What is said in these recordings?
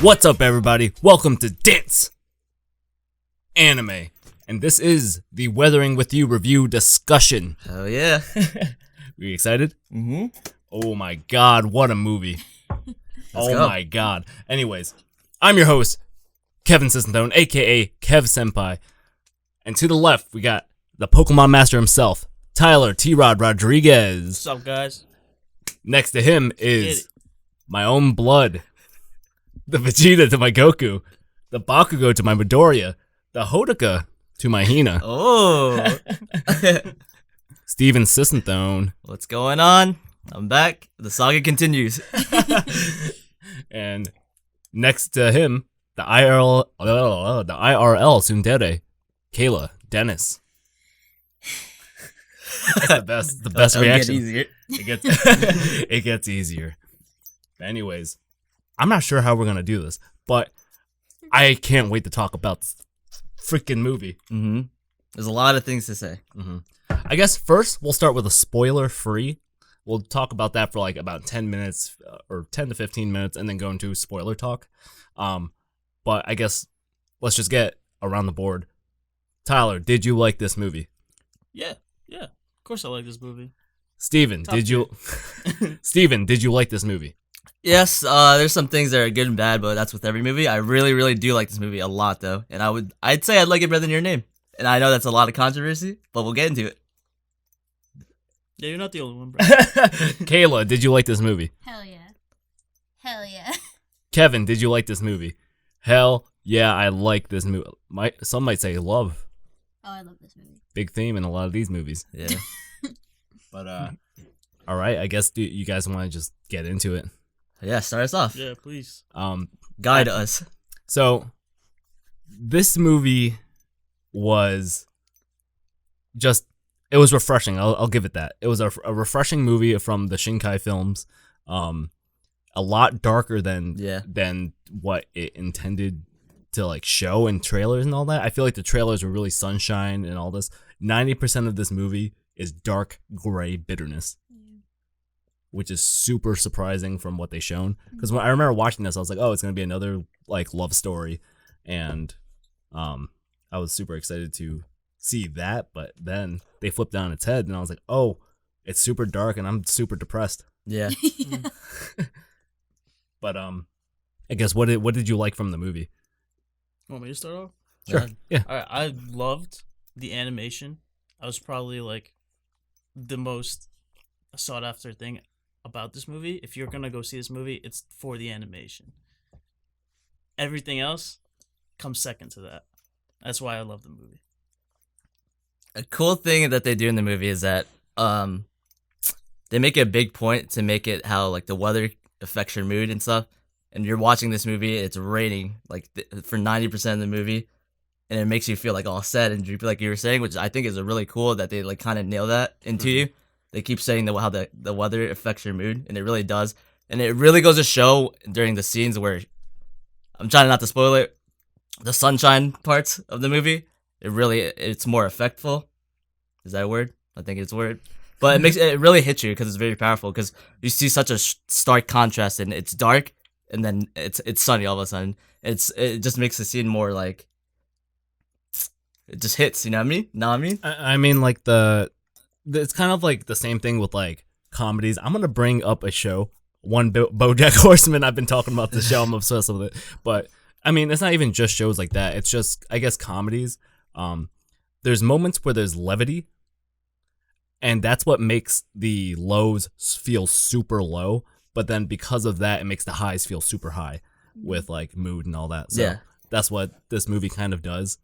What's up, everybody? Welcome to Dance Anime, and this is the Weathering with You review discussion. Oh yeah. We excited? Mm-hmm. Oh my god, what a movie. Let's go. My god. Anyways, I'm your host, Kevin Sissenthone, aka Kev Senpai. And to the left, we got the Pokemon Master himself, Tyler T-Rod Rodriguez. What's up, guys? Next to him is my own blood, the Vegeta to my Goku, the Bakugo to my Midoriya, the Hodaka to my Hina. Oh. Steven Sissenthone. What's going on? I'm back. The saga continues. And next to him, the IRL tsundere, Kayla, Dennis. That's the best It'll reaction. get easier. It gets easier. Anyways, I'm not sure how we're gonna do this, but I can't wait to talk about this freaking movie. Mm-hmm. There's a lot of things to say. Mm-hmm. I guess first we'll start with a spoiler-free. We'll talk about that for like about 10 minutes or 10 to 15 minutes, and then go into spoiler talk. But I guess let's just get around the board. Tyler, did you like this movie? Yeah. Of course I like this movie. Steven, did you like this movie? Yes, there's some things that are good and bad, but that's with every movie. I really, really do like this movie a lot, though, and I'd say I'd like it better than Your Name. And I know that's a lot of controversy, but we'll get into it. Yeah, you're not the only one, bro. Kayla, did you like this movie? Hell yeah. Hell yeah. Kevin, did you like this movie? Hell yeah, I like this movie. Some might say love. Oh, I love this movie. Big theme in a lot of these movies. Yeah. But all right, I guess you guys want to just get into it. Yeah, start us off. Yeah, please. Guide us. So this movie was it was refreshing. I'll give it that. It was a refreshing movie from the Shinkai films. A lot darker than what it intended to like show in trailers and all that. I feel like the trailers were really sunshine and all this. 90% of this movie is dark gray bitterness, which is super surprising from what they shown. Because when I remember watching this, I was like, oh, it's gonna be another like love story, and I was super excited to see that. But then they flipped it on its head, and I was like, oh, it's super dark, and I'm super depressed. Yeah. But I guess what did you like from the movie? Want me to start off? Sure. Yeah. All right. I loved the animation. I was probably like the most sought after thing about this movie. If you're gonna go see this movie, it's for the animation. Everything else comes second to that. That's why I love the movie. A cool thing that they do in the movie is that they make it a big point to make it how like the weather affects your mood and stuff. And you're watching this movie, it's raining like for 90% of the movie, and it makes you feel like all sad and droopy, like you were saying, which I think is a really cool that they like kind of nail that into you. They keep saying how the weather affects your mood, and it really does. And it really goes to show during the scenes where, I'm trying not to spoil it, the sunshine parts of the movie, it's more effectful. Is that a word? I think it's a word. But it really hits you because it's very powerful, because you see such a stark contrast, and it's dark and then it's sunny all of a sudden. It just makes the scene more like, it just hits, you know what I mean? I mean, like it's kind of like the same thing with like comedies. I'm gonna bring up a show, BoJack Horseman. I've been talking about this show. I'm obsessed with it. But I mean, it's not even just shows like that. It's just, I guess, comedies. There's moments where there's levity, and that's what makes the lows feel super low. But then because of that, it makes the highs feel super high with like mood and all that. So Yeah. That's what this movie kind of does.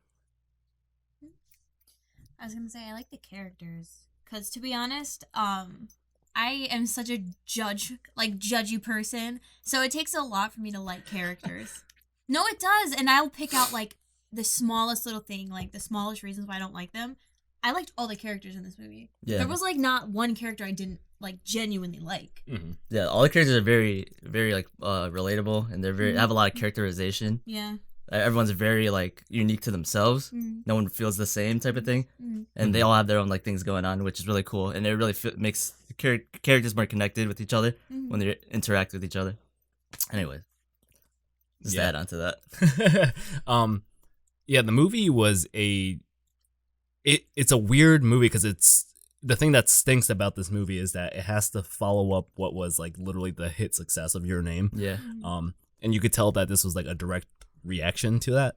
I was gonna say I like the characters, because to be honest, I am such a judgy person, so it takes a lot for me to like characters. No, it does, and I'll pick out like the smallest little thing, like the smallest reasons why I don't like them. I liked all the characters in this movie. Yeah. There was like not one character I didn't like genuinely like. Mm-hmm. Yeah, all the characters are very, very like relatable, and they have a lot of characterization. Yeah. Everyone's very like unique to themselves. No one feels the same type of thing, and they all have their own like things going on, which is really cool. And it really makes the characters more connected with each other when they interact with each other. Anyways, Just to add on to that. Yeah, the movie was it's a weird movie because it's the thing that stinks about this movie is that it has to follow up what was like literally the hit success of Your Name. Yeah. And you could tell that this was like a direct reaction to that.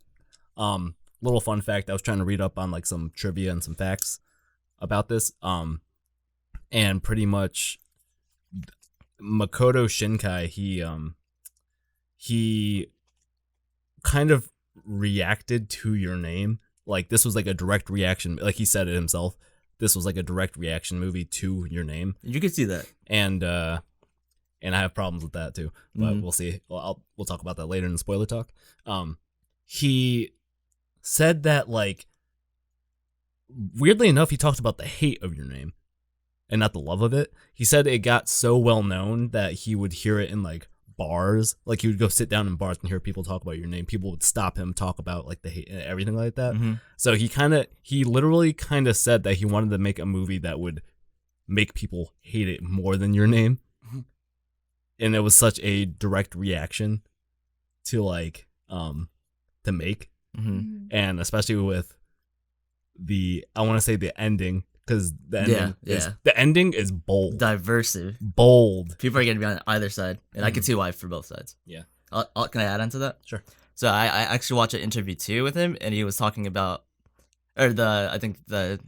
Little fun fact, I was trying to read up on like some trivia and some facts about this. And pretty much Makoto Shinkai, he kind of reacted to Your Name. Like this was like a direct reaction. Like he said it himself. This was like a direct reaction movie to Your Name. You can see that. And I have problems with that too. But we'll see. Well, we'll talk about that later in the spoiler talk. He said that like weirdly enough, he talked about the hate of Your Name and not the love of it. He said it got so well known that he would hear it in like bars. Like he would go sit down in bars and hear people talk about Your Name. People would stop him, talk about like the hate and everything like that. So he literally kind of said that he wanted to make a movie that would make people hate it more than Your Name. And it was such a direct reaction to like to make. And especially with I want to say the ending, because the ending is bold, diversive, bold. People are going to be on either side, and I can see why for both sides. Yeah. Can I add on to that? Sure. So I actually watched an interview too with him, and he was talking about, or I think the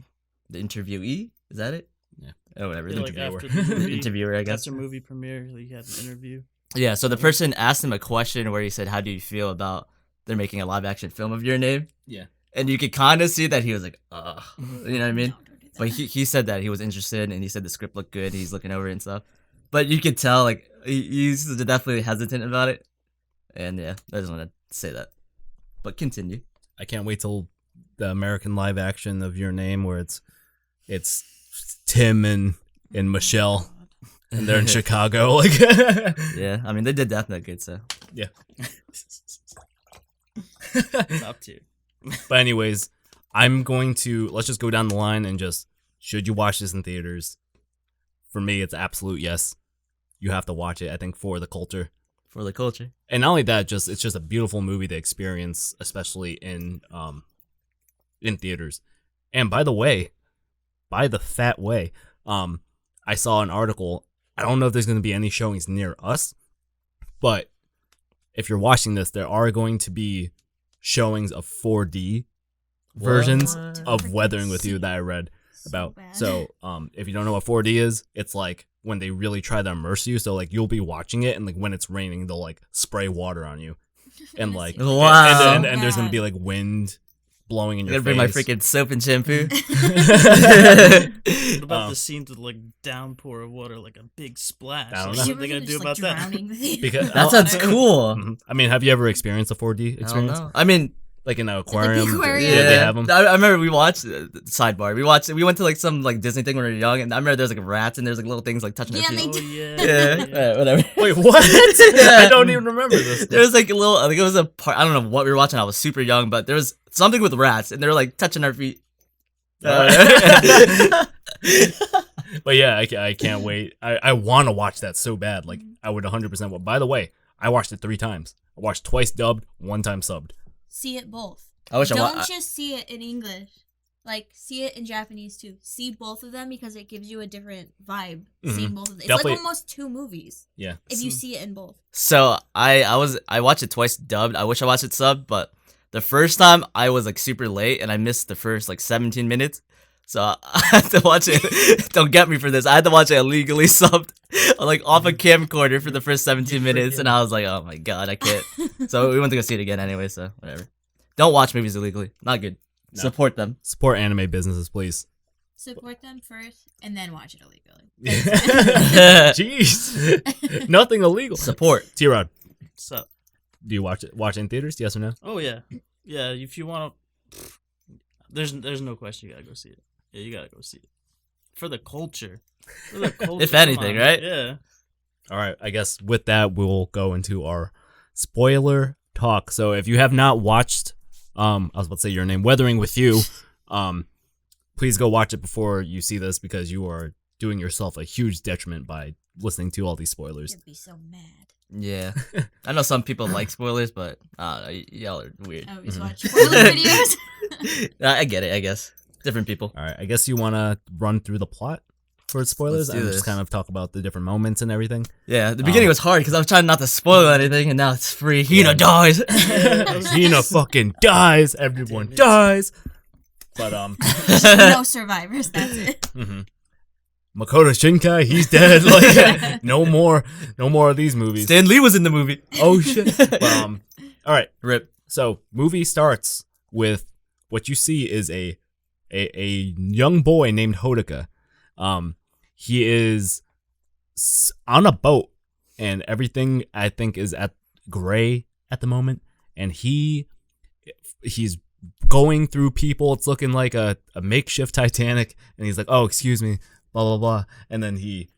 interviewee, is that it? Yeah. Oh, whatever. Yeah, The like interviewer. after the movie, Interviewer, I guess. after movie premiere, he had an interview. Yeah. So the person asked him a question where he said, "How do you feel about they're making a live action film of Your Name?" Yeah. And you could kind of see that he was like, ugh. You know what I mean? But he said that he was interested, and he said the script looked good. He's looking over it and stuff. But you could tell, like, he's definitely hesitant about it. And yeah, I just want to say that. But continue. I can't wait till the American live action of Your Name, where it's Tim and Michelle, and they're in Chicago. Like, yeah, I mean they did Death Note good, so yeah. Top tier. But anyways, let's just go down the line and just, should you watch this in theaters? For me, it's absolute yes. You have to watch it, I think, for the culture. For the culture. And not only that, it's just a beautiful movie to experience, especially in theaters. And by the fat way, I saw an article. I don't know if there's going to be any showings near us, but if you're watching this, there are going to be showings of 4D versions of Weathering with You that I read about. So if you don't know what 4D is, it's like when they really try to immerse you. So like you'll be watching it, and like when it's raining, they'll like spray water on you, and like wow, and there's gonna be like wind blowing in your face. Bring my freaking soap and shampoo. What about the scenes with like downpour of water, like a big splash? I don't know. What are they gonna do about that? Because that sounds cool. I mean, have you ever experienced a 4D experience? I mean, like in an aquarium. aquarium. Yeah, they have them. I remember we watched sidebar. We went to like some like Disney thing when we were young, and I remember there's like rats and there's like little things like touching our feet. Oh yeah. Yeah, whatever. Wait, what? I don't even remember this. There was like a little. I think it was a part. I don't know what we were watching. I was super young, but there was something with rats, and they were like touching our feet. But yeah, I can't wait. I want to watch that so bad. Like I would 100%. By the way, I watched it 3 times. I watched twice dubbed, 1 time subbed. See it both. I wish Don't just see it in English. Like, see it in Japanese too. See both of them because it gives you a different vibe. Seeing both of them. It's Definitely. like almost 2 movies. Yeah. If you see it in both. So I watched it twice dubbed. I wish I watched it subbed, but the first time I was like super late and I missed the first like 17 minutes. So I had to watch it. Don't get me for this. I had to watch it illegally subbed, like off a camcorder for the first 17 minutes, and I was like, "Oh my god, I can't." So we went to go see it again anyway. So whatever. Don't watch movies illegally. Not good. No. Support them. Support anime businesses, please. Support them first, and then watch it illegally. Jeez, nothing illegal. Support. T-Rod, So. do you watch it in theaters? Yes or no? Oh yeah, yeah. If you want to, there's no question. You gotta go see it. Yeah, you gotta go see it for the culture. For the culture, If anything, right? Yeah. All right. I guess with that, we'll go into our spoiler talk. So if you have not watched, I was about to say Your Name, Weathering with You, please go watch it before you see this because you are doing yourself a huge detriment by listening to all these spoilers. You'd be so mad. Yeah, I know some people like spoilers, but y'all are weird. I always watch spoiler videos. I get it. I guess different people. All right, I guess you want to run through the plot for spoilers do and this. just kind of talk about the different moments and everything. Yeah, the beginning was hard because I was trying not to spoil anything, and now it's free. Hina dies. Hina fucking dies. Everyone dies. But No survivors. That's it. Makoto Shinkai, he's dead. Like no more of these movies. Stan Lee was in the movie. Oh shit. But, all right. Rip. So movie starts with what you see is a young boy named Hodaka. He is on a boat, and everything I think is at gray at the moment, and he's going through people. It's looking like a makeshift Titanic, and he's like, "Oh, excuse me, blah blah blah," and then he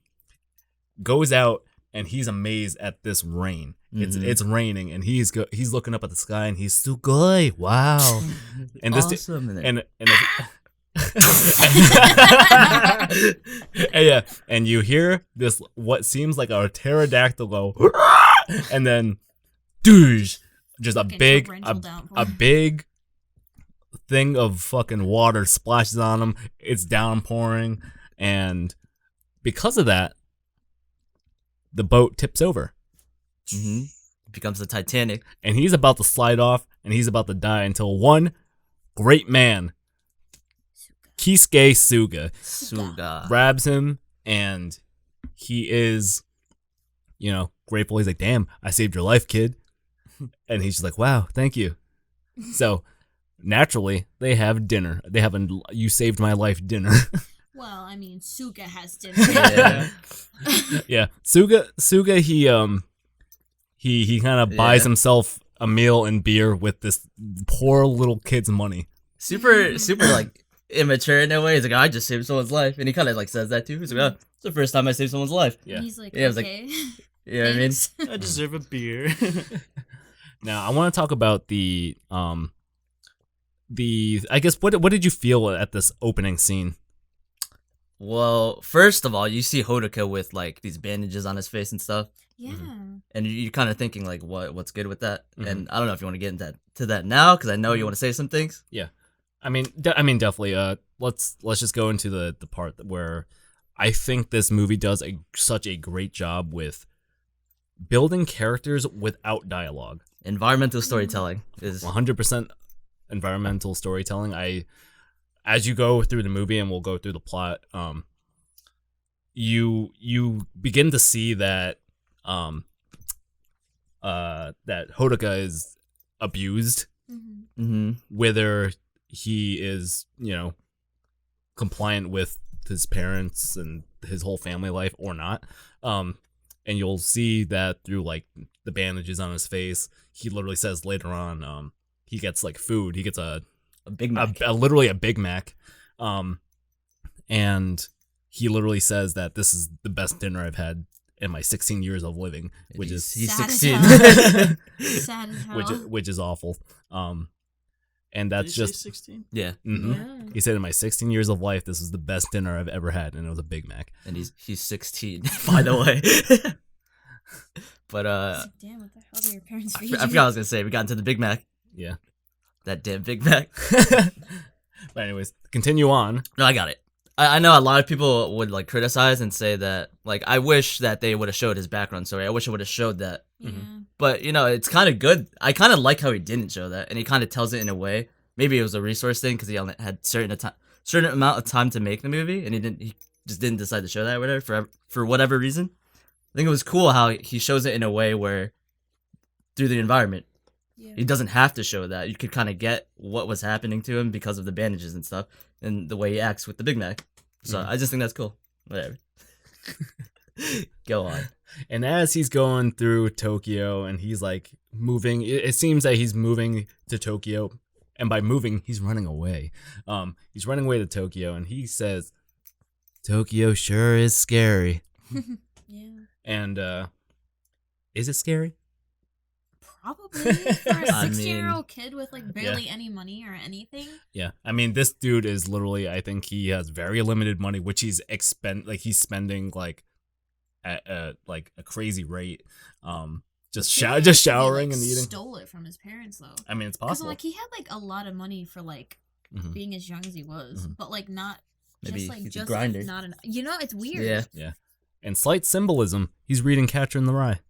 goes out, and he's amazed at this rain. It's raining, and he's looking up at the sky, and he's Sugoi, wow, and this Awesome. and yeah, and you hear this what seems like a pterodactyl go, and then, douche, just a big thing of fucking water splashes on him. It's downpouring, and because of that, the boat tips over. Becomes the Titanic, and he's about to slide off, and he's about to die until one great man, Kisuke Suga, grabs him, and he is, grateful. He's like, "Damn, I saved your life, kid," and he's just like, "Wow, thank you." So naturally, they have dinner. They have a "you saved my life" dinner. Well, I mean, Suga has dinner. Yeah, Suga, he kind of buys himself a meal and beer with this poor little kid's money. Super like immature in a way. He's like, "I just saved someone's life," and he kind of like says that too. He's like, "Oh, it's the first time I saved someone's life." Yeah, and he's like, Yeah, I was like, okay. You know what I mean? I deserve a beer. Now I want to talk about the I guess what did you feel at this opening scene? Well, first of all, you see Hodaka with like these bandages on his face and stuff. Yeah. And you're kind of thinking like, what's good with that? And I don't know if you want to get into that now because I know you want to say some things. Yeah, I mean definitely. Let's just go into the part where I think this movie does such a great job with building characters without dialogue. Environmental storytelling is 100% environmental storytelling. As you go through the movie, and we'll go through the plot, you begin to see that that Hodaka is abused, whether he is compliant with his parents and his whole family life or not. And you'll see that through like the bandages on his face. He literally says later on, he gets like food. He gets a Big Mac, literally a Big Mac, and he literally says that this is the best dinner I've had in my 16 years of living, which is he's Sad 16. Sad as hell. which is awful. And that's Did you say just 16? Yeah, Yeah. He said in my 16 years of life, this is the best dinner I've ever had, and it was a Big Mac. and he's 16 by the way. But It's like, damn, what the hell do your parents feed I forgot what I was gonna say. We got into the Big Mac. Yeah. That damn Big Mac. But anyways, continue on. No, I got it. I know a lot of people would like criticize and say that like I wish that they would have showed his background story. I wish it would have showed that. Yeah. But it's kind of good. I kind of like how he didn't show that, and he kind of tells it in a way. Maybe it was a resource thing because he only had certain amount of time to make the movie, and he just didn't decide to show that or whatever for whatever reason. I think it was cool how he shows it in a way where through the environment. Yeah. He doesn't have to show that. You could kind of get what was happening to him because of the bandages and stuff, and the way he acts with the Big Mac. So I just think that's cool. Whatever. Go on. And as he's going through Tokyo, and he's like moving, it seems that he's moving to Tokyo, and by moving, he's running away. He's running away to Tokyo, and he says, "Tokyo sure is scary." Yeah. And is it scary? Probably for a I 16-year-old kid with like barely any money or anything. Yeah, I mean, this dude is literally, I think he has very limited money, which he's spending like at like a crazy rate. Just showering and eating. Stole it from his parents though. I mean, it's Because possible. like he had like a lot of money for like being as young as he was, but like not Maybe just like he's a just grinder. not enough. You know, it's weird. Yeah. Yeah. And slight symbolism. He's reading Catcher in the Rye.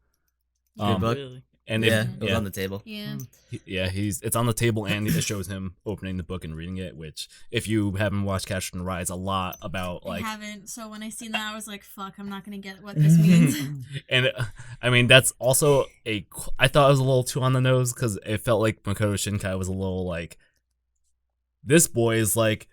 Good book. Really? And Yeah, if, it was on the table. Yeah. it's on the table, and it shows him opening the book and reading it. Which, if you haven't watched Catcher in the Rye, it's a lot about like. I haven't. So when I seen that, I was like, "Fuck, I'm not gonna get what this means." And I mean, that's also I thought it was a little too on the nose because it felt like Makoto Shinkai was a little like, this boy is like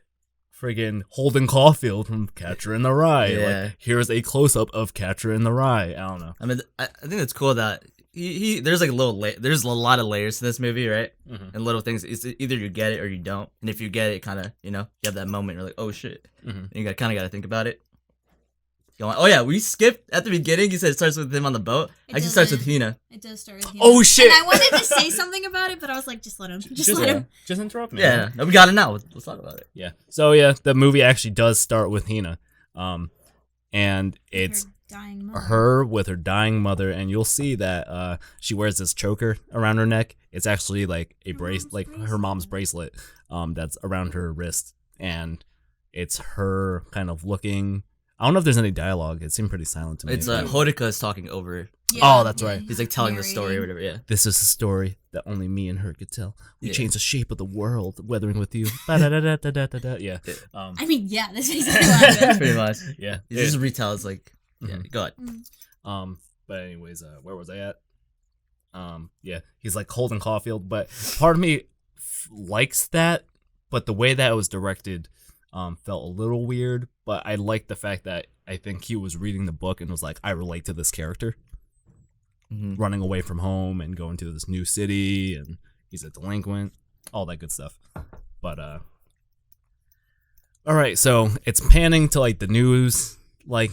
friggin' Holden Caulfield from Catcher in the Rye. Yeah. Like, here's a close up of Catcher in the Rye. I don't know. I mean, I think it's cool that he there's like there's a lot of layers to this movie, right? Mhm. And little things. It's either you get it or you don't. And if you get it, kind of, you have that moment. You're like, oh shit. Mhm. And you kind of got to think about it. Going, oh yeah, we skipped at the beginning. You said it starts with him on the boat. It Actually, starts with doesn't. Hina. It does start with him. Oh shit! And I wanted to say something about it, but I was like, just let him. Just let him. Just interrupt me. Yeah, no, we got it now. Let's talk about it. Yeah. So yeah, the movie actually does start with Hina, and it's Her dying mother. her with her dying mother, and you'll see that she wears this choker around her neck. It's actually like a her mom's bracelet, that's around her wrist, and it's her kind of looking. I don't know if there's any dialogue. It seemed pretty silent to me. It's Hodaka is talking over. Yeah, Oh, that's right. He's like telling the story or narrating. whatever. Yeah. This is a story that only me and her could tell. We Yeah. changed the shape of the world, weathering with you. Ba-da-da-da-da-da-da. Yeah. I mean, yeah, that's basically what happened. Pretty much. Yeah. He just retells like, yeah. Mhm. Go ahead. But anyways, where was I at? Yeah, he's like Holden Caulfield, but part of me likes that, but the way that it was directed felt a little weird. But I like the fact that I think he was reading the book and was like, I relate to this character, running away from home and going to this new city, and he's a delinquent, all that good stuff. But all right, so it's panning to like the news, like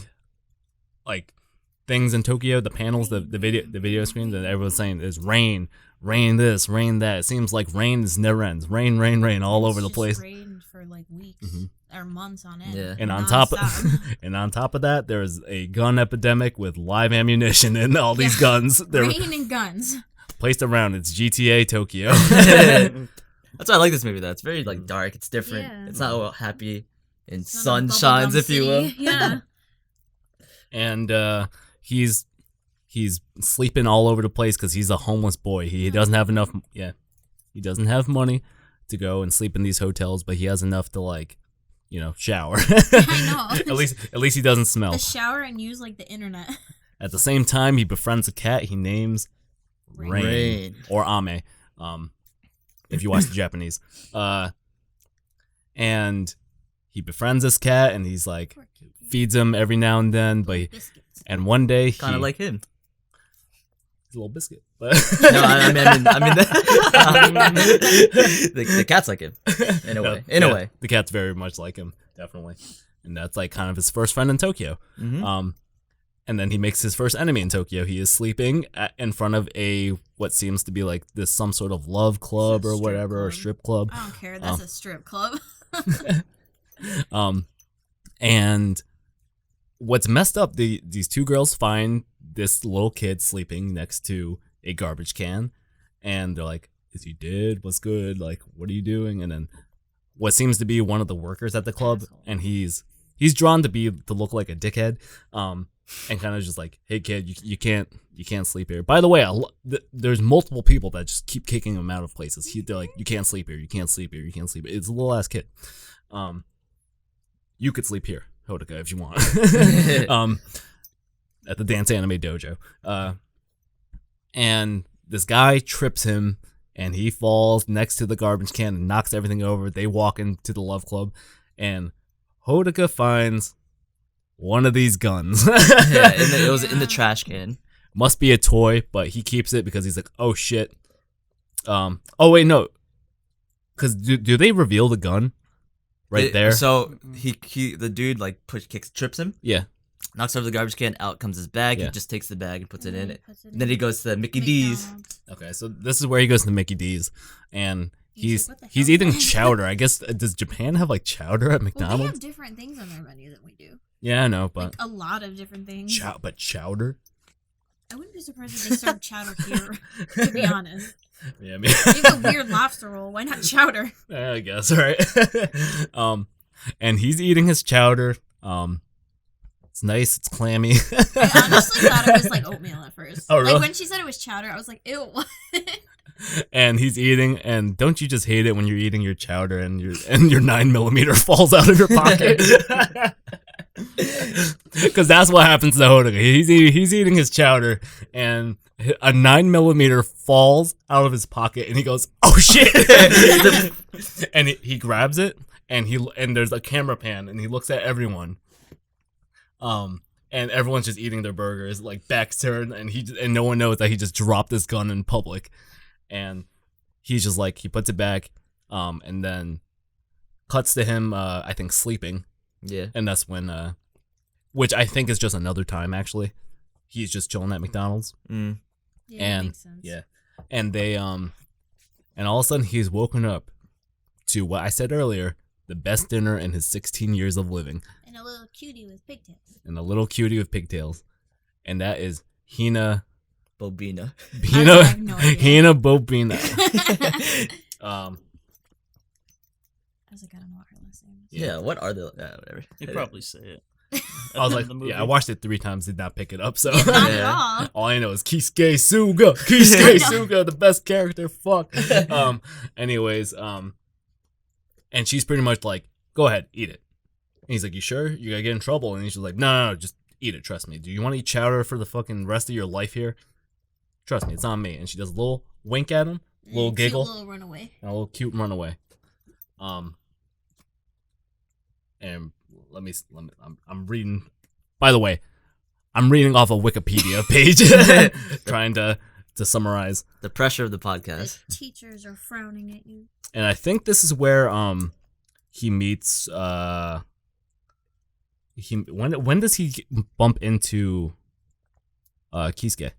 things in Tokyo, the panels, the video screens, and everyone's saying there's rain this, rain that. It seems like rain is never ends. Rain all over the It's place. just rained for like weeks or months on end. Yeah. And on nonstop. top of that, there's a gun epidemic with live ammunition and all these guns. They're rain and guns. placed around. It's GTA Tokyo. That's why I like this movie though. It's very like dark. It's different. Yeah. It's not all happy and It's not a sun bubblegum shines, if you will. city. Yeah. And he's sleeping all over the place because he's a homeless boy. He doesn't have enough. Yeah, he doesn't have money to go and sleep in these hotels, but he has enough to like, shower. I know. At least he doesn't smell. The shower and use like the internet. At the same time, he befriends a cat he names Rain. Or Ame. If you watch the Japanese. And he befriends this cat, and he's like feeds him every now and then, but and one day Kind of like him. he's a little biscuit. But No, I mean the cat's like him in a way. In a way. the cat's very much like him, definitely, and that's like kind of his first friend in Tokyo. And then he makes his first enemy in Tokyo. He is sleeping in front of what seems to be like some sort of love club or whatever, or strip club. I don't care. That's a strip club. And what's messed up, these two girls find this little kid sleeping next to a garbage can, and they're like, is he dead? What's good? Like, what are you doing? And then what seems to be one of the workers at the club, and he's drawn to look like a dickhead, and kind of just like, hey kid, you can't sleep here. By the way, there's multiple people that just keep kicking him out of places. They're like, you can't sleep here, you can't sleep here, you can't sleep here. It's a little ass kid. You could sleep here, Hodaka, if you want. At the Dance Anime Dojo. And this guy trips him, and he falls next to the garbage can and knocks everything over. They walk into the Love Club, and Hodaka finds one of these guns. Yeah, it was in the trash can. Must be a toy, but he keeps it because he's like, oh shit. Oh wait, no. Because do they reveal the gun right there? So the dude like trips him. Yeah. Knocks over the garbage can. Out comes his bag. Yeah. He just takes the bag and puts it in it. And then he goes to Mickey D's. Okay, so this is where he goes to Mickey D's, and He's like, what the he's hell? eating chowder. I guess does Japan have like chowder at Well, they McDonald's? have different things on their menu than we do. Yeah, I know, but Like a lot of different things. but chowder. I wouldn't be surprised if they served chowder here. To be honest, Yeah, I mean, you have a weird lobster roll. Why not chowder? I guess, right? And he's eating his chowder. It's nice. It's clammy. I honestly thought it was like oatmeal at first. Oh, really? Like when she said it was chowder, I was like, ew. And he's eating, and don't you just hate it when you're eating your chowder and your 9mm falls out of your pocket? Because that's what happens to Hodoga. He's eating his chowder, and a 9mm falls out of his pocket, and he goes, "Oh shit!" And he grabs it, and there's a camera pan, and he looks at everyone. And everyone's just eating their burgers, like backs turned, and no one knows that he just dropped his gun in public. And he's just like, he puts it back, and then cuts to him, I think, sleeping. Yeah. And that's when, which I think is just another time, actually. He's just chilling at McDonald's. Mm. Yeah, And, that makes sense. yeah. And they, and all of a sudden he's woken up to what I said earlier, the best dinner in his 16 years of living. And a little cutie with pigtails. And a little cutie with pigtails. And that is Hina Bobina. I have no idea. Hina Bobina. I was like, I don't know what her last name is. Yeah, what are the whatever. You probably say it. I was like, The movie. yeah, I watched it 3 times, did not pick it up, so Yeah, not at Yeah. all. all I know is Kisuke Suga. Kisuke Suga, the best character. Fuck. Anyways, and she's pretty much like, go ahead, eat it. And he's like, you sure? You're gonna get in trouble. And he's just like, no, just eat it. Trust me. Do you want to eat chowder for the fucking rest of your life here? Trust me, it's on me. And she does a little wink at him, little Cute giggle, little runaway. and a little cute runaway. And I'm reading. By the way, I'm reading off a Wikipedia page, trying to to summarize. The pressure of the podcast. The teachers are frowning at you. And I think this is where he meets when does he bump into Kisuke?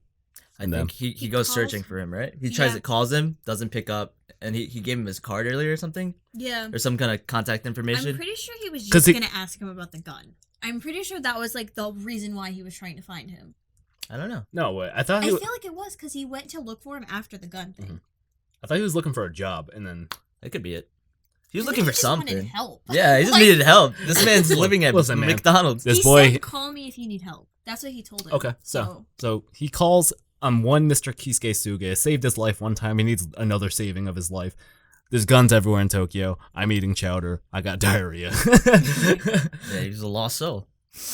I think he goes calls searching for him, right? He tries Yeah. to calls him, doesn't pick up, and he gave him his card earlier or something, Yeah. or some kind of contact I'm information. pretty sure he was 'Cause just he- gonna ask him about the gun. I'm pretty sure that was like the reason why he was trying to find him. I don't know. No, wait, I thought I he feel like it was because he went to look for him after the gun thing. was looking for a job, and then That could be it. He was I looking think for he just wanted something. help. Yeah, he just Like, needed help. This man's living at Listen, man. McDonald's. This he boy- said, "Call me if you need help." That's what he told him. okay, so he calls one Mr. Kisuke Suga, saved his life one time. He needs another saving of his life. There's guns everywhere in Tokyo. I'm eating chowder. I got diarrhea. Yeah, he was a lost soul.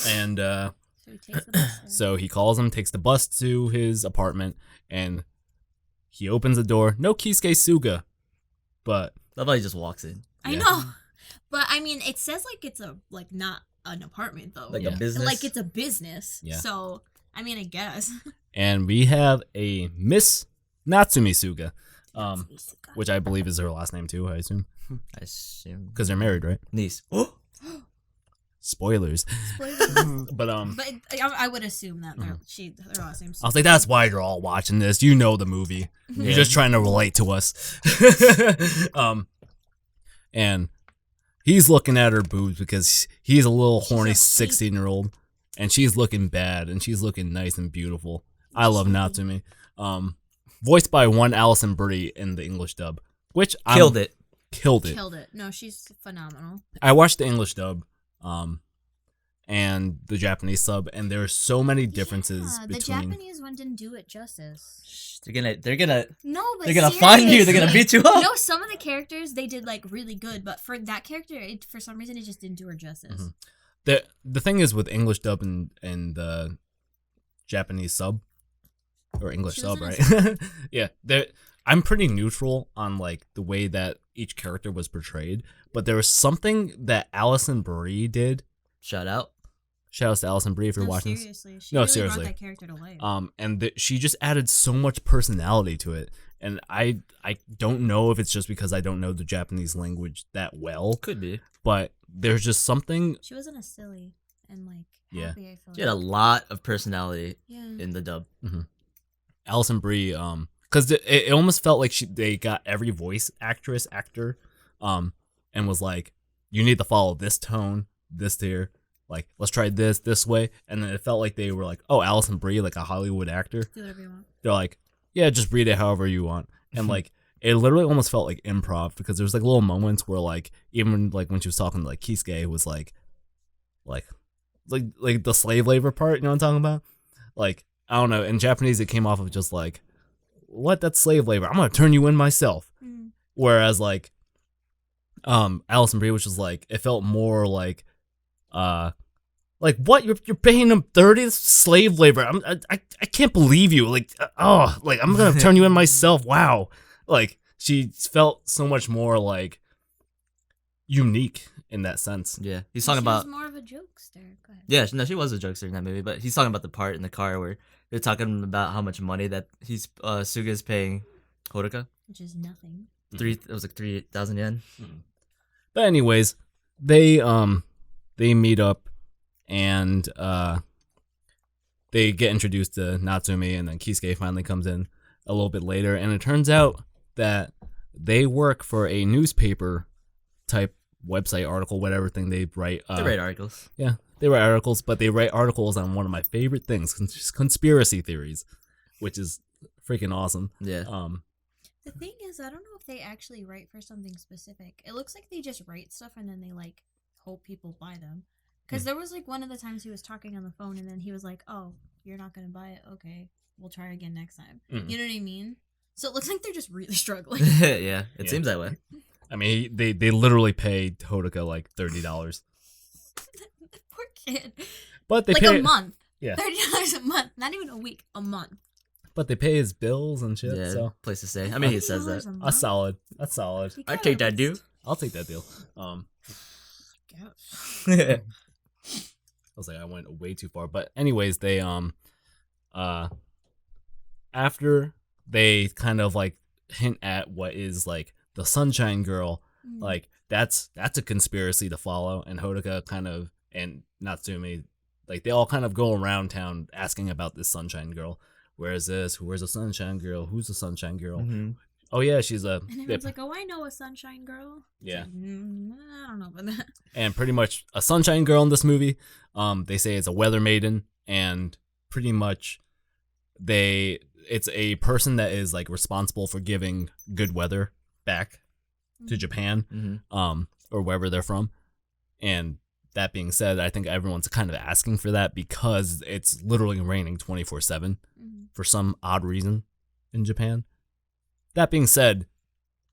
And So he takes the bus there. so he calls him, takes the bus to his apartment, and he opens the door. No Kisuke Suga, but Love how he just walks in. I yeah. know, but I mean, it says like it's not an apartment though. Like Yeah. a business. Like it's a business. Yeah. So I mean, I guess. and we have a Miss Natsumi Suga, which I believe is her last name too. I assume I assume. because they're married, right? Niece. Spoilers. Spoilers. But But I would assume that her last name's. I was like, that's why you're all watching this. You know the movie. You're Yeah. just trying to relate to us. And he's looking at her boobs because he's a little horny a sweet- 16-year-old, and she's looking bad, and she's looking nice and beautiful. I love Natsumi. Voiced by one Allison Brie in the English dub, which Killed it. Killed it. Killed it. No, she's phenomenal. I watched the English dub, and the Japanese sub, and there are so many differences Yeah, the between. Japanese one didn't do it justice. They're gonna No, but they're gonna find you. They're gonna seriously. beat you up. No, some of the characters they did like really good, but for that character, for some reason, it just didn't do her justice. Mhm. The thing is with English dub and the Japanese sub or English She sub, was right? Yeah, I'm pretty neutral on like the way that each character was portrayed, but there was something that Allison Brie did. Shout out. Shout out to Allison Brie if you're No, watching seriously, she No, really seriously. brought that character to life. this. And she just added so much personality to it, and I don't know if it's just because I don't know the Japanese language that well, Could be. but there's just something. She wasn't as silly and like Yeah. happy. I feel She had a like. lot of personality Yeah. in the dub. Allison Brie, because it almost felt like they got every voice actor, and was like, you need to follow this tone, this here, like, let's try this way. And then it felt like they were like, oh, Alison Brie, like a Hollywood actor. Do whatever you want. They're like, yeah, just read it however you want. And like, it literally almost felt like improv because there was like little moments where like, even like when she was talking to like Kisuke was like the slave labor part, you know what I'm talking about? Like, I don't know. In Japanese, it came off of just like, what? That's slave labor. I'm going to turn you in myself. Whereas like, Alison Brie, which was like, it felt more like what? You're paying him 30 slave labor. I can't believe you. Like, I'm gonna turn you in myself. Wow. Like, she felt so much more like unique in that sense. Yeah, he's talking She about. was more of a jokester. Go ahead. Yeah, no, she was a jokester in that movie, but he's talking about the part in the car where they're talking about how much money that Suga's paying Hodoka. Which is nothing. It was like 3,000 yen. But anyways, they meet up and they get introduced to Natsumi, and then Kisuke finally comes in a little bit later, and it turns out that they work for a newspaper type website, article, whatever thing they write. They write articles. Yeah, they write articles, but they write articles on one of my favorite things, conspiracy theories, which is freaking awesome. Yeah. The thing is, I don't know if they actually write for something specific. It looks like they just write stuff and then they like hope people buy them. Because there was like one of the times he was talking on the phone and then he was like, "Oh, you're not gonna buy it? Okay, we'll try again next time." You know what I mean? So it looks like they're just really struggling. Yeah, it seems that way. I mean, they literally paid Hodoka like $30. Poor kid. But they like pay a month. Yeah. $30 a month. Not even a week. A month. But they pay his bills and shit. Yeah, so place to stay. I mean, he says that. $30 a that's month? solid. I take that, dude. I'll take that deal. Gosh. I was like, I went way too far. But anyways, they after they kind of like hint at what is like the Sunshine Girl, like that's a conspiracy to follow, and Hodoka kind of and Natsumi, like they all kind of go around town asking about this Sunshine Girl. Where is this? Where's the Sunshine Girl? Who's the Sunshine Girl? Mm-hmm. Oh yeah, she's a. And everyone's like, "Oh, I know a Sunshine Girl." Yeah. Like, I don't know about that. And pretty much a Sunshine Girl in this movie. They say it's a weather maiden, and pretty much it's a person that is like responsible for giving good weather back to Japan, or wherever they're from. And that being said, I think everyone's kind of asking for that because it's literally raining 24/7 for some odd reason in Japan. That being said,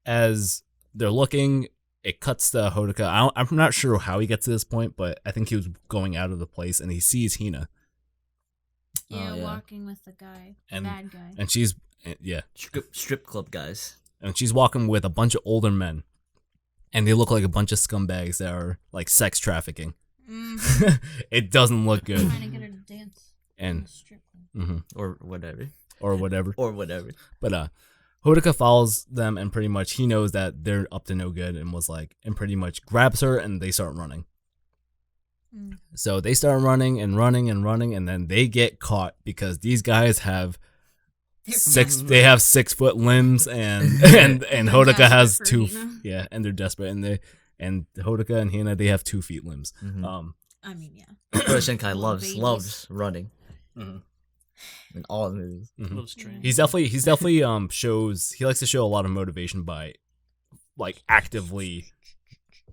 as they're looking, it cuts to Hodoka. I'm not sure how he gets to this point, but I think he was going out of the place and he sees Hina. Yeah, walking with the guy, bad guy. And she's, Strip club guys. And she's walking with a bunch of older men. And they look like a bunch of scumbags that are like sex trafficking. It doesn't look good. Trying to get her to dance. And Strip club. Or whatever. But Hodoka follows them, and pretty much he knows that they're up to no good, and pretty much grabs her, and they start running. So they start running, and then they get caught because these guys have 6 foot limbs, and Hodoka has 2. Yeah, and they're desperate, and Hodoka and Hina, they have 2 feet limbs. I mean, yeah. But Shinkai loves running. In all the movies. Loves training. He's definitely shows, he likes to show a lot of motivation by like actively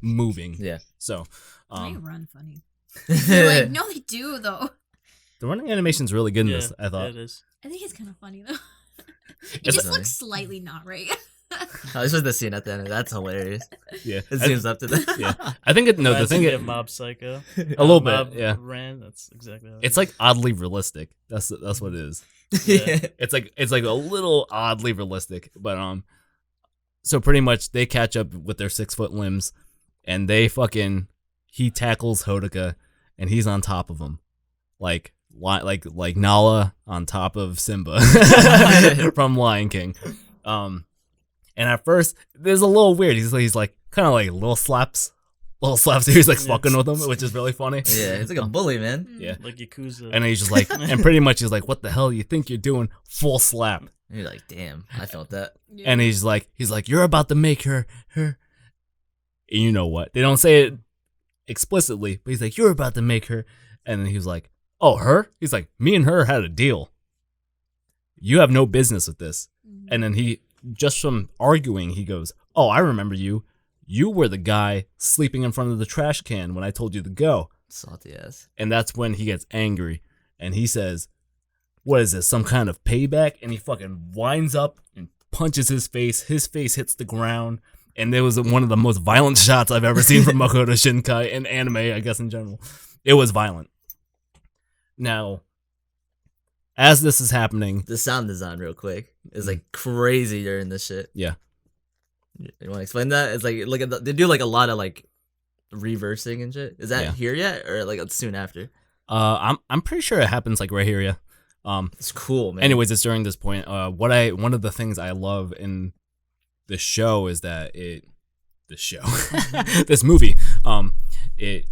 moving. Yeah. So they run funny. They're like, no, they do though. The running animation's really good in this, I thought. It is. I think it's kind of funny though. It just looks slightly not right. Oh, this was the scene at the end. That's hilarious. Yeah, it zooms up to that. Yeah, I think the thing is Mob Psycho. A little bit, yeah. Ran. That's exactly how it's like oddly realistic. That's what it is. Yeah. It's like a little oddly realistic, but so pretty much they catch up with their 6 foot limbs, and he tackles Hodoka, and he's on top of him, like Nala on top of Simba from Lion King. And at first, there's a little weird. He's like kind of like little slaps. He's like fucking with him, which is really funny. Yeah, he's like a bully, man. Yeah, like Yakuza. And he's just like, and pretty much he's like, "What the hell you think you're doing?" Full slap. And you're like, "Damn, I felt that." Yeah. And he's like, "You're about to make her." And you know what? They don't say it explicitly, but he's like, you're about to make her. And then he was like, oh, her? He's like, me and her had a deal. You have no business with this. And then he, just from arguing, he goes, oh, I remember you. You were the guy sleeping in front of the trash can when I told you to go. Salty ass. And that's when he gets angry. And he says, what is this, some kind of payback? And he fucking winds up and punches his face. His face hits the ground. And it was one of the most violent shots I've ever seen from Makoto Shinkai in anime, I guess in general. It was violent. Now, as this is happening... The sound design real quick is like crazy during this shit. Yeah. You want to explain that? It's like, look at they do like a lot of like reversing and shit. Is that here yet or like soon after? I'm pretty sure it happens like right here, yeah. It's cool, man. Anyways, it's during this point. One of the things I love in the show is that this movie, it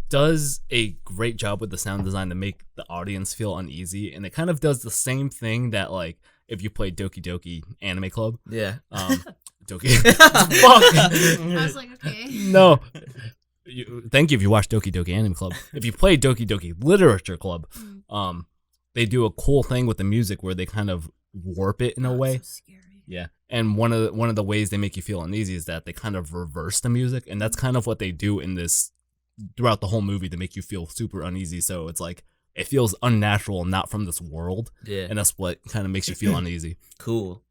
does a great job with the sound design to make the audience feel uneasy, and it kind of does the same thing that like if you play Doki Doki Anime Club. Yeah. Doki. Fuck. I was like, okay. No. Thank you if you watch Doki Doki Anime Club. If you play Doki Doki Literature Club, they do a cool thing with the music where they kind of warp it in a way. So scary. Yeah. And one of the ways they make you feel uneasy is that they kind of reverse the music, and that's kind of what they do in this throughout the whole movie to make you feel super uneasy. So it's like it feels unnatural and not from this world. Yeah. And that's what kind of makes you feel uneasy. Cool.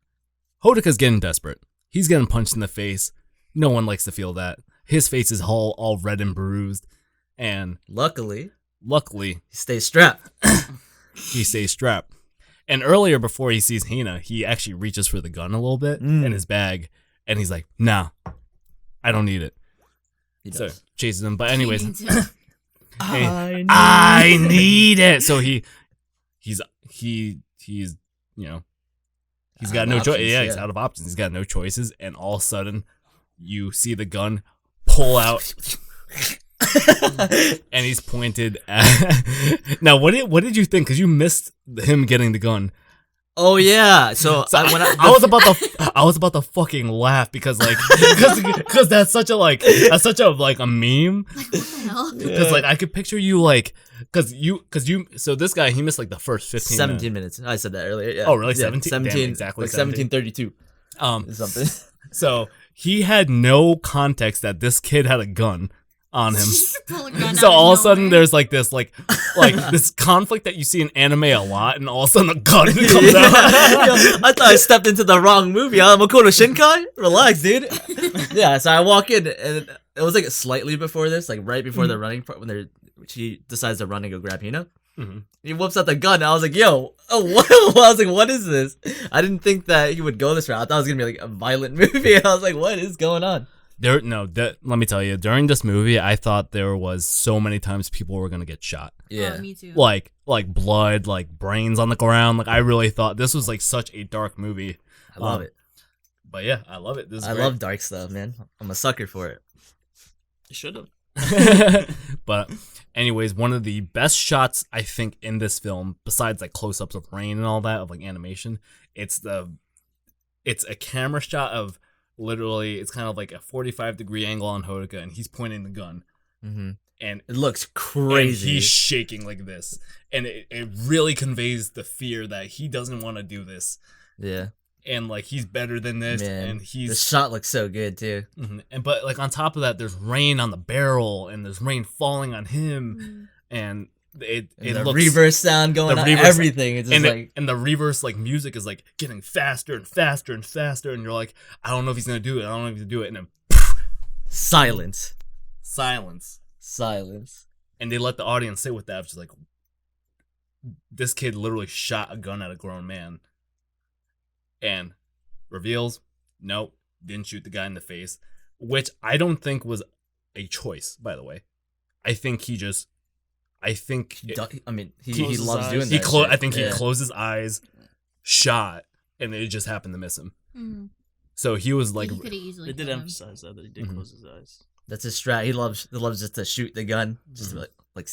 Hodaka's getting desperate. He's getting punched in the face. No one likes to feel that. His face is all red and bruised. And luckily, he stays strapped. He stays strapped. And earlier, before he sees Hina, he actually reaches for the gun a little bit in his bag. And he's like, nah, I don't need it. So chases him. But anyways, I need it. So he's he's got no choice. Yeah, he's out of options. He's got no choices. And all of a sudden, you see the gun pull out. And he's pointed at... Now, what did you think? Because you missed him getting the gun. Oh yeah, so I was about to fucking laugh because like because that's such a like a meme. Like what the hell? Because like I could picture you like because you so this guy he missed like the first 17 minutes. I said that earlier. Yeah. Oh really? Yeah, 17? 17 Damn, exactly. like 1732. Something. So he had no context that this kid had a gun on him. So all of a sudden there's like this like this conflict that you see in anime a lot, and all of a sudden a gun comes out. I thought I stepped into the wrong movie. I'm Makoto Shinkai? Relax, dude. Yeah, so I walk in and it was like slightly before this, like right before the running part when she decides to run and go grab Hina. Mm-hmm. He whoops out the gun and I was like, yo, what? I was like, what is this? I didn't think that he would go this route. I thought it was gonna be like a violent movie. I was like, what is going on? Let me tell you, during this movie, I thought there was so many times people were gonna get shot. Yeah, me too. Like blood, like brains on the ground. Like I really thought this was like such a dark movie. I love it. But yeah, I love it. I love dark stuff, man. I'm a sucker for it. You should have. But anyways, one of the best shots I think in this film, besides like close-ups of rain and all that of like animation, it's a camera shot of. Literally, it's kind of like a 45-degree angle on Hodaka, and he's pointing the gun. Mm-hmm. And it looks crazy. And he's shaking like this. And it really conveys the fear that he doesn't want to do this. Yeah. And, like, he's better than this. Man, and the shot looks so good, too. Mm-hmm. But, like, on top of that, there's rain on the barrel, and there's rain falling on him. And... It the looks, reverse sound going on, everything. It's just and the reverse like music is like getting faster and faster and faster, and you're like, I don't know if he's gonna do it. I don't know if he's gonna do it, and then silence. And they let the audience sit with that, just like this kid literally shot a gun at a grown man, and reveals, nope, didn't shoot the guy in the face, which I don't think was a choice. By the way, I think he loves doing that. I think he closed his eyes, shot, and it just happened to miss him. Mm-hmm. So he was like, they did emphasize that he did close his eyes. That's his strat. He loves just to shoot the gun, just to like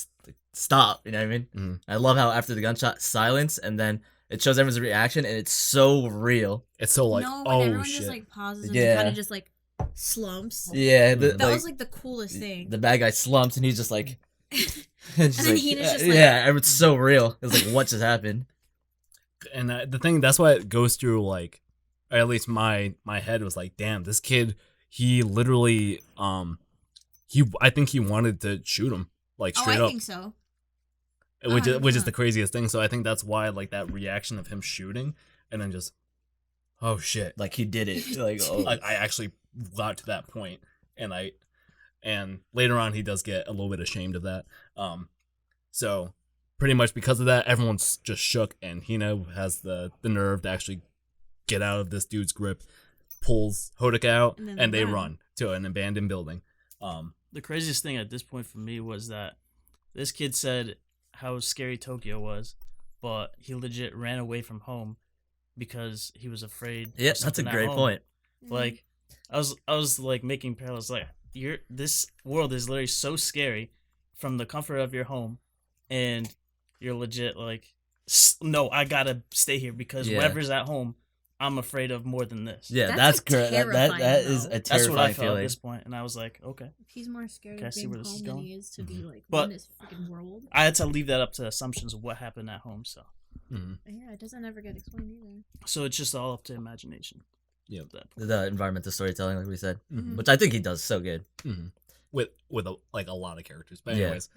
stop. You know what I mean? Mm-hmm. I love how after the gunshot, silence, and then it shows everyone's reaction, and it's so real. It's so like, everyone shit. just like pauses and kind of just like. slumps. Yeah, That was like the coolest thing. The bad guy slumps and he's just like, and then Hina's just like, yeah, it's so real. It's like, what just happened? And the thing, that's why it goes through, like, or at least my head was like, damn, this kid, he literally, I think he wanted to shoot him, like, straight up. I think so. Which is the craziest thing. So I think that's why, like, that reaction of him shooting and then just, oh shit, Like he did it. Like, oh. like I actually got to that point, and later on he does get a little bit ashamed of that. So pretty much because of that, everyone's just shook, and Hina has the nerve to actually get out of this dude's grip, pulls Hodaka out, and they run to an abandoned building. The craziest thing at this point for me was that this kid said how scary Tokyo was, but he legit ran away from home because he was afraid. Yeah, that's a great point. Like, I was like making parallels. Like, this world is literally so scary from the comfort of your home, and you're legit like, no, I gotta stay here because whatever's at home, I'm afraid of more than this. Yeah, that's correct. That is a terrifying That's what I felt feeling. at this point, and I was like, okay. If he's more scared Can I of see being where this is home than going? he is to be like But in this freaking world. I had to leave that up to assumptions of what happened at home. So Yeah, it doesn't ever get explained either. So it's just all up to imagination. Yeah, The environmental storytelling, like we said, Mhm. which I think he does so good. Mm-hmm. With a lot of characters. But Yeah. anyways,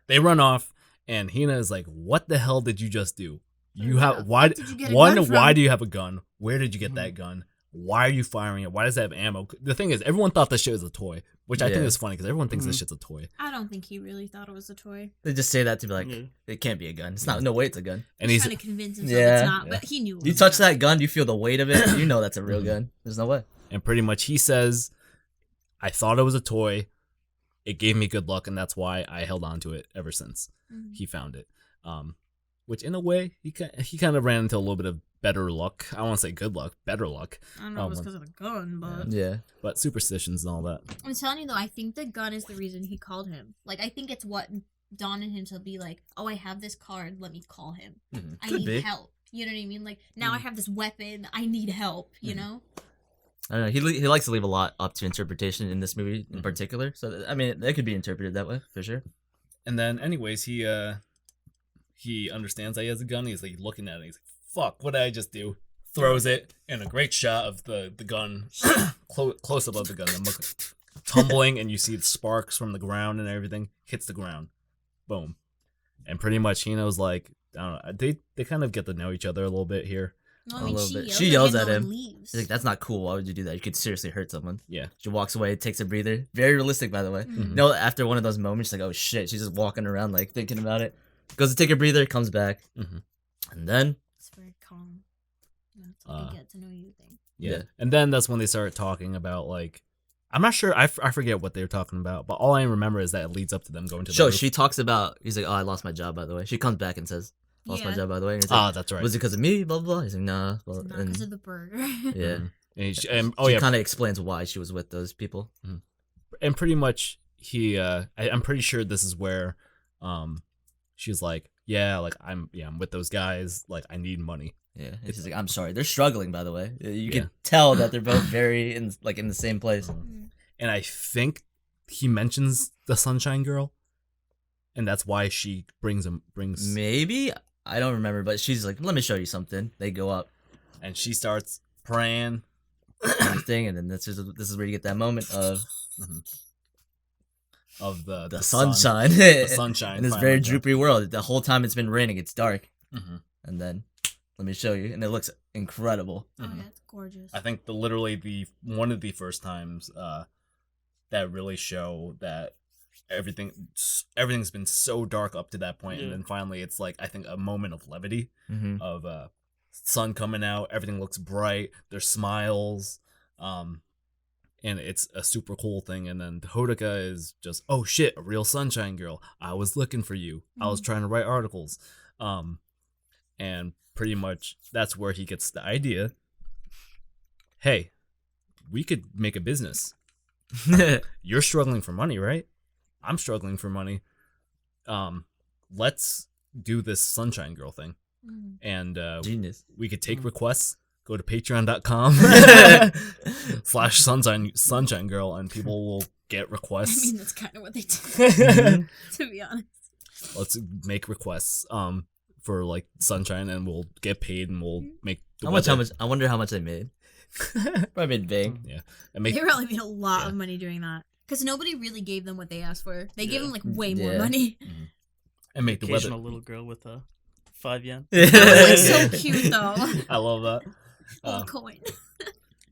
they run off, and Hina is like, "What the hell did you just do? You have why? Did you get a One, gun from? why do you have a gun? Where did you get that gun? Why are you firing it? Why does it have ammo?" The thing is, everyone thought this shit was a toy, which I think Yeah. is funny because everyone thinks this shit's a toy. I don't think he really thought it was a toy. They just say that to be like, Yeah. it can't be a gun. It's not. No way, it's a gun. And He's he's trying to convince himself Yeah. it's not, Yeah. but he knew. It You was touch not. that gun, you feel the weight of it. You know that's a real gun. There's no way. and pretty much he says, "I thought it was a toy. It gave me good luck, and that's why I held on to it ever since he found it." Which in a way he kind of ran into a little bit of better luck. I don't want to say good luck, better luck. I don't know if it was because of the gun, but Yeah. But superstitions and all that. I'm telling you though, I think the gun is the reason he called him. Like, I think it's what dawned in him to be like, oh, I have this card, let me call him. I Could need be. help. You know what I mean? Like, now I have this weapon, I need help, you know? I don't know. He likes to leave a lot up to interpretation in this movie in particular. So I mean, it could be interpreted that way for sure. And then, anyways, he understands that he has a gun. He's like looking at it. He's like, "Fuck! What did I just do?" Throws it, and a great shot of the gun close above the gun. I'm looking, tumbling, and you see the sparks from the ground and everything hits the ground. Boom, and pretty much Hino's like, I don't know. They kind of get to know each other a little bit here. No, A I mean, little she bit. yells, She yells at no him. one leaves. He's like, that's not cool. Why would you do that? You could seriously hurt someone. Yeah. She walks away, takes a breather. Very realistic, by the way. Mhm. You know, after one of those moments, she's like, oh shit. She's just walking around, like, thinking about it. Goes to take a breather, comes back. Mhm. And then, It's very calm. That's what they get to know you thing. Yeah. And then that's when they start talking about, like, I'm not sure. I forget what they were talking about, but all I remember is that it leads up to them going to the roof. she talks about, he's like, oh, I lost my job, by the way. She comes back and says, lost my Yeah. job, by the way. And he's like, that's right. was it because of me? Blah, blah, blah. He's like, nah. Well, It's not and, because of the burger. yeah. And She kind of explains why she was with those people. and pretty much I'm pretty sure this is where she's like, yeah, like I'm with those guys, like I need money. Yeah. And she's like, I'm sorry. They're struggling, by the way. You Yeah. can tell that they're both very in the same place. And I think he mentions the Sunshine Girl, and that's why she brings Maybe? I don't remember, but she's like, let me show you something. They go up and she starts praying. and thing, and then this is where you get that moment of the sunshine. the sunshine in this finally very comes. droopy world. The whole time it's been raining, it's dark. Mhm. And then, let me show you. And it looks incredible. Oh, yeah, it's gorgeous. I think the one of the first times that really show that everything's been so dark up to that point, and then finally it's like I think a moment of levity Mm-hmm. of sun coming out, everything looks bright, there's smiles, and it's a super cool thing. And then Hodaka is just, oh shit, a real Sunshine Girl, I was looking for you, I was trying to write articles, and pretty much that's where he gets the idea, hey, we could make a business. You're struggling for money, right? I'm struggling for money. Let's do this Sunshine Girl thing. And Genius. we could take requests, go to patreon.com /sunshine girl, and people will get I requests. mean, that's kind of what they do, to be honest. Let's make requests for like Sunshine, and we'll get paid, and we'll make How much? I wonder how much they made. Probably made big. Yeah, and make They probably made a lot of money doing that. Because nobody really gave them what they asked for. They gave them like way more money. and make the weather. Occasional little girl with a 5 yen. That's like so cute though. I love that. Little coin.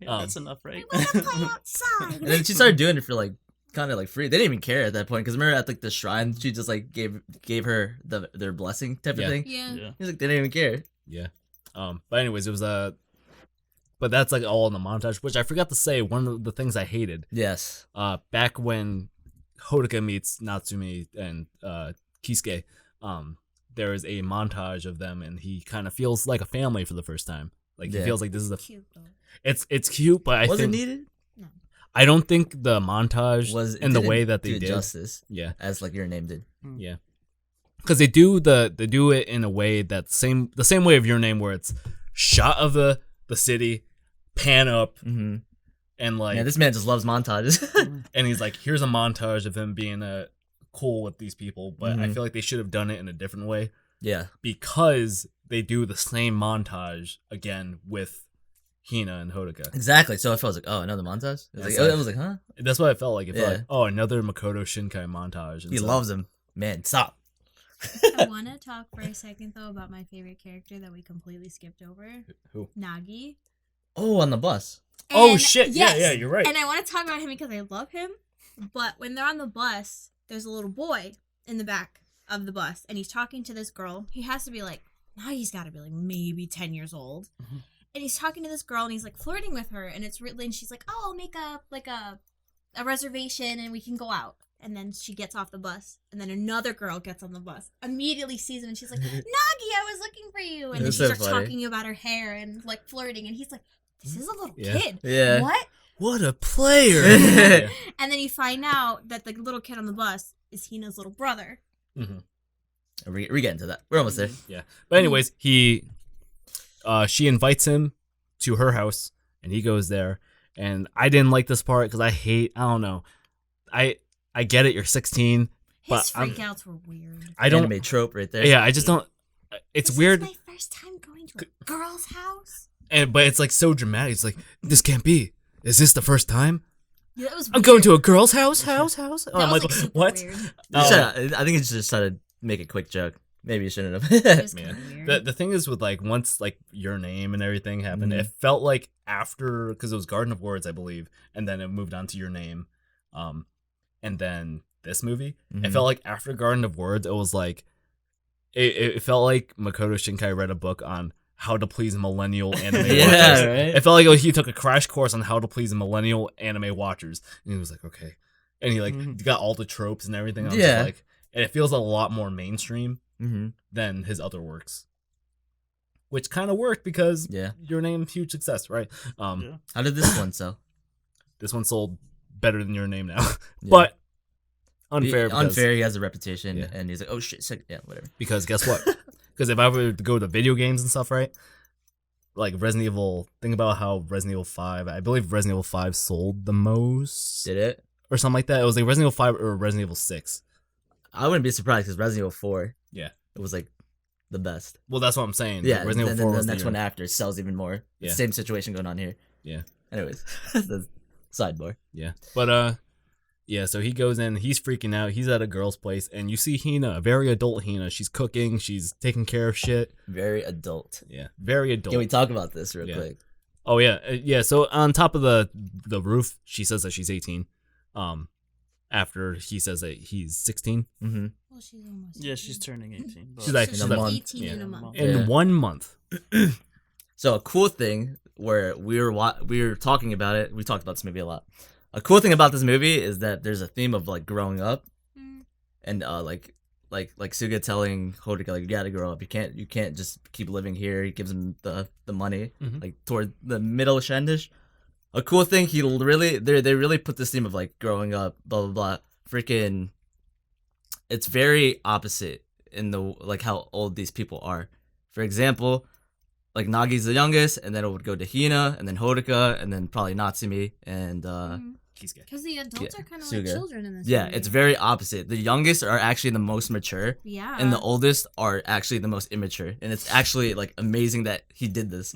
Yeah, that's enough, right? I want to play outside. And then she started doing it for like kind of like free. They didn't even care at that point because remember at like the shrine, she just like gave her their blessing type of thing. Yeah. He's like they didn't even care. Yeah. But anyways, it was but that's like all in the montage, which I forgot to say. One of the things I hated. Yes. Back when Hodoka meets Natsume and Kisuke, there is a montage of them, and he kind of feels like a family for the first time. Like he feels like this is a. Cute though. It's cute, but I Was think it needed? No. I don't think the montage Was and the way that they do did justice yeah, as like your name did. yeah, because they do it in a way that the same way of Your Name, where it's shot of the city, pan up, Mm-hmm. and like Yeah, this man just loves montages. and he's like, here's a montage of him being cool with these people, but I Mhm. feel like they should have done it in a different way, Yeah. because they do the same montage again with Hina and Hodoka. Exactly. So I felt like, oh, another montage? It was That's like, like- I was like, huh? That's what I felt like. It felt Yeah. like, oh, another Makoto Shinkai montage. And He so- loves him. Man, stop. I want to talk for a second though about my favorite character that we completely skipped over. Who? Nagi. Oh, on the bus. Oh And- shit! yes, Yeah, you're right. And I want to talk about him because I love him. But when they're on the bus, there's a little boy in the back of the bus, and he's talking to this girl. He has to be like, now he's got to be like maybe 10 years old. Mhm. And he's talking to this girl, and he's like flirting with her, and it's really, and she's like, oh, I'll make a reservation, and we can go out. And then she gets off the bus, and then another girl gets on the bus, immediately sees him, and she's like, Nagi, I was looking for you. And then That's she so starts funny. talking about her hair and like flirting, and he's like, this is a little Yeah. kid. Yeah. What? What a player! Yeah. And then you find out that the little kid on the bus is Hina's little brother. Mhm. We're getting to that. We're almost there. Yeah. But anyways, she invites him to her house, and he goes there. And I didn't like this part because I don't know. I get it. You're 16. His But I'm- freakouts were weird. I don't. Anime trope right there. Yeah, I just don't. It's This weird, is my first time going to a girl's house. but it's like so dramatic. It's like, this can't be. Is this the first time? Yeah, that was. I'm going to a girl's house. Oh, That I'm was like, super what? Weird. I think it's just trying to make a quick joke. Maybe you shouldn't It have. was Man. kind of weird. The thing is with like once like Your Name and everything happened, Mhm. it felt like after, because it was Garden of Words, I believe, and then it moved on to Your Name, and then this movie. It Mhm. felt like after Garden of Words, it was like it felt like Makoto Shinkai read a book on how to please millennial anime Yeah, watchers. right? It felt like he took a crash course on how to please millennial anime watchers, and he was like, okay, and he like Mhm. got all the tropes and everything. I was Yeah. just like, and it feels a lot more mainstream Mm-hmm. than his other works, which kind of worked because Yeah. Your Name, huge success, right? Yeah. How did this one sell? This one sold better than Your Name now, Yeah. but unfair. Because, Unfair. He has a reputation, Yeah. and he's like, oh shit, yeah, whatever. because guess what? Because if I were to go to video games and stuff, right? Like Resident Evil, think about how Resident Evil 5, I believe Resident Evil 5 sold the most Did it? or something like that. It was like Resident Evil 5 or Resident Evil 6. I wouldn't be surprised because Resident Evil 4. Yeah. It was like the best. Well, that's what I'm saying. Yeah. Resident and Evil 4 then was the next year. one after sells even more. Yeah. Same situation going on here. Yeah. Anyways, that's sidebar. Yeah. But yeah, so he goes in, he's freaking out. He's at a girl's place, and you see Hina, a very adult Hina. She's cooking, she's taking care of shit. Very adult. Yeah, very adult. Can we talk about this real Yeah. quick? Oh yeah, yeah. So on top of the roof, she says that she's 18. After he says that he's 16 Mm-hmm. Well, she's almost. Yeah, she's turning 18. But She's like- So she's she's like- 18 in yeah. a month. in Yeah. 1 month. So a cool thing where we were talking about it. We talked about this movie a lot. A cool thing about this movie is that there's a theme of like growing up, Mm. and like Suga telling Hodoka like you gotta grow up. You can't just keep living here. He gives him the money Mhm. like toward the middle shendish. A cool thing they really put this theme of like growing up, blah blah blah. Freaking, it's very opposite in the like how old these people are. For example, like Nagi's the youngest, and then it would go to Hina, and then Hodoka, and then probably Natsumi, and because the adults are kind of Suga. like children in this yeah, movie. it's very opposite. The youngest are actually the most mature, Yeah. and the oldest are actually the most immature, and it's actually like amazing that he did this.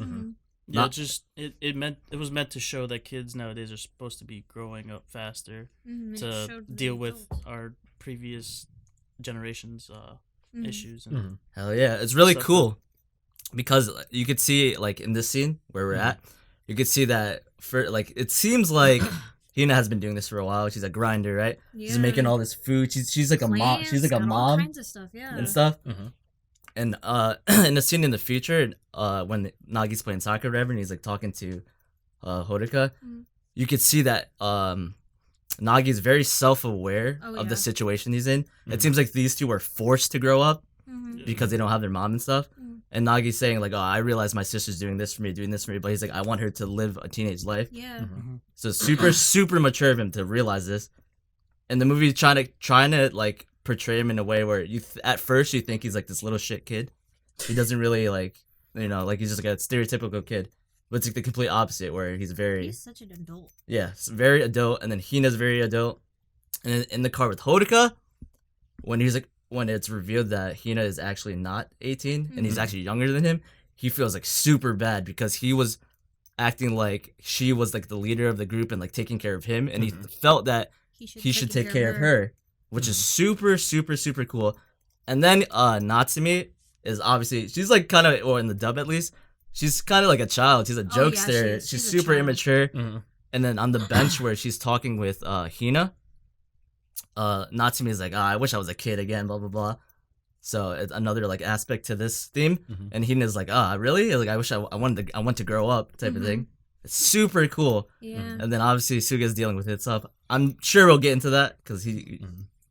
Yeah, it was meant to show that kids nowadays are supposed to be growing up faster to deal with our previous generations issues. And Hell yeah, it's really Stuff cool because you could see like in this scene where we're at, you could see that for like it seems like Hina has been doing this for a while. She's a grinder, right? Yeah. She's making all this food. She's like a mom. She's like a mom all kinds of stuff, yeah. and stuff. And in the scene in the future, when Nagi's playing soccer, or whatever, and he's like talking to Hodoka, you could see that Nagi's very self-aware of the situation he's in. It seems like these two were forced to grow up because they don't have their mom and stuff. And Nagi's saying like, "Oh, I realize my sister's doing this for me, but he's like, I want her to live a teenage life." Yeah. So super mature of him to realize this. And the movie's trying to like portray him in a way where at first you think he's like this little shit kid. He doesn't really like, like he's just like a stereotypical kid. But it's like the complete opposite where he's such an adult. Yeah, it's very adult, and then Hina's very adult. And then in the car with Hodoka, when it's revealed that Hina is actually not 18 and he's actually younger than him, he feels like super bad because he was acting like she was like the leader of the group and like taking care of him, and he felt that he should take care of her, which is super cool. And then Natsumi is obviously, she's like kind of, or in the dub at least, she's kind of like a child. She's a jokester. She's super immature. And then on the bench where she's talking with Hina, Natsumi is like, I wish I was a kid again, blah blah blah. So it's another like aspect to this theme. And Hina's like, really? Like I wish I want to grow up type of thing. It's super cool. Yeah. And then obviously Suga's dealing with it stuff. I'm sure we'll get into that because he's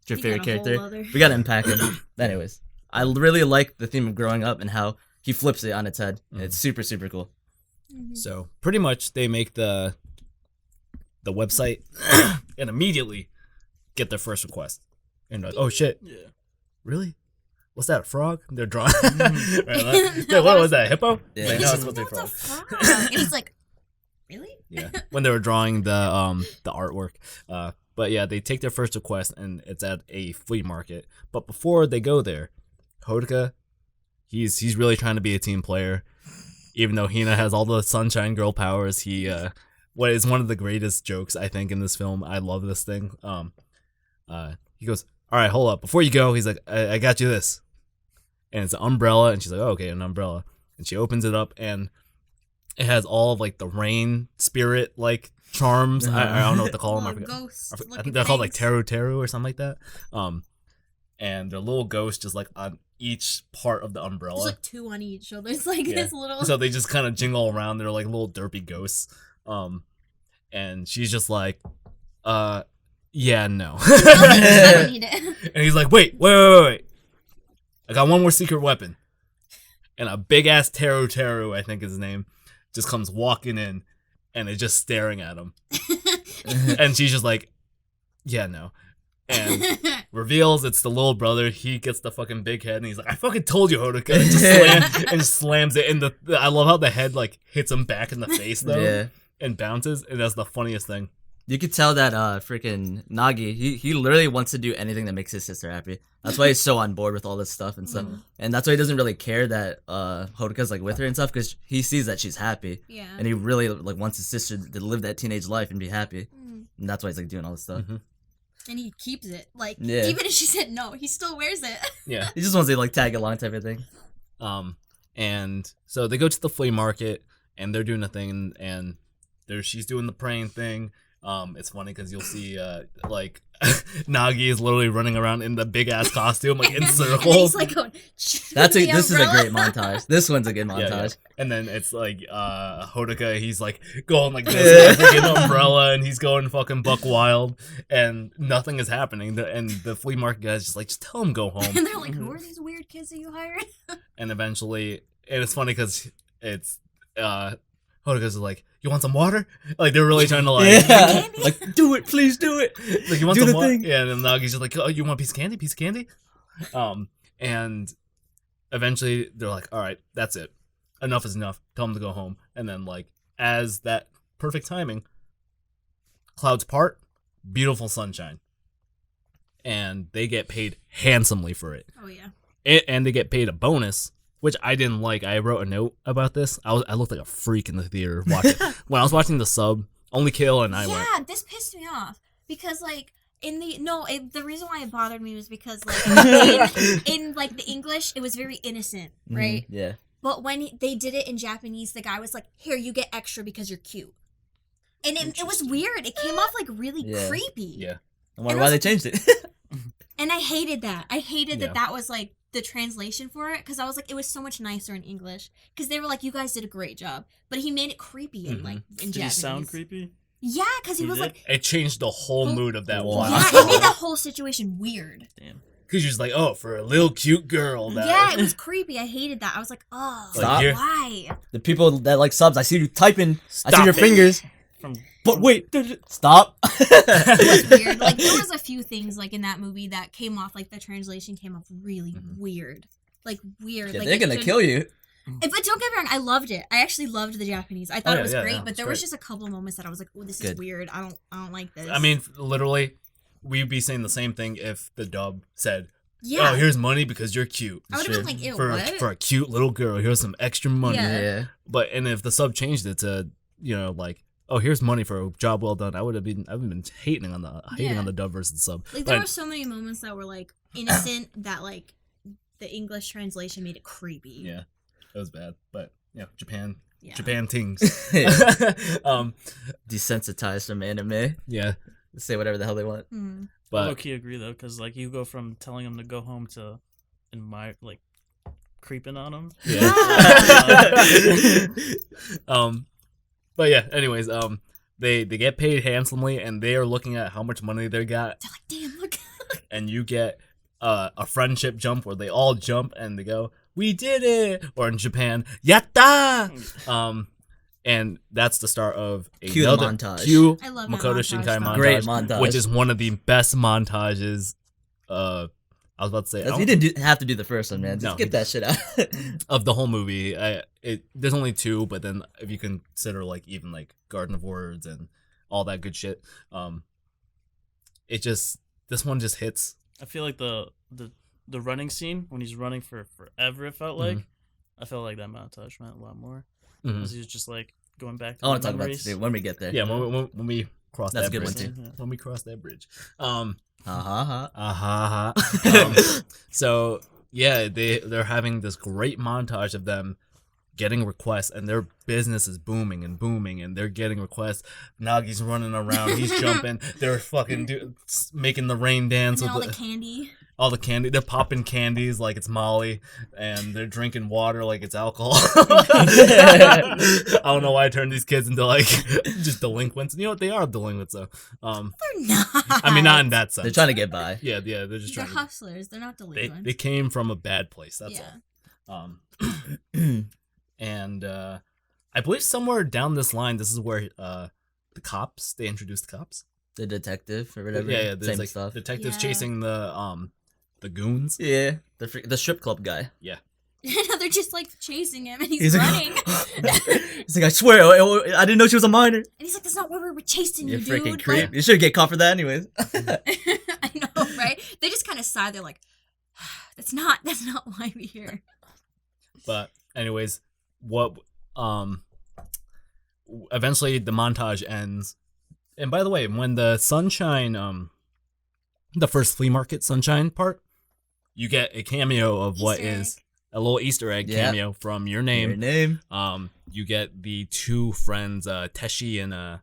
your favorite character. We gotta unpack him. Anyways, I really like the theme of growing up and how he flips it on its head. It's super cool. So pretty much they make the website and immediately get their first request. And like, oh shit. Yeah. Really? What's that, a frog? They're drawing. What was that, a hippo? Yeah. Like, no, it's supposed to be a What's a frog. frog? And he's like, really? Yeah. When they were drawing the artwork. But yeah, they take their first request and it's at a flea market. But before they go there, Hodoka, he's really trying to be a team player. Even though Hina has all the sunshine girl powers, he what is one of the greatest jokes I think in this film. I love this thing. He goes, all right, hold up. Before you go, he's like, I got you this. And it's an umbrella. And she's like, oh, okay, an umbrella. And she opens it up and it has all of like the rain spirit like charms. I don't know what to call them. I forget. I think they're called like teru or something like that. And they're little ghosts just like on each part of the umbrella. There's like two on each, so there's like this little. So they just kind of jingle around. They're like little derpy ghosts. And she's just like, yeah, no. I don't need it. And he's like, wait. I got one more secret weapon. And a big ass Teru, I think is his name, just comes walking in and is just staring at him. And she's just like, yeah, no. And reveals it's the little brother. He gets the fucking big head and he's like, I fucking told you, Hodoka. And just slams it in I love how the head like hits him back in the face though. Yeah. And bounces. And that's the funniest thing. You could tell that freaking Nagi, he literally wants to do anything that makes his sister happy. That's why he's so on board with all this stuff and stuff. And that's why he doesn't really care that Hodoka's like with her and stuff, because he sees that she's happy. Yeah. And he really like wants his sister to live that teenage life and be happy. And that's why he's like doing all this stuff. And he keeps it. Like, Yeah. even if she said no, he still wears it. Yeah. He just wants to like tag along type of thing. And so they go to the flea market and they're doing a thing and she's doing the praying thing. It's funny because you'll see like Nagi is literally running around in the big ass costume like in circles. And he's like going, This is a great montage. This one's a good montage. Yeah. And then it's like Hodoka, he's like going like this with a freaking umbrella and he's going fucking buck wild and nothing is happening. And the flea market guy's just like, just tell him go home. And they're like, who are these weird kids that you hired? And eventually, and it's funny because it's Hodoka's like, you want some water? Like they're really trying to like, like do it, please do it. Like you want do some the water? thing. Yeah, and then Nagi's just like, oh, you want a piece of candy? Piece of candy? And eventually they're like, all right, that's it. enough is enough. Tell them to go home. And then like as that perfect timing, clouds part, beautiful sunshine, and they get paid handsomely for it. Oh yeah. And they get paid a bonus, which I didn't like. I wrote a note about this. I looked like a freak in the theater watching when I was watching the sub. Only Kayla and I went. Yeah, this pissed me off because like the reason why it bothered me was because like in like the English it was very innocent, right? Yeah. But when they did it in Japanese, the guy was like, "Here, you get extra because you're cute," and it was weird. It came off like really creepy. Yeah. I wonder why they changed it. And I hated that. I hated that was like the translation for it because I was like, it was so much nicer in English because they were like, "You guys did a great job," but he made it creepy in like in Did Japanese. he sound creepy? Yeah, because he was like, it changed the whole mood of that one. yeah, it made that whole situation weird. Damn. Because you're just like, oh, for a little cute girl. Yeah, it was creepy. I hated that. I was like, oh, Stop. why? The people that like subs, I see you typing. I see Stop your it. fingers. From But wait, stop. It was weird. Like there was a few things like in that movie that came off like the translation came off really weird. Like weird. Yeah, like, they're gonna kill you. But don't get me wrong, I loved it. I actually loved the Japanese. I thought it was great, yeah, but it's there was great. just a couple of moments that I was like, "Oh, this Good. is weird. I don't like this." I mean, literally, we'd be saying the same thing if the dub said, yeah, oh, here's money because you're cute. I would have been like, "Ew, for, what?" for a cute little girl, here's some extra money. Yeah. But and if the sub changed it to, like, oh, here's money for a job well done, I would have been hating on the dub versus the sub. Like there were so many moments that were like innocent that like the English translation made it creepy. Yeah, that was bad. But Japan Yeah. things. Desensitized from anime. Yeah, Say whatever the hell they want. Hmm. I but low-key agree though, because like you go from telling him to go home to admire, like creeping on him. yeah. But yeah. Anyways, they get paid handsomely, and they are looking at how much money they got, They're like, "Damn, look." and you get a friendship jump where they all jump and they go, "We did it!" Or in Japan, "Yatta!" And that's the start of Cue the another montage. Cue I love that Makoto montage, Shinkai though. montage, Great montage. which is one of the best montages. I was about to say, I You don't- didn't have to do the first one, man. Just No, get that shit out. of the whole movie. There's only two, but then if you consider like even like Garden of Words and all that good shit, this one just hits. I feel like the running scene when he's running for forever. It felt like I felt like that montage meant a lot more because he was just like going back. To I want the to talk about memories. this when we get there. Yeah, when we cross That's that a good bridge. one, too. When we cross that bridge. So yeah, they're having this great montage of them getting requests, and their business is booming and booming, and they're getting requests. Nagi's running around, he's jumping, they're fucking making the rain dance And with all the candy. all the candy. They're popping candies like it's Molly, and they're drinking water like it's alcohol. I don't know why I turned these kids into like just delinquents. You know what? They are delinquents though. They're not. I mean, not in that sense. They're trying to get by. Yeah, they're just They're trying. hustlers. They're not They delinquents. came from a bad place. That's Yeah. all. And I believe somewhere down this line, this is where the cops, they introduced the cops. The detective or whatever. Yeah, there's Same like stuff. detectives Yeah. chasing the goons. Yeah, the strip club guy. They're just like chasing him, and he's, He's like- running. He's like, I swear, I didn't know she was a minor. And he's like, "That's not why we were chasing you, You freaking dude." creep. You should get caught for that anyways. I know, right? They just kind of sigh. They're like, that's not why we're here." But anyways, what eventually the montage ends. And by the way, when the sunshine the first flea market sunshine part, you get a cameo of what Easter is a little Easter egg Yeah. cameo from Your Name. Your name. You get the two friends, Teshi and I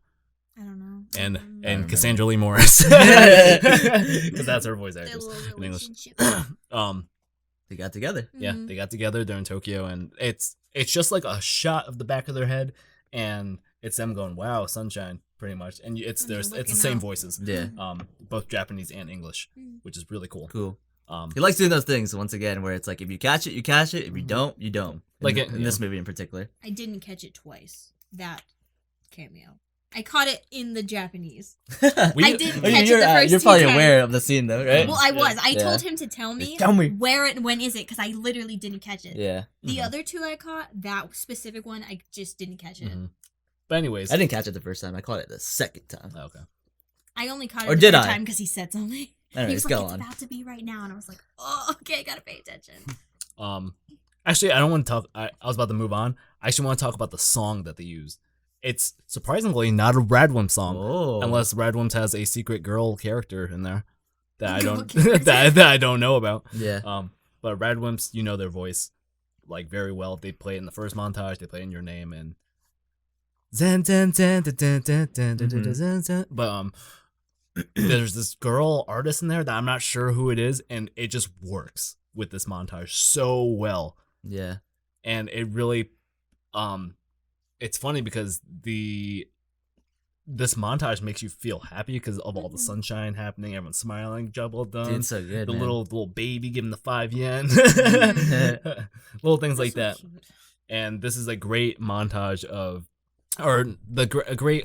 don't know. and remember. Cassandra Lee Morris, because that's her voice Their actress little in English. relationship. They got together. Yeah, Mhm. they got together. They're in Tokyo, and it's just like a shot of the back of their head, and it's them going, "Wow, sunshine," pretty much. And it's And they're the looking same out. voices, Yeah. both Japanese and English, Mm. which is really cool. Cool. Um, He likes doing those things once again, where it's like if you catch it, you catch it. If you don't, you don't. Like in it- this yeah. movie in particular. I didn't catch it twice. That cameo. I caught it in the Japanese. I didn't catch it the first You're two probably times. aware of the scene though, right? Well, I was. I Yeah. told him to tell me, when is it, because I literally didn't catch it. Yeah. The other two I caught, that specific one, I just didn't catch it. But anyways, I didn't catch it the first time. I caught it the second time. Okay. I only caught it Or the did third I? time because he said something. Anyways, He was like, go it's on. about to be right now. And I was like, oh, okay, gotta pay attention. Actually, I don't want to talk. I was about to move on. I actually want to talk about the song that they used. It's surprisingly not a Radwimp song, unless Radwimp has a secret girl character in there that I don't that I don't know about. Yeah. But Radwimps, you know their voice like very well. They play it in the first montage. They play in Your Name and zen zen zen zen zen zen zen zen. But there's this girl artist in there that I'm not sure who it is, and it just works with this montage so well. Yeah. And it really it's funny because this montage makes you feel happy because of all the sunshine happening, everyone's smiling, job well done. Dude, it's so good, the man. little baby giving the 5 yen. Little things like that. Cute. And this is a great montage of, or a great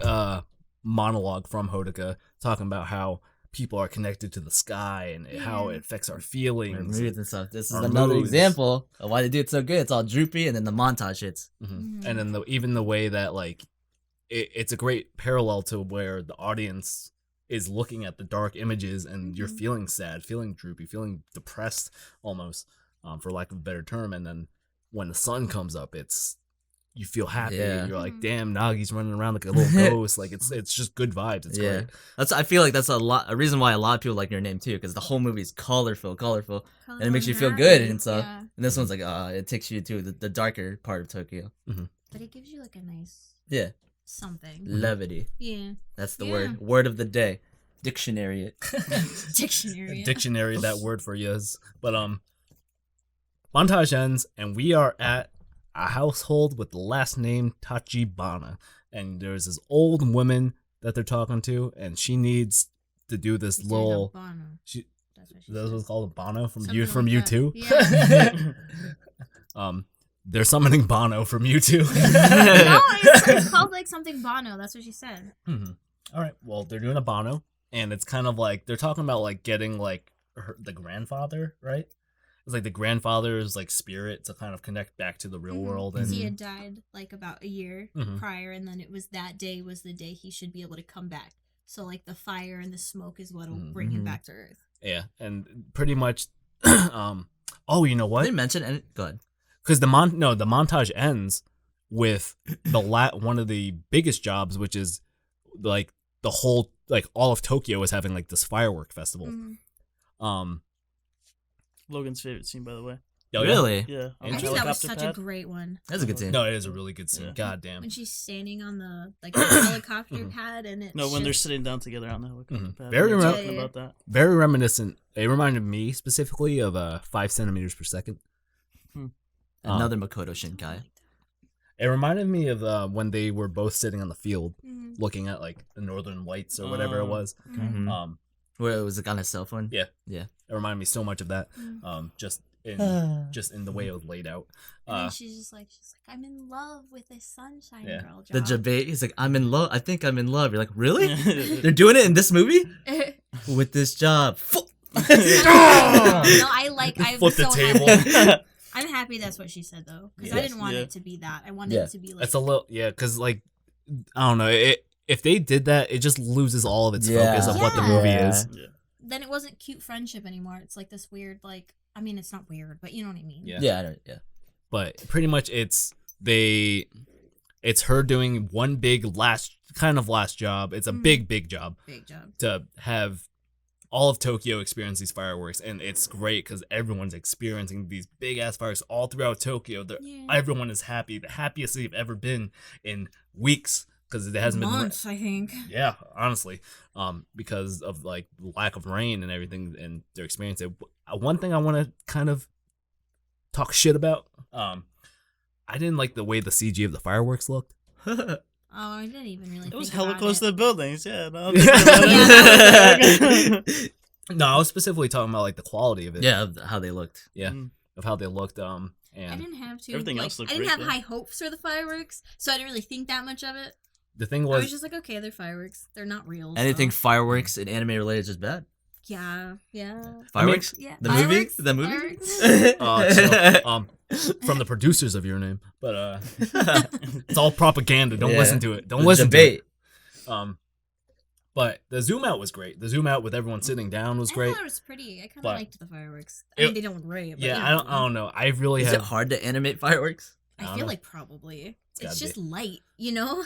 monologue from Hodaka talking about how people are connected to the sky and how it affects our feelings. Moods and stuff. This is Our another moods. example of why they do it so good. It's all droopy, and then the montage hits. And then even the way that like it's a great parallel to where the audience is looking at the dark images and you're feeling sad, feeling droopy, feeling depressed almost, for lack of a better term. And then when the sun comes up, you feel happy. Yeah. You're like, damn, Nagi's running around like a little ghost. Like it's just good vibes. It's great. I feel like that's a reason why a lot of people like Your Name too, because the whole movie is colorful, and it makes you feel good and stuff. Yeah. And this one's like, it takes you to the darker part of Tokyo. But it gives you like a nice something. Levity. Yeah. That's the word of the day. Dictionary it. Dictionary. Dictionary that word for yous. But montage ends and we are at a household with the last name Tachibana, and there's this old woman that they're talking to, and she needs to do this little. That's what's called a Bono from Something you like from that. U2. Yeah. They're summoning Bono from U2. No, it's called like something Bono. That's what she said. All right. Well, they're doing a Bono, and it's kind of like they're talking about like getting like the grandfather, right? It's like the grandfather's like spirit to kind of connect back to the real world. And He had died like about a year prior, and then it was that day was the day he should be able to come back. So like the fire and the smoke is what'll bring him back to Earth. yeah, and pretty much. Oh, you know what? Did they mention any? Go ahead. Because the montage ends with one of the biggest jobs, which is like the whole like all of Tokyo is having like this firework festival. Logan's favorite scene, by the way. Oh, Really? Yeah. I think that was such a great one. That's a good scene. No, it is a really good scene. Yeah. God damn. When she's standing on the like the helicopter pad and it's No, when they're just- sitting down together on the helicopter pad. Very We're rem- talking about that. Very reminiscent. It reminded me specifically of 5 centimeters per second. Another Makoto Shinkai. It reminded me of when they were both sitting on the field looking at like the northern lights or whatever it was. Where it was like on his cell phone. Yeah. Yeah. It reminded me so much of that. Just in the way it was laid out. and then she's like, I'm in love with this sunshine girl. The Job. debate. He's like, I'm in love. I think I'm in love. You're like, really? They're doing it in this movie? With this job. No, I'm Flip the so table. happy. I'm happy that's what she said though, because I Yes. didn't want Yeah. it to be that. I wanted it to be like It's a little because like I don't know if they did that, it just loses all of its focus of what the movie is. Yeah. then it wasn't cute friendship anymore. It's like this weird like I mean it's not weird, but you know what I mean. Yeah. Yeah, I know. Yeah. But pretty much it's her doing one big last job. It's a big job Big job. to have all of Tokyo experience these fireworks, and it's great because everyone's experiencing these big ass fireworks all throughout Tokyo. Everyone is happy, the happiest they've ever been in weeks because it hasn't Months, I think. been. Yeah, honestly, because of like lack of rain and everything, and they're experiencing it. One thing I want to kind of talk shit about. I didn't like the way the CG of the fireworks looked. Oh, I didn't even really. It was think hella about close it. to the buildings. Yeah. No, No, I was specifically talking about like the quality of it. Yeah, of how they looked. Yeah, of how they looked. I And didn't have to. Everything like, else looked I didn't great, have though. high hopes for the fireworks, so I didn't really think that much of it. the thing I was, was just like, okay, they're fireworks. They're not real. Anything so. fireworks and anime related is just bad. Yeah. Fireworks? Yeah. The Fireworks? movie? The movie? Fireworks? from the producers of Your Name, but it's all propaganda. Don't Yeah. listen to it. Don't The listen debate. to it. But the zoom out was great. The zoom out with everyone sitting down was great. I thought it was pretty. I kind of But liked the fireworks. I mean, they don't look great. But Yeah, I don't know. I really Is have. it hard to animate fireworks? I don't feel know. like probably. gotta It's just be. light, you know?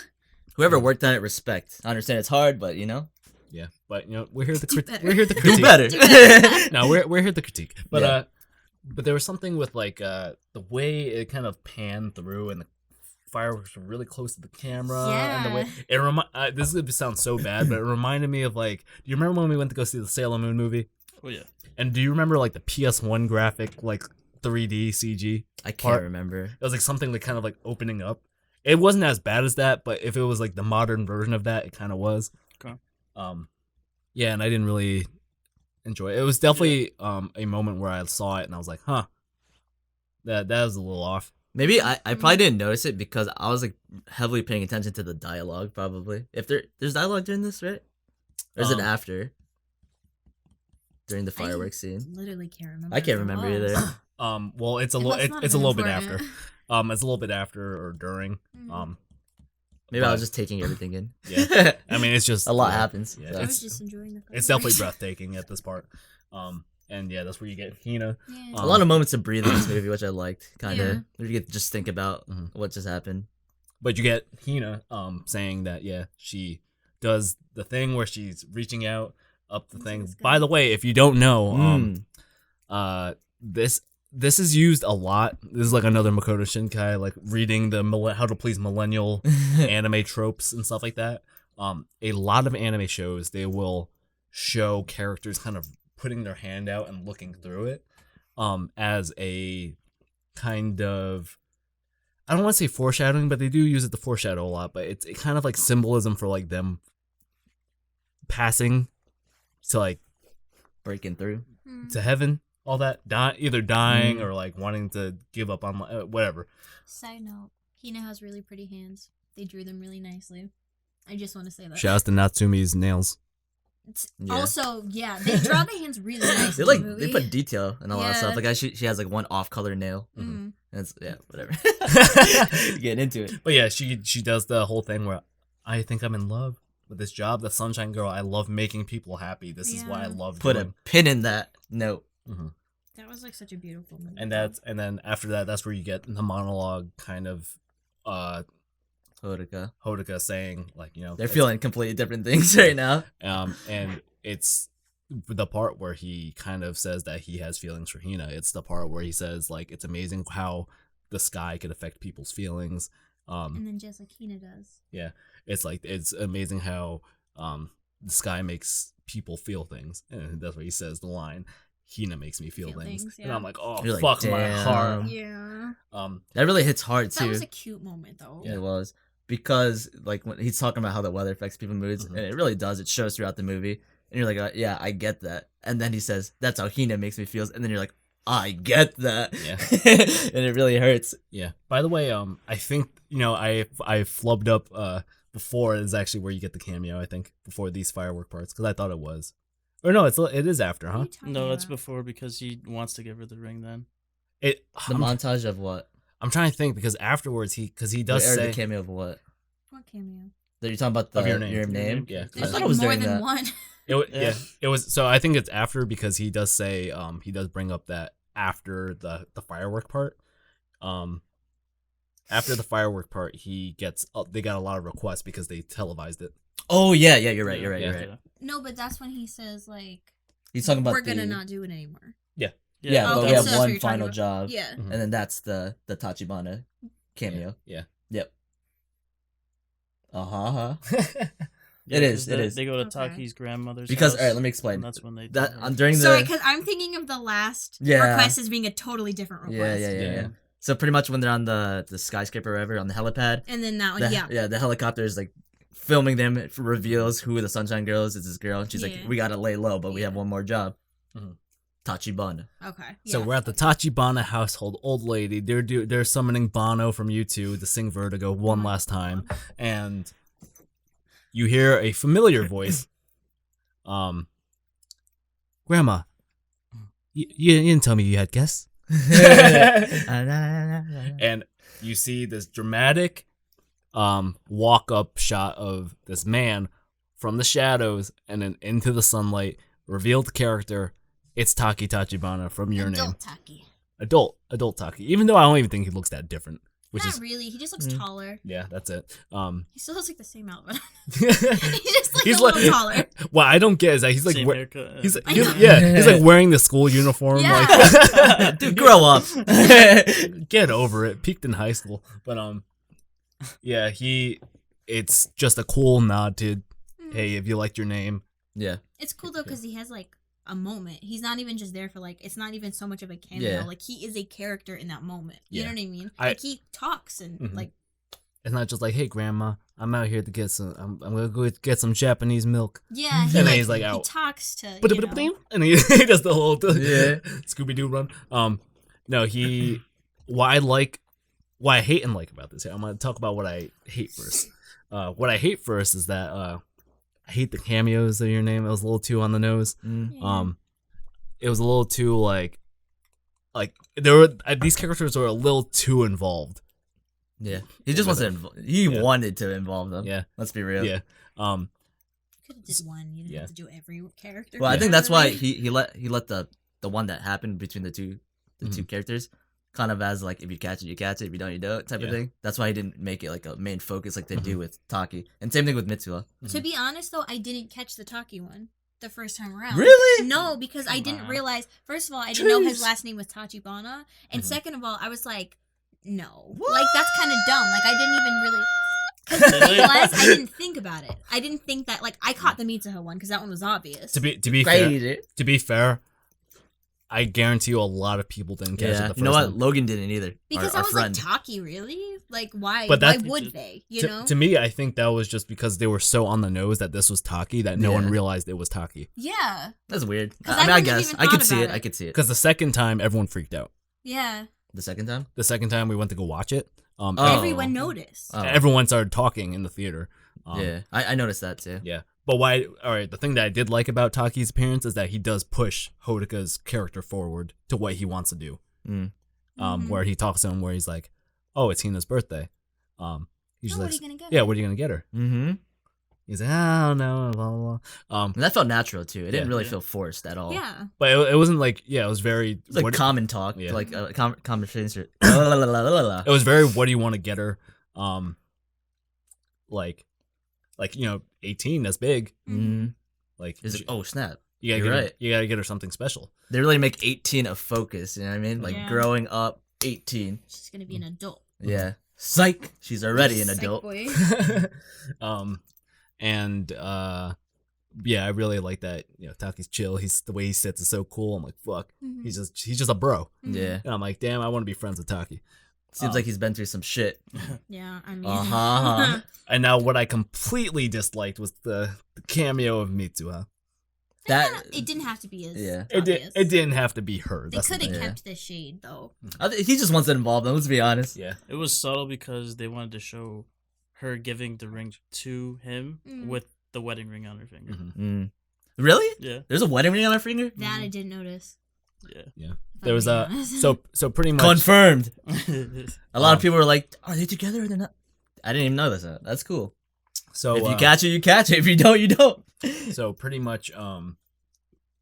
Whoever worked on it, respect. I understand it's hard, but Yeah, but we're here to Do better. we're here to do critique. better. Do better. No, we're here to critique. But Yeah. but there was something with like the way it kind of panned through and the fireworks were really close to the camera and the way it this is gonna sound so bad, but it reminded me of like, do you remember when we went to go see the Sailor Moon movie? Oh yeah. And do you remember like the PS1 graphic, like 3D CG? I can't Part- remember. It was like something like kind of like opening up. It wasn't as bad as that, but if it was like the modern version of that, it kind of was. Okay. Yeah, and I didn't really enjoy it. It was definitely a moment where I saw it and I was like, huh, that was a little off. Maybe I probably didn't notice it because I was like heavily paying attention to the dialogue. Probably if there's dialogue during this, right? Or is it after? During the fireworks scene. Literally can't remember. I can't if it remember was. either. Well, it's a It little must not it's have a been little bit important. after. It's a little bit after or during. Maybe I was But- just taking everything in. Yeah. I mean, it's just A lot happens. Yeah, so. I it's was just enjoying the it's definitely fireworks. breathtaking at this part. And yeah, that's where you get Hina. Yeah. A lot of moments of breathing in this movie, which I liked. Kind of, Yeah. where you get to just think about Mhm. what just happened. But you get Hina saying that she does the thing where she's reaching out up the Into thing. the sky. By the way, if you don't know, this is used a lot. This is like another Makoto Shinkai, like reading the how to please millennial anime tropes and stuff like that. A lot of anime shows, they will show characters kind of putting their hand out and looking through it as a kind of, I don't want to say foreshadowing, but they do use it to foreshadow a lot. But it's kind of like symbolism for like them passing to like Breaking through. to heaven, all that, either dying Mm. or like wanting to give up on whatever. Side note: Hina has really pretty hands. They drew them really nicely. I just want to say that. Shouts to Natsumi's nails. Yeah. Also, yeah, they draw the hands really nice. They in like the they movie. put detail and a lot of stuff. Yeah. Like she has like one off color nail. Mhm. And it's whatever. Getting into it. But yeah, she does the whole thing where I think I'm in love with this job, the Sunshine Girl. I love making people happy. This is why I Yeah. love Put doing. a pin in that note. Mhm. That was like such a beautiful movie. And then after that, that's where you get the monologue kind of Hodoka. saying like, They're it's- feeling completely different things right now. and it's the part where he kind of says that he has feelings for Hina. It's the part where he says like, it's amazing how the sky could affect people's feelings. and then just like Hina does. Yeah, it's amazing how the sky makes people feel things, and that's what he says. The line, "Hina makes me feel Feel things," things, and yeah. I'm like, oh You're like, fuck my damn. heart. Yeah, That really hits hard that too. was a cute moment though. It was. Because like when he's talking about how the weather affects people's moods, Mhm. and it really does. It shows throughout the movie, and you're like, yeah, I get that. And then he says, "That's how Hina makes me feel," and then you're like, I get that. Yeah. And it really hurts. Yeah. By the way, I think I flubbed up before is actually where you get the cameo. I think before these firework parts because I thought it was, or no, it is after, What are huh? you talking No, it's about? before because he wants to give her the ring. Then The I'm, montage of what? I'm trying to think because afterwards he does Or say the cameo of what? What cameo? That you're talking about the Of Your Name. Your name? Yeah. I There's thought like it was more during than that. one. Yeah, it was. So I think it's after because he does say he does bring up that after the firework part. After the firework part, he gets they got a lot of requests because they televised it. Oh yeah, you're right. You're right. Yeah. You're right. No, but that's when he says like, He's talking about we're gonna the- not do it anymore. Yeah, but Okay, we so have that's what one you're talking final about. job, Yeah. Mhm. and then that's the Tachibana cameo. Yeah. Yep. Uh-huh. Yeah, It is, 'cause it they, is. They go to Okay. Taki's grandmother's Because house, all right, let me explain. and that's when they That tell her. on during the Sorry, because I'm thinking of the last Yeah. request as being a totally different request. yeah. Yeah. So pretty much when they're on the skyscraper or whatever on the helipad, And then that one, the helicopter is like filming them. It reveals who the Sunshine Girl is. It's this girl, and she's like, Yeah. "We gotta lay low, but we have Yeah. one more job." Mhm. Tachibana. Okay. So yeah. we're at the Tachibana household. Old lady, they're summoning Bono from U2 to sing Vertigo one last time, and you hear a familiar voice. Grandma, you didn't tell me you had guests. And you see this dramatic walk up shot of this man from the shadows and then into the sunlight, revealed character. It's Taki Tachibana from Your Name. Adult Taki. Adult Taki. Even though I don't even think he looks that different. Not really. He just looks taller. Yeah, that's it. He still looks like the same outfit. he's He's just like a little taller. What I don't get is that he's like Same haircut. he's like wearing the school uniform. Yeah. Like, Dude, grow up. Get over it. Peaked in high school, but yeah, it's just a cool nod to, hey, if you liked Your Name. Yeah. It's cool though because he has like a moment. He's not even just there for like. It's not even so much of a cameo. Yeah. Like he is a character in that moment. You Yeah. know what I mean? I- Like he talks and like. It's not just like, hey, Grandma, I'm out here to get some. I'm gonna go get some Japanese milk. Yeah. He And then like, he's like he out. talks to. And he does the whole Yeah. Scooby Doo run. No, what I hate and like about this here. I'm gonna talk about what I hate first. What I hate first is that I hate the cameos of Your Name. It was a little too on the nose. Yeah. It was a little too like there were these characters were a little too involved. Yeah. He just wants to he Yeah. wanted to involve them. Yeah. Let's be real. Yeah. Could have did one. You didn't Yeah. have to do every character. Well, I Yeah. think that's why he let the one that happened between the two characters kind of as like, if you catch it, you catch it. If you don't, you don't type of Yeah. thing. That's why he didn't make it like a main focus like they do with Taki. And same thing with Mitsuha. To be honest, though, I didn't catch the Taki one the first time around. Really? No, because I didn't Wow. realize. First of all, I didn't know his Jeez. last name was Tachibana, and Mhm. second of all, I was like, no, What? like that's kind of dumb. Like I didn't even really. Because the thing was, I didn't think about it. I didn't think that. Like I caught the Mitsuha one because that one was obvious. To be fair, I guarantee you a lot of people didn't catch it the Yeah. first You know what? time. Logan didn't either. Because our I was friend. like, Taki, really? Like why? But Why that's- would they? You to, know? to me, I think that was just because they were so on the nose that this was Taki that no one Yeah. realized it was Taki. Yeah. That's weird. 'Cause I mean, I wouldn't have guess even I could thought see about it. I could see it. Because the second time, everyone freaked out. Yeah. The second time. The second time we went to go watch it, Oh. Everyone noticed. Oh. everyone started talking in the theater. Yeah, I noticed that too. Yeah. But why? All right. The thing that I did like about Taki's appearance is that he does push Hodaka's character forward to what he wants to do. Mm. Mhm. Where he talks to him, where he's like, "Oh, it's Hina's birthday." He's Oh, just what like, are you gonna get? "Yeah, what are you gonna get her?" Mm-hmm. He's like, "I don't know." Blah blah blah. And that felt natural too. It didn't Yeah. really Yeah. feel forced at all. Yeah. But it wasn't like, yeah, it was very. It was like common talk, Yeah. like conversation. It was very. What do you want to get her? Like 18. That's big. Mm-hmm. Like, It's like, oh snap! you gotta you're get her, right. you gotta get her something special. They really make 18 a focus. You know what I mean? Like Yeah. growing up, 18. She's gonna be an adult. Yeah. Psych. She's already an Psych adult. boy. And yeah, I really like that. Taki's chill. The way he sits is so cool. I'm like, fuck. Mhm. He's just a bro. Yeah. And I'm like, damn, I want to be friends with Taki. Seems like he's been through some shit. Yeah, I mean. Uh-huh. And now what I completely disliked was the cameo of Mitsuha. That It didn't have to be as. Yeah. obvious. It didn't have to be her. They That's the could have thing. Yeah. kept the shade though. he just wants to involve them. Let's be honest. Yeah. It was subtle because they wanted to show her giving the ring to him Mm. with the wedding ring on her finger. Mhm. Mm. Really? Yeah, There's a wedding ring on her finger? That I didn't notice. yeah. Yeah. if There I'm was being a honest. so pretty much Confirmed. A lot Um, of people were like, "Are they together or they're not?" I didn't even know this. That's cool. so if you uh, catch it, you catch it. If you don't, you don't. so pretty much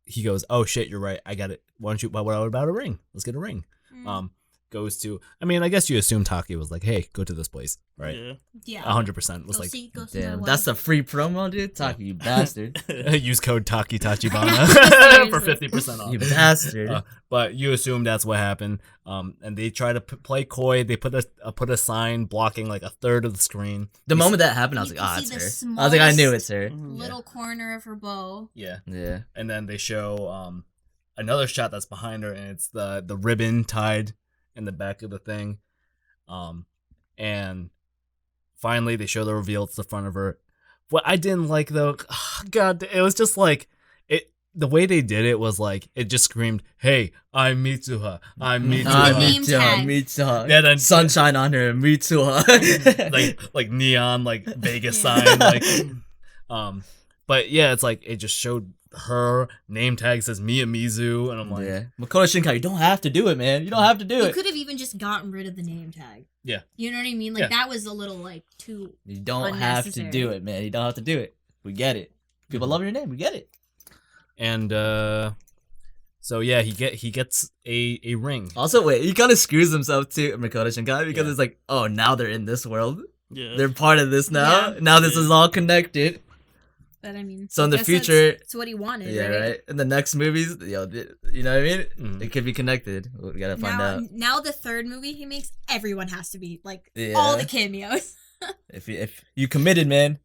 he goes, "Oh shit, you're right. I got it. Why don't you what about a ring? Let's get a ring." Mm, Goes to I guess you assume Taki was like, "Hey, go to this place." Right? Yeah. yeah. 100% was Go like see my Damn, wife. that's the free promo, dude. Taki, you bastard. use code Taki Tachibana for Seriously. 50% off. You bastard. But you assume that's what happened. And they try to play coy. They put a sign blocking like a third of the screen. The moment that happened, I was You like, can "Ah, see it's the her." I was like, "I knew smallest it's her." little corner of her bow. Yeah. Yeah. And then they show another shot that's behind her, and it's the ribbon tied in the back of the thing. And finally they show the reveal. It's the front of her. What I didn't like though, God, it was just like the way they did it was like it just screamed, "Hey, I'm Mitsuha. I'm The Mitsuha." name tag. Mitsuha. Yeah, then Sunshine on her, Mitsuha. like neon like Vegas Yeah. sign like But yeah, it's like it just showed her name tag says Miyamizu, and I'm like, Makoto Shinkai, you don't have to do it, man. You don't have to do You it. could have even just gotten rid of the name tag. Yeah. You know what I mean? Like that was a little like too. You don't have to do it, man. You don't have to do it. We get it. People love your name. We get it. And so yeah, he gets a ring. Also, wait, he kind of screws himself too, Makoto Shinkai, because it's like, oh, now they're in this world. Yeah. They're part of this now. Now this is all connected. But I mean, so in the future, it's what he wanted. Yeah, right. In the next movies, you know what I mean? It could be connected. We gotta find out. Now the third movie he makes, everyone has to be like all the cameos. If you committed, man,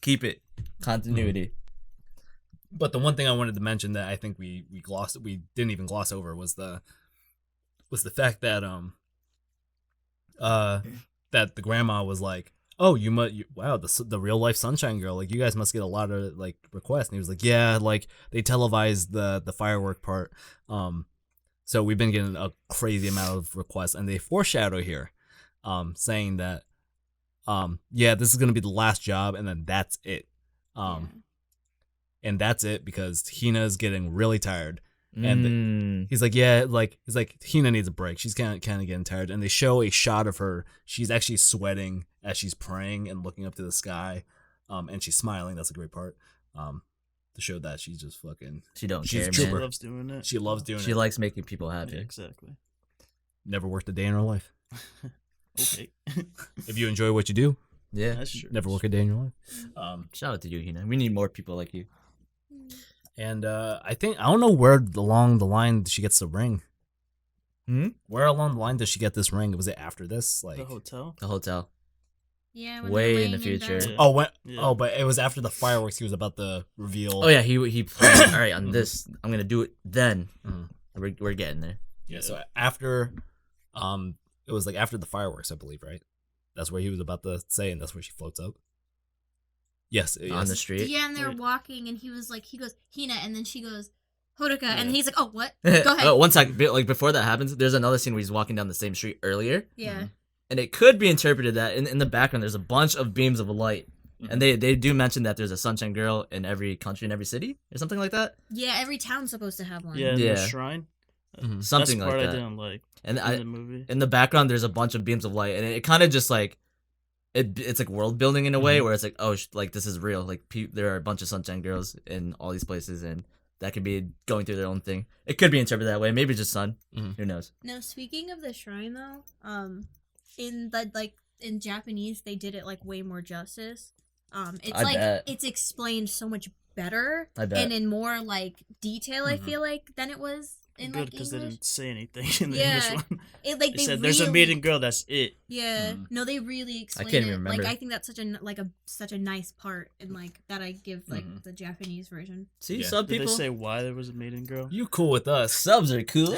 keep it continuity. But the one thing I wanted to mention that I think we didn't even gloss over was the fact that that the grandma was like, oh, wow, the real life Sunshine Girl, like you guys must get a lot of like requests. And he was like, yeah, like they televised the firework part, so we've been getting a crazy amount of requests, and they foreshadow here, saying that, yeah, this is gonna be the last job, and then that's it, and that's it because Hina's getting really tired. And he's like, yeah, like he's like, Hina needs a break. She's kind of getting tired. And they show a shot of her. She's actually sweating as she's praying and looking up to the sky, and she's smiling. That's a great part. To show that she's just fucking. She don't she's care, She man. loves doing it. She loves doing it. She likes making people happy. Yeah, exactly. Never worked a day in her life. Okay. If you enjoy what you do, Yeah, That's true. never work a day in your life. shout out to you, Hina. We need more people like you. And I don't know where along the line she gets the ring. Where along the line does she get this ring? Was it after this? Like The hotel. The hotel. Yeah, when Way they're in the laying future. bed. Oh, when, Yeah. oh, but it was after the fireworks. He was about to reveal. Oh yeah, he planned. All right, on this, I'm gonna do it then. Mhm. We're getting there. Yeah. So after, it was like after the fireworks, I believe, right? That's where he was about to say, and that's where she floats up. Yes. On the street. Yeah, and they're Wait. walking, and he goes Hina, and then she goes Hodoka, and he's like, oh, what? Go ahead. Oh, one second. Like before that happens, there's another scene where he's walking down the same street earlier, Yeah. and it could be interpreted that in the background there's a bunch of beams of light, and they do mention that there's a Sunshine Girl in every country in every city or something like that. Yeah, every town's supposed to have one. Yeah, in Yeah. the shrine. Something That's the part like I that. didn't like And in the movie. in the background there's a bunch of beams of light, and it kind of just like it's like world building in a way where it's like, oh, like this is real. Like there are a bunch of Sunshine Girls in all these places, and that could be going through their own thing. It could be interpreted that way. Maybe just sun. Who knows? Now, speaking of the shrine, though, in Japanese, they did it like way more justice. It's I bet. it's explained so much better I bet. and in more like detail. I feel like than it was in Good like because they English. didn't say anything in the Yeah. English one. It like They they said there's a really- maiden girl. That's it. Yeah, no, they really explain can't it. even Like remember. I think that's such a nice part, and like that I give like the Japanese version. See, Yeah. sub Did people. they say why there was a maiden girl? You cool with us? Subs are cool.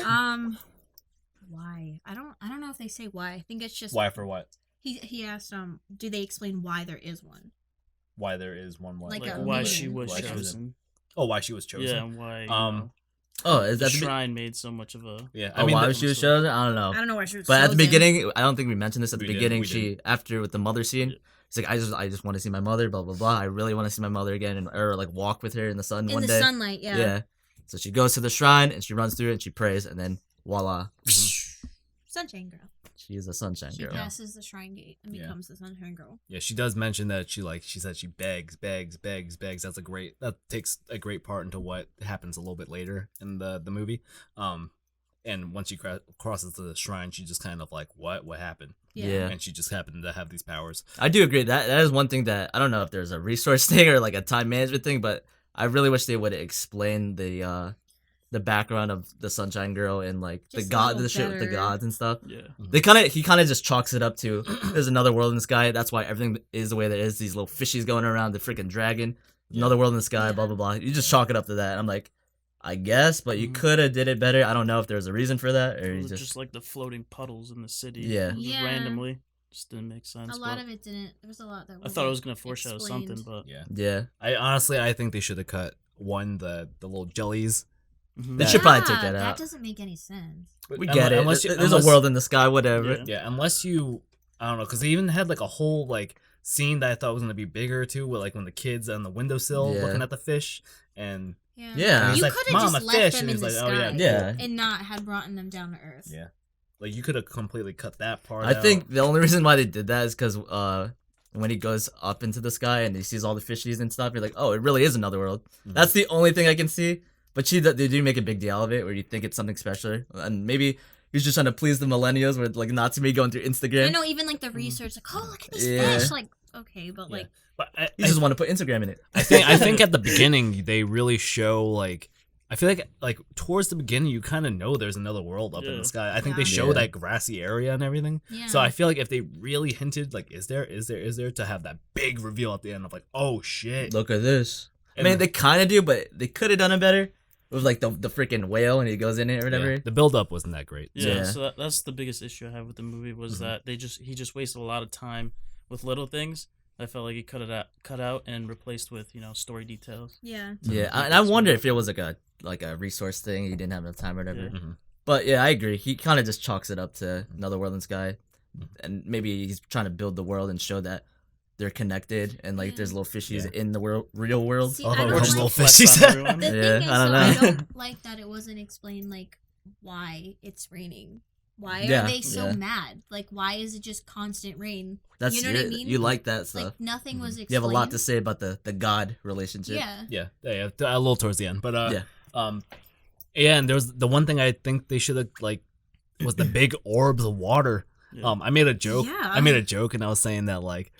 Why? I don't know if they say why. I think it's just Why for what? he asked do they explain why there is one? Why there is one? What? Like Like a why maiden. she was Why she was- chosen. Oh, why she was chosen? Yeah, and why Oh, is the that shrine made so much of a. Yeah. Oh, why she was chosen? I don't know. I don't know why she was But at the chosen. beginning, I don't think we mentioned this at the We didn't, beginning. we She after with the mother scene, it's like I just want to see my mother. Blah blah blah. I really want to see my mother again, and or like walk with her in the sun in one the day. sunlight, yeah. Yeah. So she goes to the shrine and she runs through it and she prays, and then voila, Sunshine Girl. she is a Sunshine She Girl. passes the shrine gate and Yeah. becomes the Sunshine Girl. Yeah, she does mention that she said she begs. That takes a great part into what happens a little bit later in the movie. And once she crosses the shrine, she just kind of like, what happened? Yeah. And she just happened to have these powers. I do agree. That is one thing that I don't know if there's a resource thing or like a time management thing, but I really wish they would explain the background of the Sunshine Girl and like Just the a little shit with the better. gods and stuff. Yeah. He kind of just chalks it up to there's another world in the sky. That's why everything is the way that it is. These little fishies going around, the freaking dragon, another world in the sky, blah blah blah. You just chalk it up to that. I'm like, I guess, but you could have did it better. I don't know if there's a reason for that or It you was just just like the floating puddles in the city. Yeah. Just Yeah. randomly. Just didn't make sense. A lot but of it didn't. There was a lot that I thought it was gonna foreshadow something, but Yeah. yeah. I think they should have cut the little jellies. They should probably take that That out. doesn't make any sense. We get it. Unless There's a world in the sky, whatever. Yeah. Yeah, unless you, I don't know, because they even had like a whole like scene that I thought was gonna be bigger too, with like when the kids on the windowsill looking at the fish, and Yeah. You like, could have "Mom, just a left fish," them and in he's the like, sky "Oh, Yeah. and not had brought them down to Earth. yeah, like you could have completely cut that part. I out. think the only reason why they did that is because when he goes up into the sky and he sees all the fishies and stuff, you're like, oh, it really is another world. Mhm. That's the only thing I can see. But they do make a big deal of it, where you think it's something special, and maybe he's just trying to please the millennials with like not to me going through Instagram. I know, even like the research, like, oh, look at these Yeah. fish. Like, okay, but Yeah. like, But You just want to put Instagram in it. I think at the beginning they really show like. I feel like towards the beginning you kind of know there's another world up in Yeah. the sky. I think they Yeah. show Yeah. that grassy area and everything. yeah. So I feel like if they really hinted like is there to have that big reveal at the end of like, oh shit. Look at this. And I mean, they kind of do, but they could have done it better with like the freaking whale and he goes in it or whatever. yeah, the build up wasn't that great. Yeah, Yeah. so that's the biggest issue I have with the movie was Mhm. that he just wasted a lot of time with little things. I felt like he cut out and replaced with story details. yeah. Yeah, and I wonder if it was like a resource thing. He didn't have enough time or whatever. Yeah. Mhm. But yeah, I agree. He kind of just chalks it up to another world in sky, Mhm. and maybe he's trying to build the world and show that they're connected and like Yeah. there's little fishies Yeah. in the real world. See, Oh, I no, don't we're just like, little Flex fishies. on everyone. the Yeah, thing is, I don't though, I know. don't like that it wasn't explained like why it's raining. Why Yeah, are they so yeah. mad? Like, why is it just constant rain? That's You know what I your- mean? You like that stuff. Like, nothing was explained. You have a lot to say about the God relationship. Yeah. Yeah, a little towards the end, but Yeah. and there's the one thing I think they should have like was the big orbs of water. Yeah. I made a joke. Yeah. I made a joke, and I was saying that like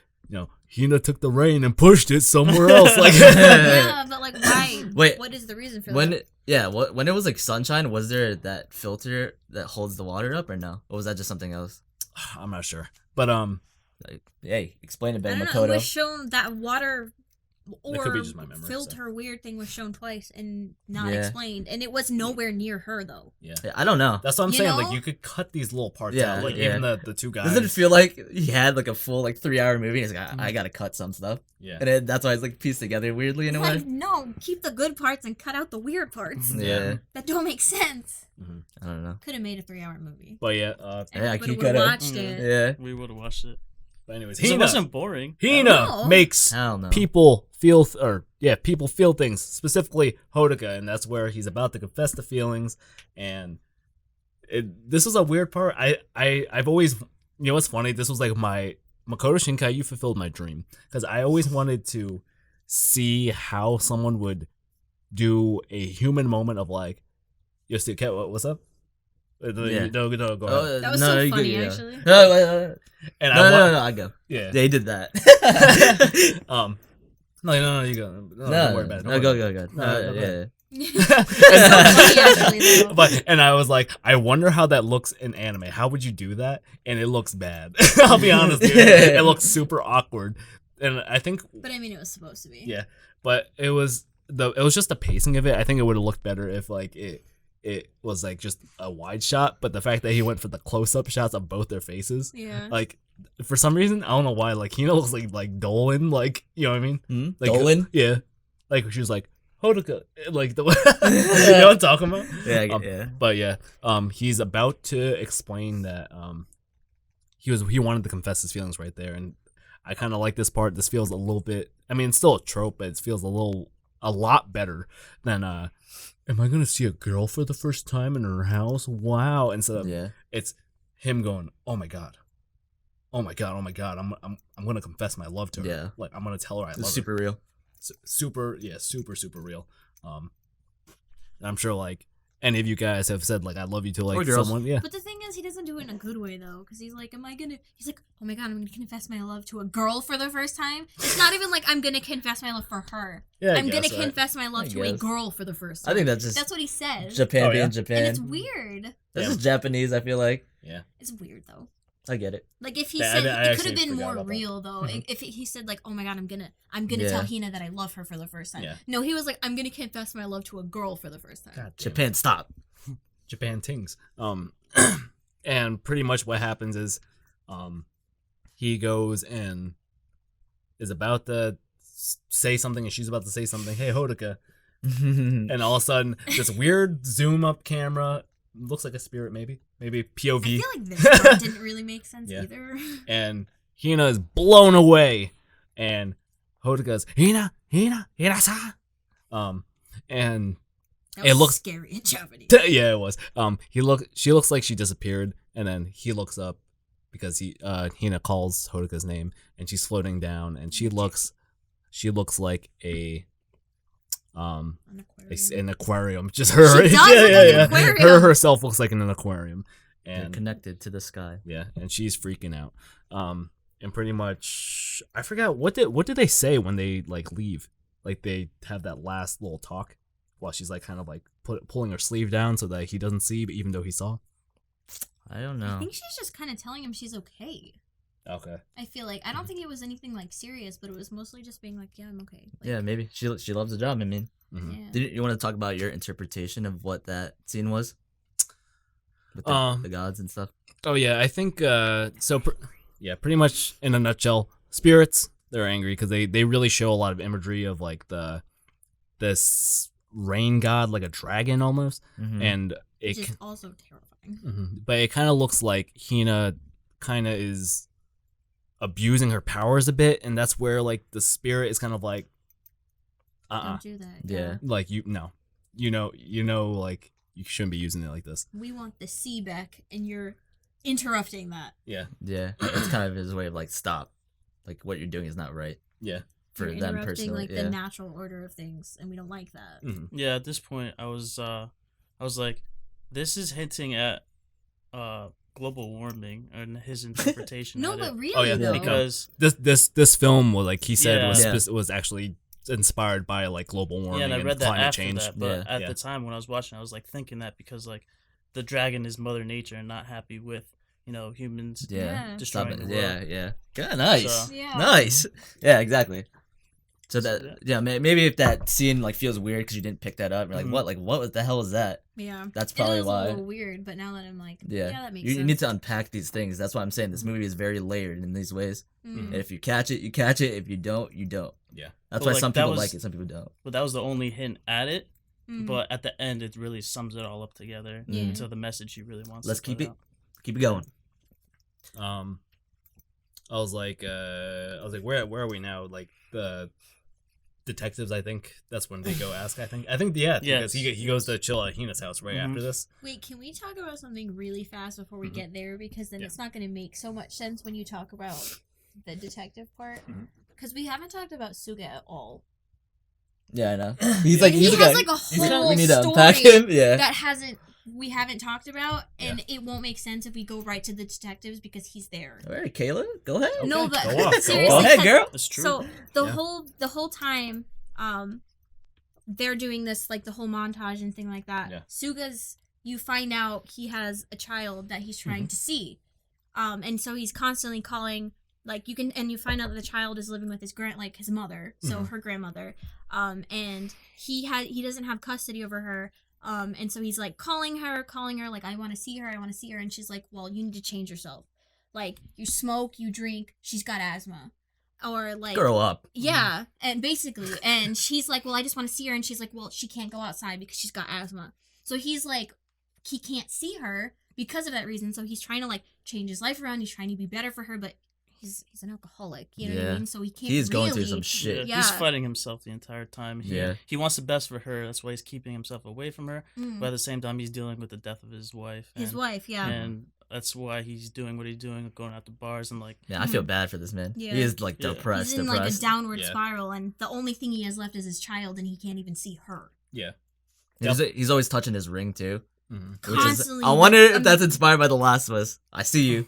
Hina took the rain and pushed it somewhere else. Like, Yeah, but like, why? Wait, what is the reason for When that? when it was like sunshine, was there that filter that holds the water up or no? Or was that just something else? I'm not sure, but Like, hey, explain it, I Ben don't know. It Makoto. was shown that water That could be or just my memory, filter weird thing was shown twice and not Yeah. explained, and it was nowhere near her though. yeah. Yeah, I don't know. That's what I'm You saying. know? Like you could cut these little parts Yeah, out. Like yeah. even the two guys. Doesn't it feel like he had like a full like 3-hour movie? And he's like, I gotta cut some stuff, yeah. and then that's why it's like pieced together weirdly in a way. Like, no, keep the good parts and cut out the weird parts Yeah, that don't make sense. I don't know. Could have made a 3-hour movie. But yeah. Yeah, Everybody you would have coulda- watched it. Yeah, We would have watched it. But anyways, 'Cause it Hina. wasn't boring. Hina No. makes hell no. people feel people feel things, specifically Hodoka, and that's where he's about to confess the feelings. And this was a weird part. I've always, what's funny, this was like my Makoto Shinkai, you fulfilled my dream, because I always wanted to see how someone would do a human moment of like, yo, Steve, Kat, what's up? Yeah. No, go ahead. Oh, That was no, so you funny, good, yeah. actually. No, And no, I go. yeah. They did that. No, you go. No, don't worry about it. No, Don't go, worry go, go. No, go Yeah. Actually, though. And I was like, I wonder how that looks in anime. How would you do that? And it looks bad. I'll be honest, dude. It looks super awkward. And I think, But I mean, it was supposed to be. yeah, but it was just the pacing of it. I think it would have looked better if like it was like just a wide shot. But the fact that he went for the close up shots of both their faces, Yeah. like for some reason, I don't know why. Like Hina looks like Dolan, like you know what I mean? Hmm? Like, Dolan? yeah. Like she was like Hodoka, like the you know what I'm talking about? Yeah, Um, yeah. But yeah, he's about to explain that he wanted to confess his feelings right there, and I kind of like this part. This feels a little bit. I mean, it's still a trope, but it feels a lot better than am I gonna see a girl for the first time in her house? Wow! Instead of Yeah. it's him going, oh my god, I'm gonna confess my love to her. Yeah. Like I'm gonna tell her I love It's super real. her. Super real. And I'm sure like any of you guys have said like I love you to like Or girls. someone. Yeah. But the thing is, he doesn't do it in a good way though, because he's like, he's like, oh my god, I'm gonna confess my love to a girl for the first time. It's not even like I'm gonna confess my love for her. Yeah, I'm gonna confess my love I to a guess. girl for the first time. I think that's just That's what he says. Japan Oh, yeah? being Japan. And it's weird. That's Yeah. just Japanese, I feel like. It's weird though. I get it. Like if he Yeah, said I it could actually have been forgot more about that. real though. Mhm. If he said like, "Oh my god, I'm gonna Yeah. tell Hina that I love her for the first time." Yeah. No, he was like, "I'm gonna confess my love to a girl for the first time." God damn. Japan, stop. Japan tings. And pretty much what happens is, he goes and is about to say something, and she's about to say something. Hey, Hodoka, and all of a sudden, this weird zoom up camera looks like a spirit, maybe I POV, feel like this part didn't really make sense Yeah. either. and Hina is blown away, and Hoda goes, Hina-san. And That it was looks scary in Japanese. yeah, it was. She looks like she disappeared, and then he looks up because Hina calls Hodoka's name, and she's floating down, and she looks like an aquarium. Just her. She does look like an aquarium. Her herself looks like in an aquarium, They're and connected to the sky. yeah, and she's freaking out. And pretty much, I forgot what did they say when they like leave? Like they have that last little talk while she's like kind of like pulling her sleeve down so that he doesn't see, but even though he saw. I don't know. I think she's just kind of telling him she's okay. Okay. I feel like I don't think it was anything like serious, but it was mostly just being like, yeah, I'm okay. Like, Yeah, maybe she loves the job. I mean, Mm-hmm. yeah. did you want to talk about your interpretation of what that scene was with the gods and stuff? Oh yeah, I think pretty much in a nutshell, spirits, they're angry because they really show a lot of imagery of like this rain god, like a dragon almost, Mhm. and Which is also terrifying. but it kind of looks like Hina kind of is abusing her powers a bit, and that's where like the spirit is kind of like, Don't do that. Yeah. like like you shouldn't be using it like this. We want the sea back, and you're interrupting that. Yeah, Yeah, it's kind of his way of like, stop, like what you're doing is not right yeah. for You're them interrupting personally. like Yeah. the natural order of things, and we don't like that. Yeah, at this point, I was like, this is hinting at global warming and his interpretation. No, at but it. really Oh yeah, though, because this film was like he said Yeah. was actually inspired by like global warming and I read that climate after change. that, but Yeah. at the time when I was watching, I was like thinking that because like the dragon is Mother Nature and not happy with humans Yeah. destroying Stop the it. world. Yeah, yeah. Good, nice. So- Yeah. Nice. Yeah, exactly. So So, that maybe if that scene like feels weird because you didn't pick that up, you're like, Mhm. what the hell was that? Yeah, That's it probably is why. a little weird. But now that I'm like, Yeah, that makes you sense. need to unpack these things. That's why I'm saying this movie is very layered in these ways. Mm. And if you catch it, you catch it. If you don't, you don't. Yeah. That's But, why like, some that people was- like it, some people don't. But that was the only hint at it. Mm. But at the end, it really sums it all up together Yeah. into the message he really wants. Let's to keep put it. out. Keep it going. I was like, where are we now? Like the detectives, I think that's when they go ask. I think yeah, because he goes to chill at Hina's house right after this. Wait, can we talk about something really fast before we get there? Because then Yeah. it's not going to make so much sense when you talk about the detective part. Mhm. Because we haven't talked about Suga at all. Yeah, I know. He's like And he he's has like like a whole we need to story unpack him. Yeah. that we haven't talked about, and it won't make sense if we go right to the detectives because he's there. All right, Kayla, go ahead. No, Okay, but go off, go seriously, Go ahead, 'cause- girl. That's true. So Yeah. the whole time, they're doing this like the whole montage and thing like that. Yeah. Suga's, you find out he has a child that he's trying to see, and so he's constantly calling. Like you find out that the child is living with his his mother, so her grandmother, and he doesn't have custody over her. And so he's like calling her, like, I want to see her, and she's like, well, you need to change yourself. Like, you smoke, you drink, she's got asthma. Or like Grow up. yeah, and basically, and she's like, well, I just want to see her, and she's like, well, she can't go outside because she's got asthma. So he's like, he can't see her because of that reason, so he's trying to like change his life around, he's trying to be better for her, but he's an alcoholic, you know what I Yeah. mean? So he can't He's going really, through some shit. Yeah, he's fighting himself the entire time. He wants the best for her. That's why he's keeping himself away from her. Mm. But at the same time, he's dealing with the death of his wife. His wife, yeah. And that's why he's doing what he's doing, going out to bars and like. Yeah, I feel bad for this man. Yeah. He is like Yeah. depressed. He's in like a downward Yeah. spiral, and the only thing he has left is his child, and he can't even see her. Yeah. He's always touching his ring too. Mm-hmm. Which is, Constantly. I wonder if that's inspired by The Last of Us. I see you.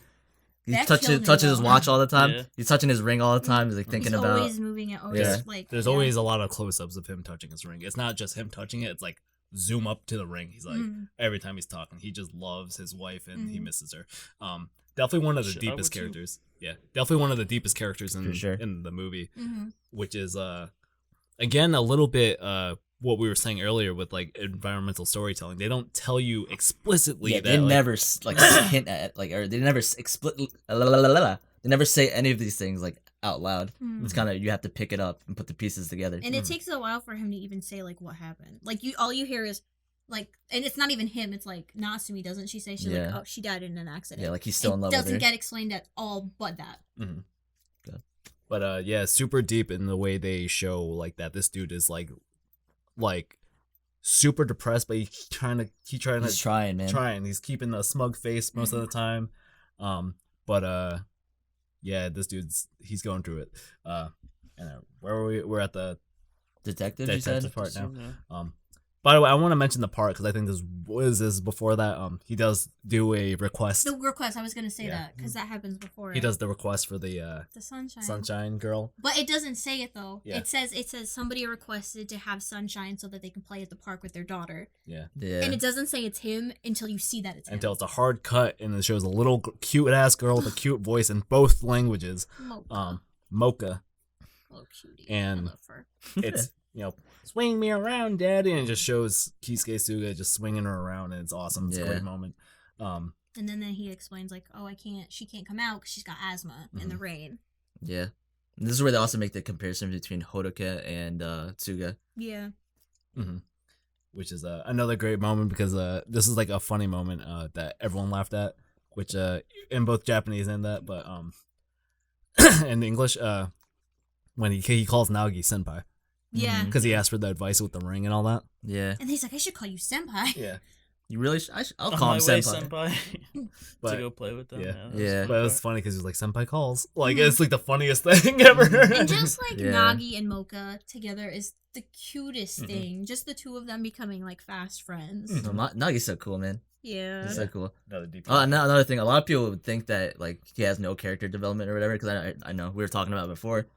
He's That touching killed me, touches his though. watch all the time. Yeah. He's touching his ring all the time. He's like thinking He's about. always moving it. Always Yeah. like There's yeah. always a lot of close-ups of him touching his ring. It's not just him touching it. It's like zoom up to the ring. He's like every time he's talking, he just loves his wife and he misses her. Definitely one of the Shit, I would deepest too. characters. Yeah, definitely one of the deepest characters in For sure. in the movie, Mm-hmm. which is again a little bit what we were saying earlier with like environmental storytelling. They don't tell you explicitly Yeah, that they like, never like hint at like, or they never explicitly. They never say any of these things like out loud. It's kind of you have to pick it up and put the pieces together. And it takes a while for him to even say like what happened. Like all you hear is like, and it's not even him. It's like Natsumi, doesn't she say? She's like, Yeah. oh, she died in an accident. Yeah, like he's still in love It with doesn't her. get explained at all, but that. Mhm. But yeah, super deep in the way they show like that this dude is like super depressed, but he's trying, man. He's keeping a smug face most of the time. But yeah, this he's going through it. And where are we? We're at the detective part now. Yeah. By the way, I want to mention the part because I think this before that. He does do a request. The request, I was gonna say that because that happens before. He does the request for the sunshine girl. But it doesn't say it though. Yeah. It says somebody requested to have sunshine so that they can play at the park with their daughter. Yeah. And it doesn't say it's him until you see that it's him. Until it's a hard cut and it shows a little cute ass girl with a cute voice in both languages. Mocha. Oh, cutie. And I love her. It's swing me around, daddy, and it just shows Kisuke Suga just swinging her around, and it's awesome. It's a great moment. And then he explains like, oh, she can't come out because she's got asthma in the rain. Yeah. And this is where they also make the comparison between Hodoka and Tsuga. Yeah. Which is another great moment because this is like a funny moment that everyone laughed at, which in both Japanese and that, but in English, when he calls Nagi senpai. Yeah. Because he asked for the advice with the ring and all that. Yeah. And he's like, I should call you senpai. Yeah. You really I'll call him senpai. To go play with them. Yeah. But it was funny because he was like, senpai calls. Like, it's like the funniest thing ever. And just like Nagi and Mocha together is the cutest thing. Just the two of them becoming like fast friends. Nagi's so cool, man. Yeah. He's so cool. Another deep another thing, a lot of people would think that like he has no character development or whatever, because I know we were talking about it before.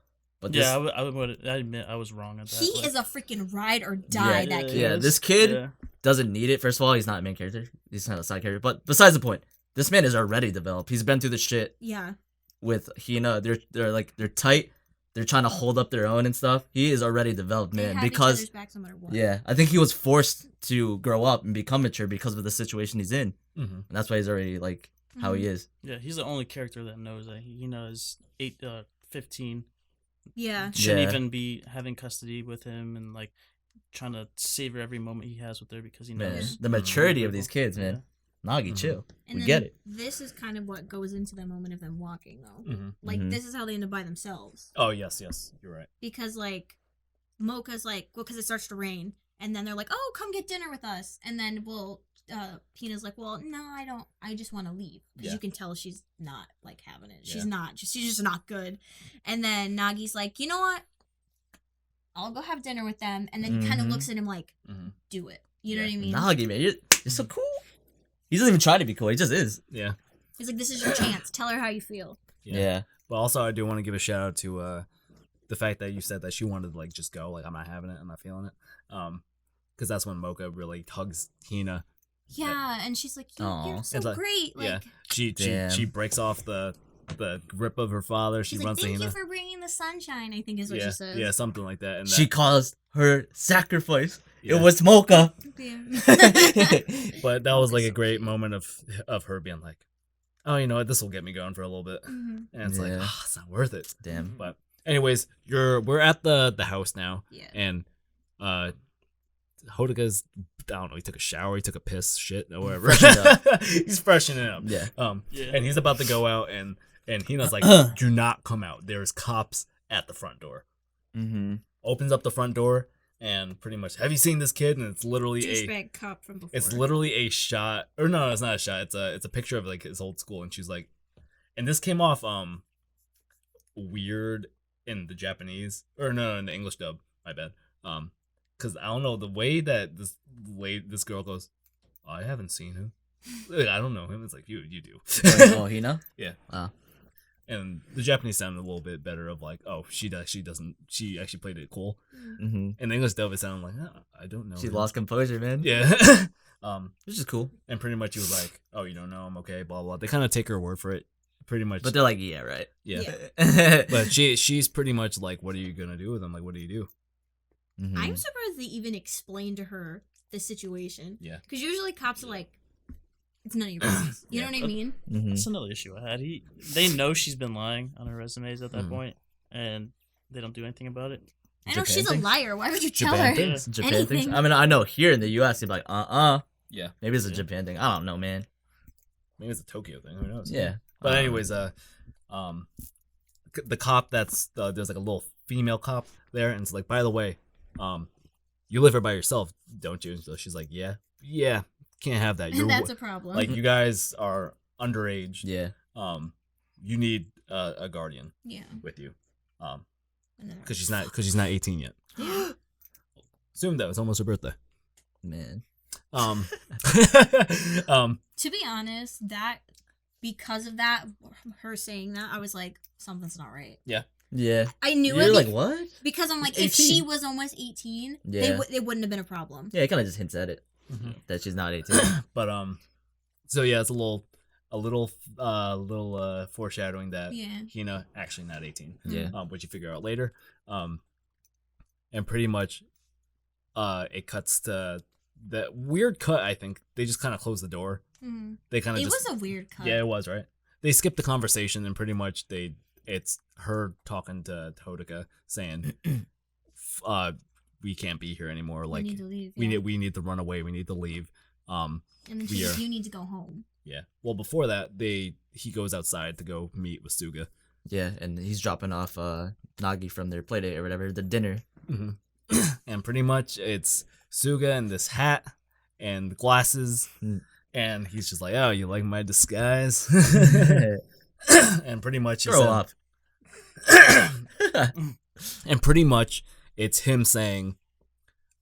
But I admit I was wrong at that. He is a freaking ride or die, that kid. Yeah, this kid doesn't need it. First of all, he's not a main character. He's not a side character. But besides the point, this man is already developed. He's been through the shit. Yeah. With Hina, they're tight. They're trying to hold up their own and stuff. He is already developed, man. Because each other's back no matter what. Yeah, I think he was forced to grow up and become mature because of the situation he's in, and that's why he's already like how he is. Yeah, he's the only character that knows that Hina is 15. Yeah. Shouldn't even be having custody with him and like trying to savor every moment he has with her because he knows the maturity of these kids, man. Nagi, chill. And we get it. This is kind of what goes into the moment of them walking, though. Like, this is how they end up by themselves. Oh, yes, you're right. Because, like, Mocha's like, well, because it starts to rain, and then they're like, oh, come get dinner with us. And then, Pina's like, well, no, I don't. I just want to leave. Because you can tell she's not, like, having it. She's not. She's just not good. And then Nagi's like, you know what? I'll go have dinner with them. And then he kind of looks at him like, do it. You know what I mean? Nagi, man, you're so cool. He doesn't even try to be cool. He just is. Yeah. He's like, this is your chance. Tell her how you feel. Yeah. But also, I do want to give a shout out to the fact that you said that she wanted to, like, just go. Like, I'm not having it. I'm not feeling it. Because that's when Mocha really hugs Hina. Yeah, and she's like, you're so great. Like, she breaks off the grip of her father. She runs to Hina. Thank you for bringing the sunshine, I think is what she says. Yeah, something like that. And she calls her sacrifice. It was Mocha. But that was like a great moment of her being like, oh, you know what, this will get me going for a little bit. And it's like, oh, it's not worth it. Damn. But anyways, we're at the house now. Yeah. And Hodoka's, I don't know, he took a shower, he took a piss, shit, or whatever. He's freshening up. Yeah. And he's about to go out, and Hina's like, do not come out. There's cops at the front door. Opens up the front door, and pretty much, have you seen this kid? And it's literally douchebag cop from before. It's literally a shot, or no, it's not a shot. It's a picture of like his old school, and she's like, and this came off weird in the Japanese, or no, in the English dub. My bad. Because I don't know the way that this girl goes, oh, I haven't seen him. I don't know him. It's like you do. Oh, Hina? Yeah. Wow. And the Japanese sounded a little bit better of like, oh, she doesn't. She actually played it cool. In the English dub, it sounded like, oh, I don't know. She lost composure, man. Yeah. Which is cool. And pretty much he was like, oh, you don't know him, okay, blah blah. They kind of take her word for it, pretty much. But they're like, yeah, right. Yeah. But she's pretty much like, what are you gonna do with him? Like, what do you do? I'm surprised they even explained to her the situation. Yeah. Because usually cops are like, it's none of your business. You know what I mean? That's another issue I had. They know she's been lying on her resumes at that point, and they don't do anything about it. I know she's a liar. Why would you tell her Japan things? I mean, I know here in the U.S. you'd be like, Yeah. Maybe it's a Japan thing. I don't know, man. Maybe it's a Tokyo thing. Who knows? Yeah. But anyways, the cop that's there's like a little female cop there, and it's like, by the way, you live here by yourself, don't you? And so she's like, yeah, can't have that. And that's a problem. Like, you guys are underage. Yeah. You need a guardian. Yeah. With you. Because she's Because not 18 yet. Yeah. Soon though, it's almost her birthday. Man. To be honest, because of that, her saying that, I was like, something's not right. Yeah. Yeah. I knew You're it. like, what? Because I'm like, 18. if she was almost 18, Yeah. it wouldn't have been a problem. Yeah, it kind of just hints at it that she's not 18. But so yeah, it's a little foreshadowing that Hina actually not 18. Yeah. Which you figure out later. And pretty much, it cuts to that weird cut. I think they just kind of close the door. Mm-hmm. They kind of. It was a weird cut. Yeah, it was, right. They skipped the conversation and pretty much it's her talking to Hodaka saying, we can't be here anymore. Like, we need to leave. We need to run away. We need to leave. And then she's like, you need to go home. Yeah. Well, before that, he goes outside to go meet with Suga. Yeah, and he's dropping off Nagi from their playdate or whatever, the dinner. Mm-hmm. And pretty much it's Suga in this hat and glasses, and he's just like, "Oh, you like my disguise?" And pretty much Grow up. And pretty much it's him saying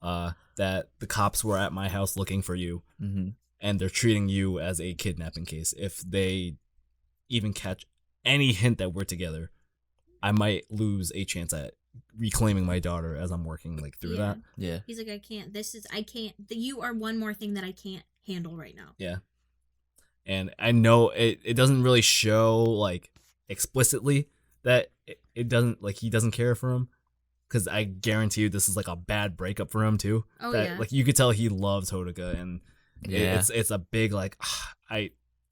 that the cops were at my house looking for you, and they're treating you as a kidnapping case. If they even catch any hint that we're together, I might lose a chance at reclaiming my daughter as I'm working like through that. Yeah. He's like, I can't. You are one more thing that I can't handle right now. Yeah. And I know it doesn't really show like explicitly that it doesn't, like, he doesn't care for him, because I guarantee you this is like a bad breakup for him too. Oh, that, yeah. Like, you could tell he loves Hodaka, and it's a big like,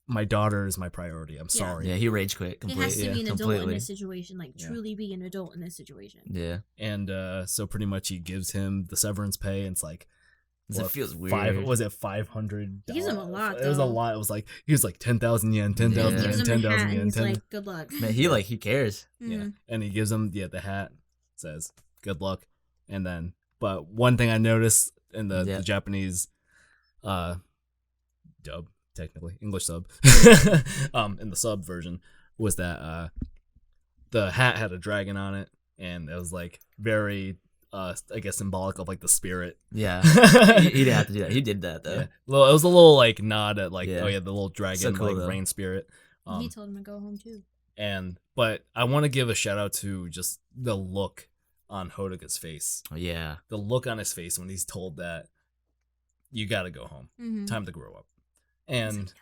my daughter is my priority. I'm sorry. Yeah, he rage quit It completely. has to be an adult completely. in this situation, like truly be an adult in this situation. Yeah. And so pretty much he gives him the severance pay, and it's like, It feels weird. Was it $500? He gives him a lot, It was a though. lot. It was like, he was like 10,000 yen, 10,000 Yeah. yen, Gives him a 10,000 hat, yen, and he's 10,000. like, good luck. Man, he cares. Yeah. And he gives him the hat, says good luck, and then, but one thing I noticed in the Japanese dub, technically English sub, in the sub version, was that the hat had a dragon on it, and it was like very I guess symbolic of like the spirit. Yeah. he didn't have to do that. He did that though. Yeah. Well, it was a little like nod at like, Yeah. oh yeah, the little dragon, So cool, like though. rain spirit. He told him to go home too. But I want to give a shout out to just the look on Hodaka's face. Oh, yeah. The look on his face when he's told that you got to go home. Mm-hmm. Time to grow up. And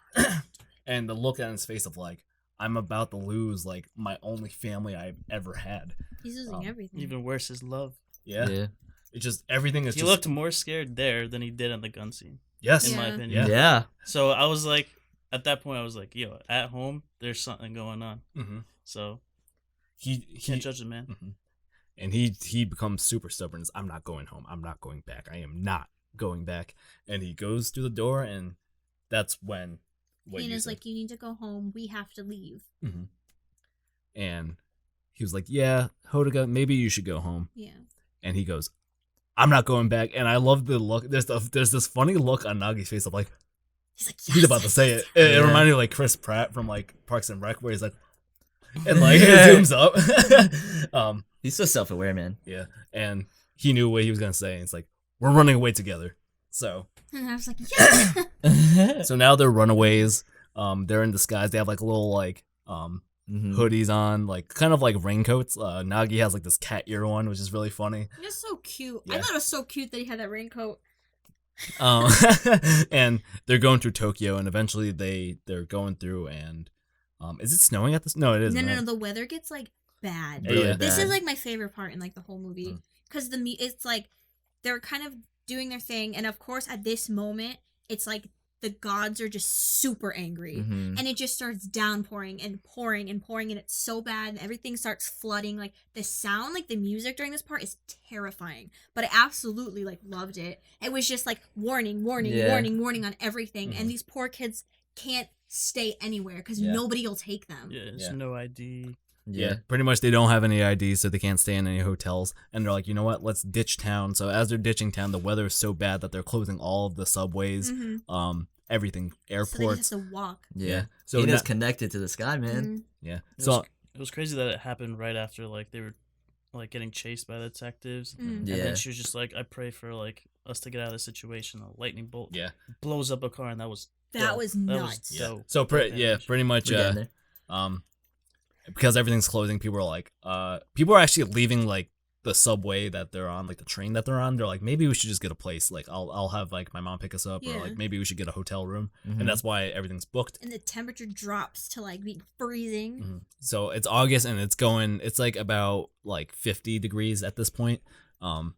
and the look on his face of like, I'm about to lose like my only family I've ever had. He's losing everything. Even worse is love. Yeah. Yeah. It's just everything is He just looked more scared there than he did on the gun scene, yes. in my Yeah. opinion. Yeah. So I was like, at that point, I was like, yo, at home, there's something going on. Mm-hmm. So He can't judge the man. Mm-hmm. And he becomes super stubborn. I'm not going home. I'm not going back. I am not going back. And he goes through the door, and that's when Hina's like, you need to go home. We have to leave. Mm-hmm. And he was like, yeah, Hodaka, maybe you should go home. Yeah. And he goes, I'm not going back. And I love the look. There's this funny look on Nagi's face of like, He's like, he's about to say it. It Yeah. reminded me of like Chris Pratt from like Parks and Rec, where he's like, and like it zooms up. He's so self-aware, man. Yeah. And he knew what he was gonna say. And it's like, we're running away together. So And I was like, yes! so now they're runaways. They're in disguise. They have like little like hoodies on, like kind of like raincoats. Nagi has like this cat ear one, which is really funny. It's so cute. Yeah. I thought it was so cute that he had that raincoat. And they're going through Tokyo, and eventually they're going through, and is it snowing at this? No, it isn't. No, right? the weather gets like bad. Really This bad. is like my favorite part in like the whole movie because it's like they're kind of doing their thing, and of course at this moment it's like the gods are just super angry, and it just starts downpouring and pouring and pouring, and it's so bad, and everything starts flooding. Like the sound, like the music during this part is terrifying, but I absolutely like loved it. It was just like warning, warning, Yeah. warning, warning on everything, and these poor kids can't stay anywhere because nobody will take them. Yeah, there's Yeah. no ID. Yeah, pretty much they don't have any IDs, so they can't stay in any hotels. And they're like, you know what? Let's ditch town. So as they're ditching town, the weather is so bad that they're closing all of the subways, everything, airports. So they just have to walk. Yeah. So it is connected to the sky, man. Mm-hmm. Yeah. It was crazy that it happened right after like they were like getting chased by the detectives. Mm. And then she was just like, I pray for like us to get out of this situation. A lightning bolt blows up a car, and that was nuts. Dope. So pretty much because everything's closing, people are actually leaving like the subway that they're on, like the train that they're on. They're like, maybe we should just get a place. Like I'll have like my mom pick us up, or like maybe we should get a hotel room. And that's why everything's booked. And the temperature drops to like be freezing. So it's August, and it's like about like 50 degrees at this point, or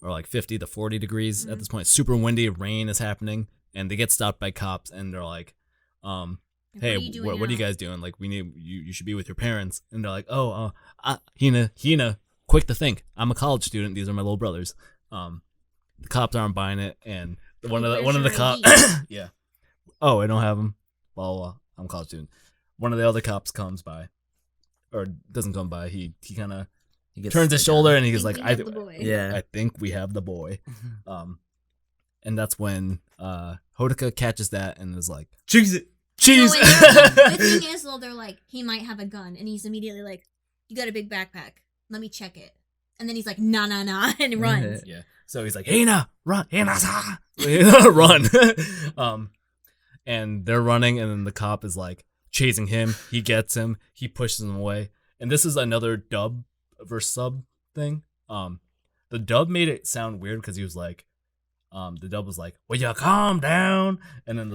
like 50 to 40 degrees at this point. Super windy, rain is happening, and they get stopped by cops, and they're like, hey, what are you guys doing? Like, we need you should be with your parents. And they're like, oh, Hina, quick to think, I'm a college student. These are my little brothers. The cops aren't buying it, and one of the cops, yeah. Oh, I don't have them. Well, I'm a college student. One of the other cops comes by, or doesn't come by. He kind of turns his shoulder, and he's like, I think we have the boy. And that's when Hodaka catches that and is like, cheese it. Cheese. The thing is, though, they're like, he might have a gun, and he's immediately like, you got a big backpack. Let me check it. And then he's like, nah, and he runs. Yeah. So he's like, Hina, run, Hina, run. And they're running, and then the cop is like chasing him. He gets him. He pushes him away. And this is another dub versus sub thing. The dub made it sound weird because he was like, the dub was like, will you calm down? And then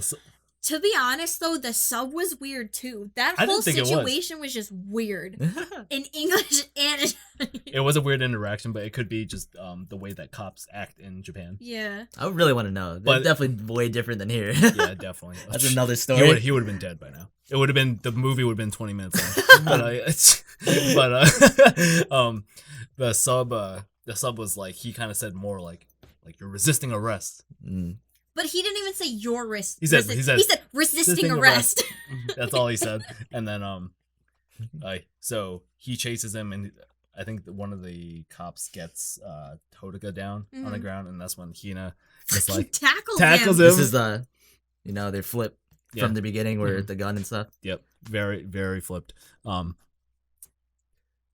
to be honest, though, the sub was weird, too. That whole situation was just weird. In English and it was a weird interaction, but it could be just the way that cops act in Japan. Yeah. I really want to know. But definitely way different than here. Yeah, definitely. That's another story. He would have been dead by now. It would have been, the movie would have been 20 minutes long. The sub was like, he kind of said more like you're resisting arrest. But he didn't even say your wrist. He said resisting arrest. That's all he said. And then so he chases him, and I think one of the cops gets Hodaka down on the ground, and that's when Hina just like tackles him. This is their flip from the beginning where the gun and stuff. Yep. Very, very flipped.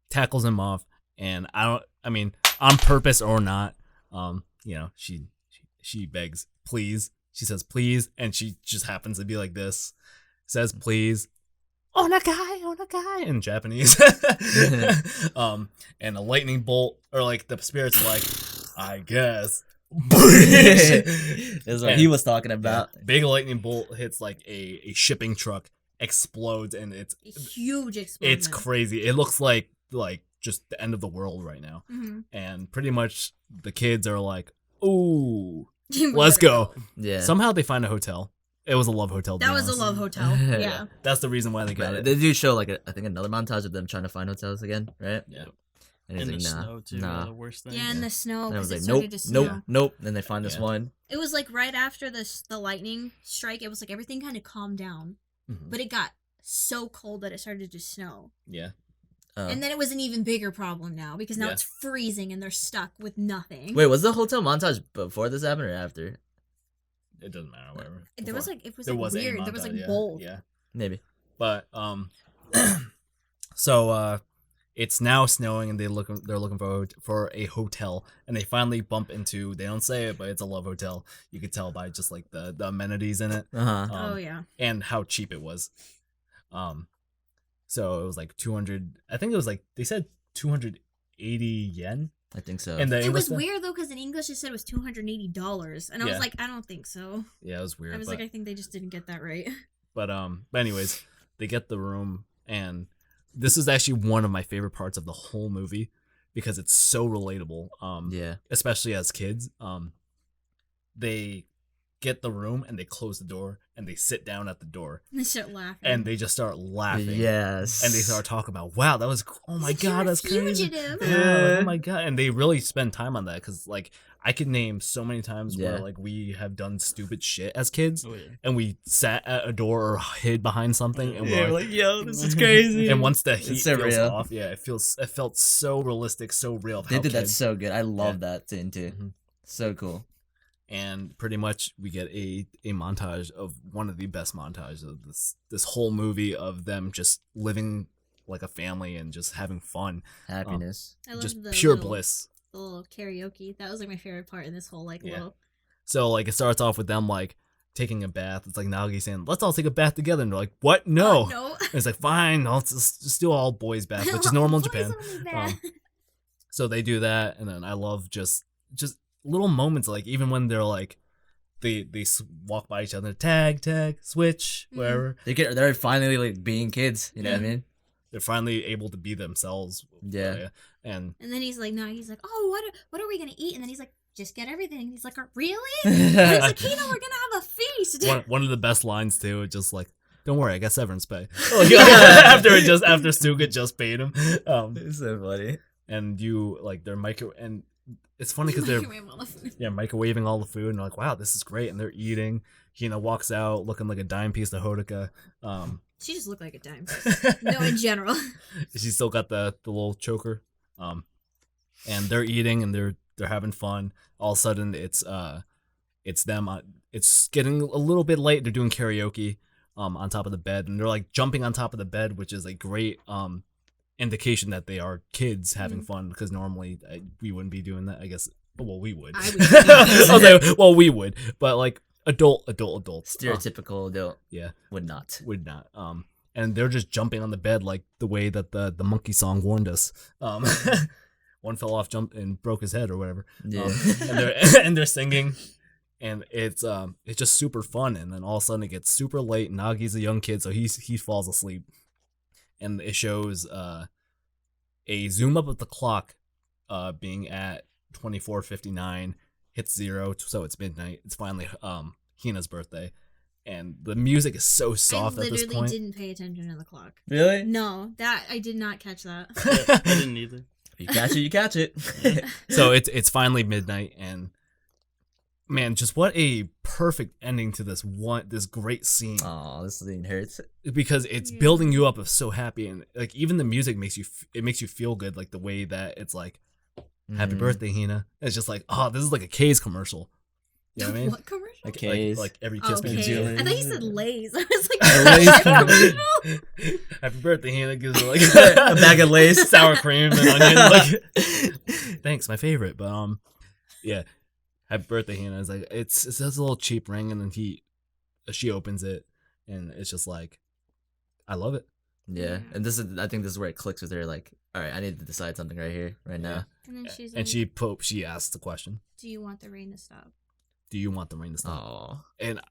Tackles him off, and I mean on purpose or not, she begs, please. She says, please. And she just happens to be like this. Says, please. Onagai in Japanese. And a lightning bolt, or like the spirits are like, I guess. That's what he was talking about. Yeah, big lightning bolt hits like a shipping truck, explodes, and it's a huge explosion. It's crazy. It looks like just the end of the world right now. And pretty much the kids are like, ooh, let's go. Yeah. Somehow they find a hotel. It was a love hotel. That was a love hotel. Yeah. That's the reason why they got it. They do show I think another montage of them trying to find hotels again, right? Yeah. And in the snow too. The worst thing. Yeah, in the snow. And I was like, nope. Then they find this one. It was like right after the lightning strike. It was like everything kind of calmed down, but it got so cold that it started to snow. Yeah. And then it was an even bigger problem now because now it's freezing and they're stuck with nothing. Wait, was the hotel montage before this happened or after? It doesn't matter, whatever. There was weird. There was like bold. Yeah. Maybe. But so it's now snowing, and they're looking for a hotel, and they finally bump into, they don't say it, but it's a love hotel. You could tell by just like the amenities in it. Oh yeah. And how cheap it was. So it was like 200, I think it was like, they said 280 yen. I think so. And it was weird though, because in English it said it was $280, and I was like, I don't think so. Yeah, it was weird. I was like, I think they just didn't get that right. But anyways, they get the room, and this is actually one of my favorite parts of the whole movie because it's so relatable. Especially as kids. They get the room and they close the door and they sit down at the door And they start laughing. and they just start laughing. Yes. And they start talking about, wow, that was, oh my God, that's crazy. Fugitive. Yeah, like, oh my God. And they really spend time on that because, like, I could name so many times where, like, we have done stupid shit as kids and we sat at a door or hid behind something and we're like, yo, this is crazy. and once the heat so feels real. off, it felt so realistic, so real. They did that so good. I love that scene too. Mhm. So cool. And pretty much we get a montage of one of the best montages of this whole movie of them just living like a family and just having fun. Happiness. I love Just the pure little, bliss. the little karaoke. That was like my favorite part in this whole like little. So like it starts off with them like taking a bath. It's like Nagi saying, let's all take a bath together. And they're like, what? No. No. And it's like, fine, I'll just do all boys bath, which is normal in Japan. So they do that. And then I love just little moments, like even when they're like, they walk by each other, tag, switch, wherever. They're finally like being kids. You know what I mean? They're finally able to be themselves. Yeah. And then he's like, oh, what are we gonna eat? And then he's like, just get everything. He's like, really? And he's like, we're gonna have a feast. one of the best lines too, just like, don't worry, I got severance pay. after Suga just paid him. It's so funny. And you like they're and it's funny because they're microwaving all the food and they're like, wow, this is great. And they're eating. Hina walks out looking like a dime piece to Hodoka. She just looked like a dime. No, in general. She's still got the little choker. And they're eating and they're having fun. All of a sudden it's them. It's getting a little bit late. They're doing karaoke on top of the bed and they're like jumping on top of the bed, which is a great indication that they are kids having fun because normally we wouldn't be doing that. I guess. Well, we would. I would. Okay, well, we would, but like adult. Stereotypical adult. Yeah, would not. And they're just jumping on the bed like the way that the monkey song warned us. One fell off, jumped and broke his head or whatever. Yeah, and they're singing. And it's just super fun, and then all of a sudden it gets super late. Nagi's a young kid, so he falls asleep, and it shows a zoom up of the clock, being at 24:59, hits 0, so it's midnight. It's finally Hina's birthday, and the music is so soft at this point. I literally didn't pay attention to the clock. Really? No, I did not catch that. I didn't either. You catch it, you catch it. So it's finally midnight, and man, just what a perfect ending to this great scene. Oh, this scene hurts. Because it's building you up of so happy, and like even the music makes you feel good, like the way that it's like, happy birthday, Hina. It's just like, oh, this is like a K's commercial. You know what I mean? What commercial? Like K's. Like every kiss Okay. means you. I thought you said Lay's. I was like, Lay's commercial? Happy birthday, Hina. Gives her like A bag of Lay's, sour cream and onion. Like, thanks, my favorite. But yeah. Happy birthday, Hina. It's like it's just a little cheap ring, and then she opens it, and it's just like, I love it. Yeah, and I think this is where it clicks with her. Like, all right, I need to decide something right here, right now. And then she's and like, she asks the question, do you want the rain to stop? do you want the rain to stop? Oh, And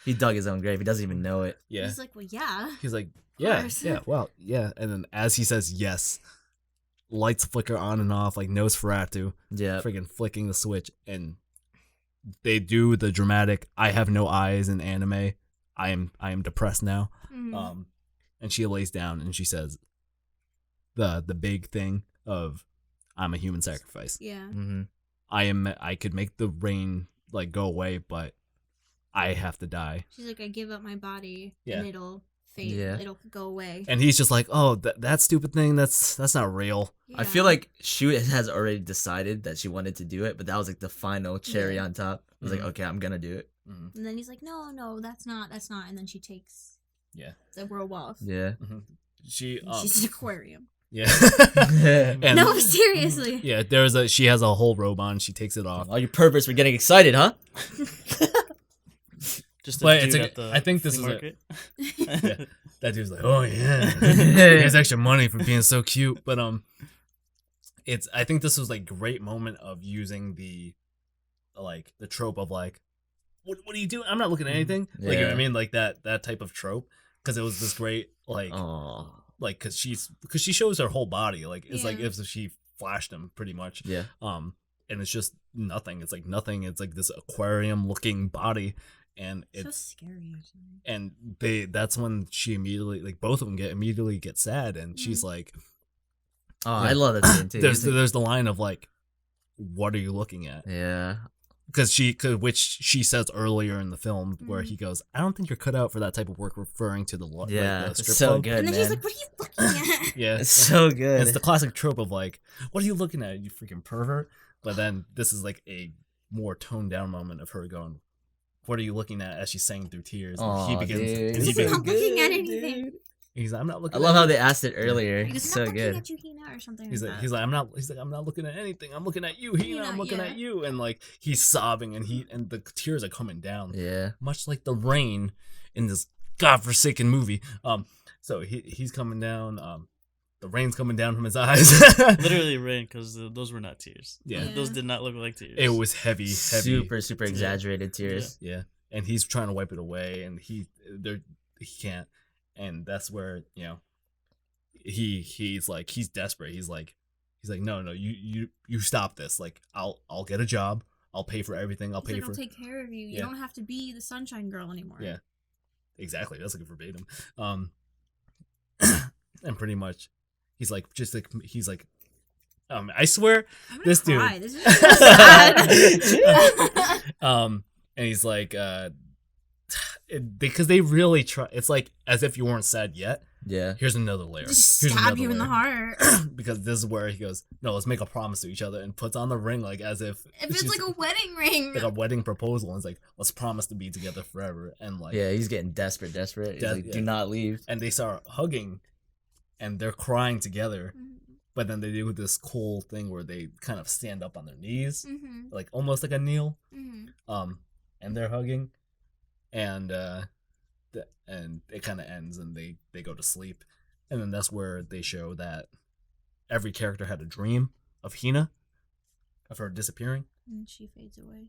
he dug his own grave. He doesn't even know it. yeah, He's like, well, yeah. he's like, yeah, course. yeah, well, yeah. And then as he says yes, lights flicker on and off like Nosferatu, Yeah, freaking flicking the switch, and they do the dramatic I have no eyes in anime. I am depressed now. Mhm. And she lays down and she says the big thing of I'm a human sacrifice. Yeah. mm-hmm. I could make the rain like go away, but I have to die. She's like, I give up my body Yeah. and it'll fade. Yeah. It'll go away. And he's just like, oh, that stupid thing, that's not real. Yeah. I feel like she has already decided that she wanted to do it, but that was like the final cherry on top. I was like, okay, I'm gonna do it. Mm-hmm. And then he's like, no, that's not. And then she takes the robe off. Yeah. Mm-hmm. She She's an aquarium. yeah. And No, seriously. yeah, she has a whole robe on. She takes it off. All you perverts were getting excited, huh? Just But a it's dude a- at the I think this flea is market. Yeah. That dude's like, oh yeah, he has extra money for being so cute. But I think this was like great moment of using the trope of like, what are you doing? I'm not looking at anything. Like, you know what I Yeah. mean? Like that type of trope, because it was this great like Oh. like because she shows her whole body, like it's like Yeah. if she flashed him pretty much. Yeah. And it's just nothing. It's like nothing. It's like this aquarium looking body, and So it's scary, actually. and that's when she immediately, like, both of them immediately get sad, and she's like, Oh, I love that scene too. there's the line of like, what are you looking at? Yeah. Which she says earlier in the film, where he goes, I don't think you're cut out for that type of work, referring to the Yeah, the strip it's so club. good, And then man. he's like, "What are you looking at?" Yeah, It's so good. it's the classic trope of like, what are you looking at, you freaking pervert? But then this is like a more toned down moment of her going, what are you looking at, as she's saying through tears. And Aw, he begins, dude. and he He's begins, not looking at anything. he's like, I'm not I looking. love at how anything." they asked it earlier. He goes, It's "I'm so not looking good. at you, Hina," or something He's like like, that. I'm not looking at anything. I'm looking at you, Hina. I'm looking yeah. at you, and like he's sobbing, and the tears are coming down, Yeah. much like the rain in this godforsaken movie. So he's coming down. The rain's coming down from his eyes. Literally rain, because those were not tears. Yeah. Those did not look like tears. It was heavy. Super exaggerated tears. Yeah, and he's trying to wipe it away, and he can't, and that's where he's like, he's desperate. He's like no, you stop this. Like, I'll get a job. I'll pay for everything. I'll He's pay like, for. I'll take care of you. You don't have to be the sunshine girl anymore. Yeah, exactly. That's like a verbatim. And pretty much, he's like, I swear, I'm gonna this cry. dude. This is so sad. And he's like, because they really try. It's like as if you weren't sad yet. Yeah. Here's another layer. Just Here's stab another you in the layer. heart. Because this is where he goes, no, let's make a promise to each other, and puts on the ring, like as if If it's like a wedding ring. like a wedding proposal, and it's like, let's promise to be together forever. And like, Yeah, he's getting desperate. He's like, do not leave. and they start hugging, and they're crying together. But then they do this cool thing where they kind of stand up on their knees, like almost like a kneel. And they're hugging, and it kind of ends, and they go to sleep. And then that's where they show that every character had a dream of Hina, of her disappearing. And she fades away.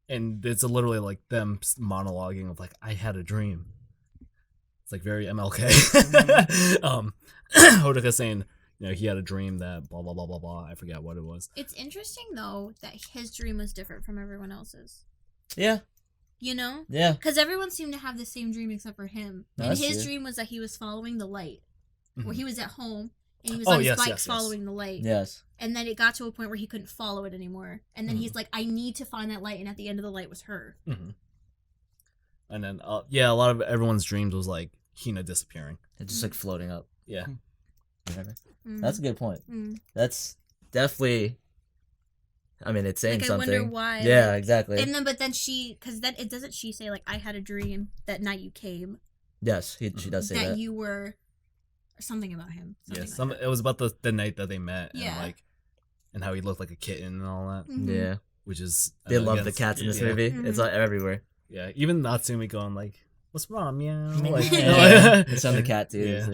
And it's literally like them monologuing of like, I had a dream. It's like very MLK. Hodaka saying, he had a dream that blah blah blah blah blah. I forget what it was. It's interesting though that his dream was different from everyone else's. Yeah. Yeah. Because everyone seemed to have the same dream except for him. No, and that's his true. dream was that he was following the light. Mhm. Where he was at home and he was Oh, on his yes, bike yes, yes. following the light. Yes. And then it got to a point where he couldn't follow it anymore. And then he's like, I need to find that light. And at the end of the light was her. Mm-hmm. And then, a lot of everyone's dreams was like Hina disappearing. It's just like floating up. Yeah. Whatever. Mm. That's a good point. Mm. That's definitely. I mean, it's saying Like, something. I wonder why. Yeah, like- exactly. And then, but then because then doesn't she say like, I had a dream that night you came, Yes, she does say that. you were, or something about him. Yeah. Something like It was about the night that they met. Yeah. And how he looked like a kitten and all that. that. Mhm. Yeah, Which is they love again, the cats in this yeah. movie. Mhm. It's like everywhere. Yeah, even Natsumi going like, "What's wrong, meow?" Like, Yeah. It's on the cat too. Yeah.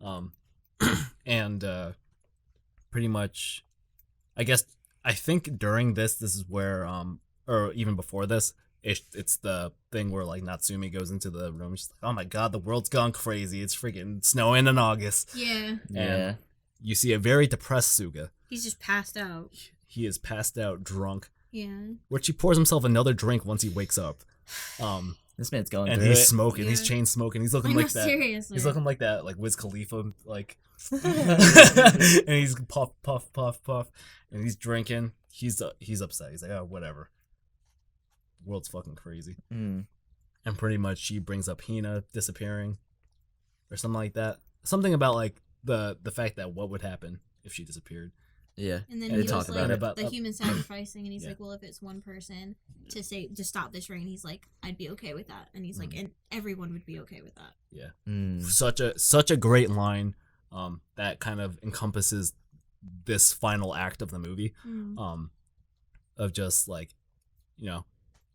so- And pretty much, I think during this is where or even before this, it's the thing where like Natsumi goes into the room. She's like, "Oh my god, the world's gone crazy. It's freaking snowing in August." Yeah. Yeah. You see a very depressed Suga. He's just passed out. He is passed out, drunk. Yeah. Which he pours himself another drink once he wakes up. This man's going And through he's it. smoking. He's Yeah. chain smoking. He's looking I know, like that. seriously. He's looking like that, like Wiz Khalifa, like, and he's puff, puff, puff, puff, and he's drinking. He's upset. He's like, oh, whatever. The world's fucking crazy. Mm. And pretty much she brings up Hina disappearing, or something like that. Something about like the fact that what would happen if she disappeared. Yeah. And then And he they was talk like, about it, but- the human sacrificing, and he's Yeah. like, well, if it's one person to stop this rain, he's like, I'd be okay with that. And he's like, and everyone would be okay with that. Yeah. Mm. Such a great line that kind of encompasses this final act of the movie of just like,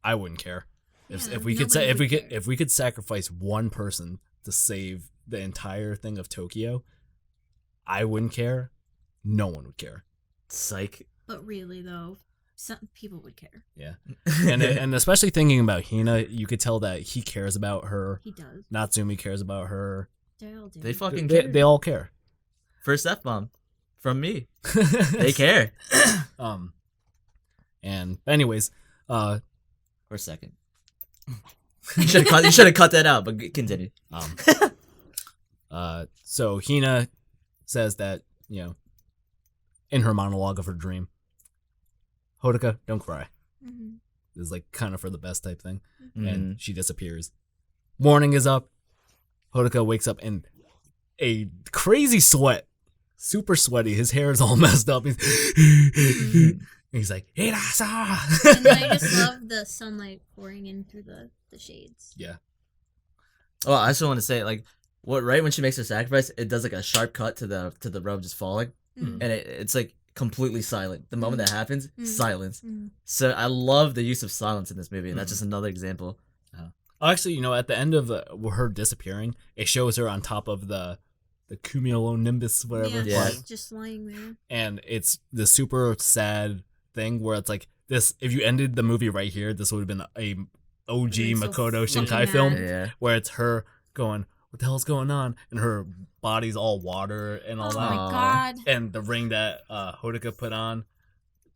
I wouldn't care Yeah, if we could nobody would care. if we could sacrifice one person to save the entire thing of Tokyo, I wouldn't care. No one would care. Psych. But really, though, some people would care. Yeah. And especially thinking about Hina, you could tell that he cares about her. He does. Natsumi cares about her. They all do. They fucking They, care. they all care. First F-bomb from me. They care. And anyways, Or second. You should have cut that out, but continue. So Hina says that, you know, in her monologue of her dream, Hodoka, don't cry. Mm-hmm. This is like kind of for the best type thing. Mm-hmm. And she disappears. Morning is up. Hodoka wakes up in a crazy sweat. Super sweaty. His hair is all messed up. He's like, Hirasa! And I just love the sunlight pouring in through the shades. Yeah. Oh, I just want to say, like, right when she makes her sacrifice, it does like a sharp cut to the robe just falling, Mm. and it's like completely silent. The moment that happens, silence. Mm. So I love the use of silence in this movie, and that's just another example. Oh, actually, you know, at the end of her disappearing, it shows her on top of the cumulonimbus, whatever. Yeah. Just lying there. And it's the super sad thing where it's like this. If you ended the movie right here, this would have been a OG Makes so Makoto fucking Shinkai mad. film, Yeah. where it's her going, "What the hell's going on?" and her body's all water and all Oh that, my god. and the ring that Hodoka put on.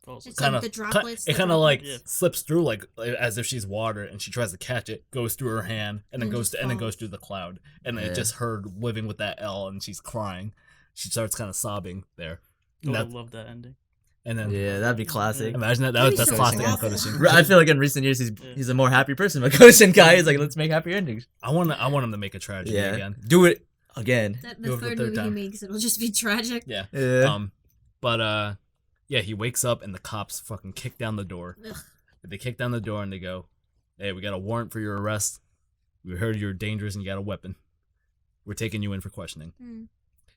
It's Kind like of the droplets. it kind of like Yeah. slips through like as if she's water, and she tries to catch it, goes through her hand, and then And goes just and then falls. goes through the cloud, and Yeah. it's just her living with that L, and she's crying. She starts kind of sobbing there, and, Oh, I that, love that ending. and then Yeah, that'd be classic. imagine that. That'd be That's so classic awful. Makoto Shinkai. I feel like in recent years he's a more happy person. Makoto Shinkai is like, let's make happy endings. I want him to make a tragedy Yeah, again. do it again. The Do it for the third third movie time. he makes, it'll just be tragic. Yeah. Yeah. But yeah, he wakes up and the cops fucking kick down the door. Ugh. They kick down the door and they go, "Hey, we got a warrant for your arrest. We heard you're dangerous and you got a weapon. We're taking you in for questioning." Mm.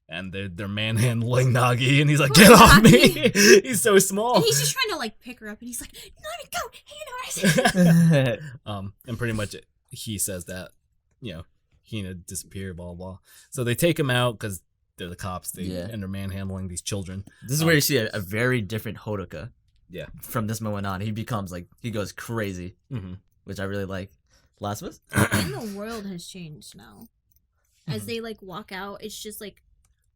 And they're manhandling Nagi, and he's like, "Get off me!" He's so small. And he's just trying to like pick her up, and he's like, "Let me go, hey, And pretty much he says that, you know, Hina disappeared, blah blah. So they take him out because they're the cops. And they're manhandling these children. This is where you see a very different Hodoka. Yeah. From this moment on, he becomes like he goes crazy, Mm-hmm. which I really like. Last was And the world has changed now. As they like walk out, it's just like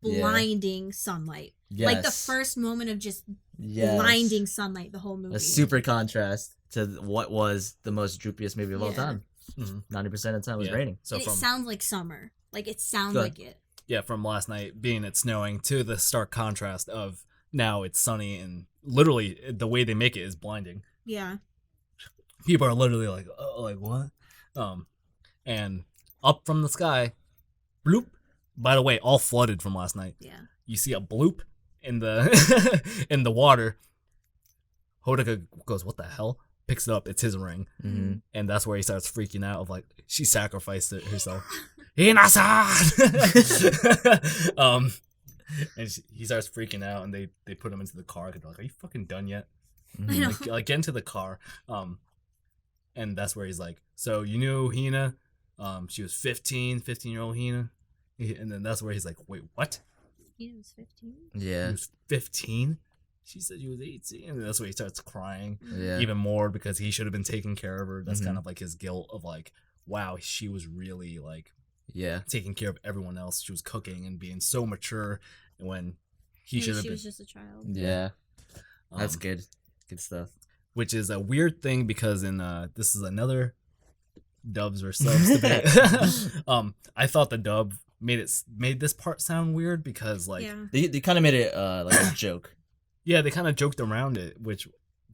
blinding sunlight. Like the first moment of just blinding sunlight, the whole movie. A super contrast to what was the most droopiest movie of all Yeah. time. Mhm. 90% of the time was Yeah. raining. So And it from sounds like summer. Like it sounds Good. like it. yeah, from last night being it snowing to the stark contrast of now it's sunny, and literally the way they make it is blinding. Yeah. People are literally like, "Oh, like what?" And up from the sky, bloop. By the way, all flooded from last night. Yeah. You see a bloop in the in the water. Hodoka goes, "What the hell?" Picks it up. It's his ring, Mm-hmm. and that's where he starts freaking out. Of like, she sacrificed it herself. Hina-san! And he starts freaking out, and they put him into the car. They're like, "Are you fucking done yet?" I know. Like get into the car. And that's where he's like, "So you knew Hina? She was 15-year-old Hina." And then that's where he's like, "Wait, what? He was 15. She Yeah. was 15? She said she was 18." And that's where he starts crying Yeah. even more because he should have been taking care of her. That's Mhm. kind of like his guilt of like, wow, she was really like Yeah. taking care of everyone else. She was cooking and being so mature when he should have She been. was just a child. Yeah. That's um, good. Good stuff. Which is a weird thing because in this is another dubs or subs debate. I thought the dub made this part sound weird because like Yeah. They kind of made it like a joke. yeah, they kind of joked around it, which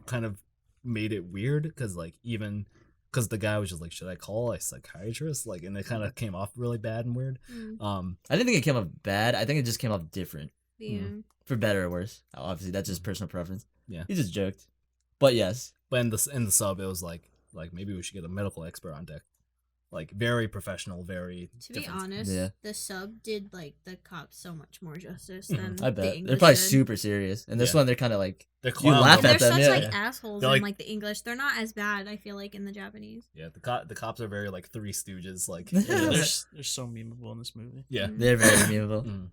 kind of made it weird because like even because the guy was just like, "Should I call a psychiatrist?" Like, and it kind of came off really bad and weird. Mm. I didn't think it came off bad. I think it just came off different. Yeah. For better or worse. Obviously, that's just personal preference. Yeah. He just joked. But yes. But in the sub, it was like maybe we should get a medical expert on deck, like very professional, very. To be different. honest, Yeah. the sub did like the cops so much more justice Mhm. than I the bet. English They're probably did. super serious. And this Yeah. one, they're kind of like, They're you clowns laugh And on they're at them, such yeah. like assholes They're in like- like the English. They're not as bad, I feel like, in the Japanese. Yeah, the cops are very like Three Stooges, like Yeah. They're so memeable in this movie. yeah. Mm. they're very memeable. Mm.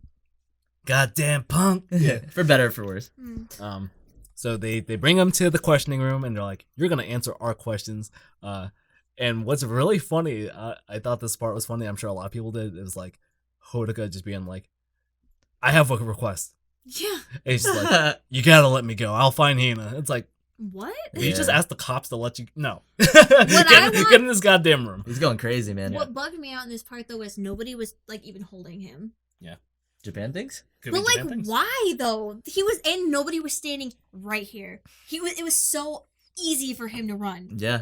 Goddamn punk. Yeah. For better or for worse. Mm. So they bring him to the questioning room and they're like, "You're gonna answer our questions." And what's really funny, I thought this part was funny. I'm sure a lot of people did. It was like Hodoka just being like, "I have a request." Yeah. And he's just like, "You gotta let me go. I'll find Hina." It's like, What? You just asked the cops to let you. No. I get in this goddamn room. He's going crazy, man. What bugged me out in this part though was nobody was like even holding him. Yeah. Japan things? Could But be like, Japan things. why though? He was in. Nobody was standing right here. It was so easy for him to run. Yeah.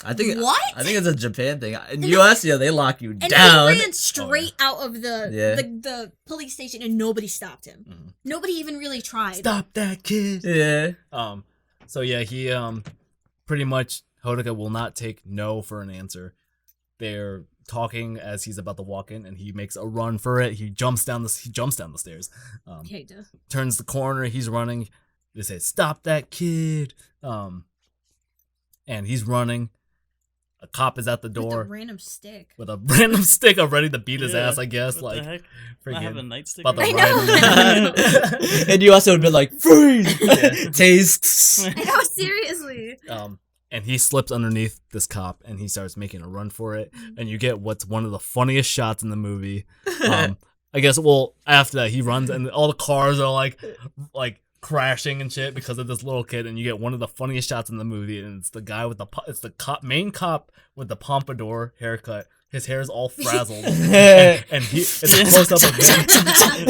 I think it's a Japan thing. In US, yeah, they lock you And down. he ran straight out of the police station, and nobody stopped him. Mm-hmm. Nobody even really tried. Stop that kid. Yeah. So yeah, he pretty much Hodoka will not take no for an answer. They're talking as he's about to walk in, and he makes a run for it. He jumps down the stairs. Okay, duh. Turns the corner. He's running. They say, "Stop that kid!" And he's running. A cop is at the door With a random stick. I'm ready to beat his ass. I guess. What Like, the heck? I freaking have a nightstick. about to I ride know. him. And you also would be like, freeze! Tastes. I know, seriously. And he slips underneath this cop, and he starts making a run for it. And you get what's one of the funniest shots in the movie. I guess. Well, after that, he runs, and all the cars are like crashing and shit because of this little kid. And you get one of the funniest shots in the movie, and it's the guy with main cop with the pompadour haircut. His hair is all frazzled, and it's a close up of him.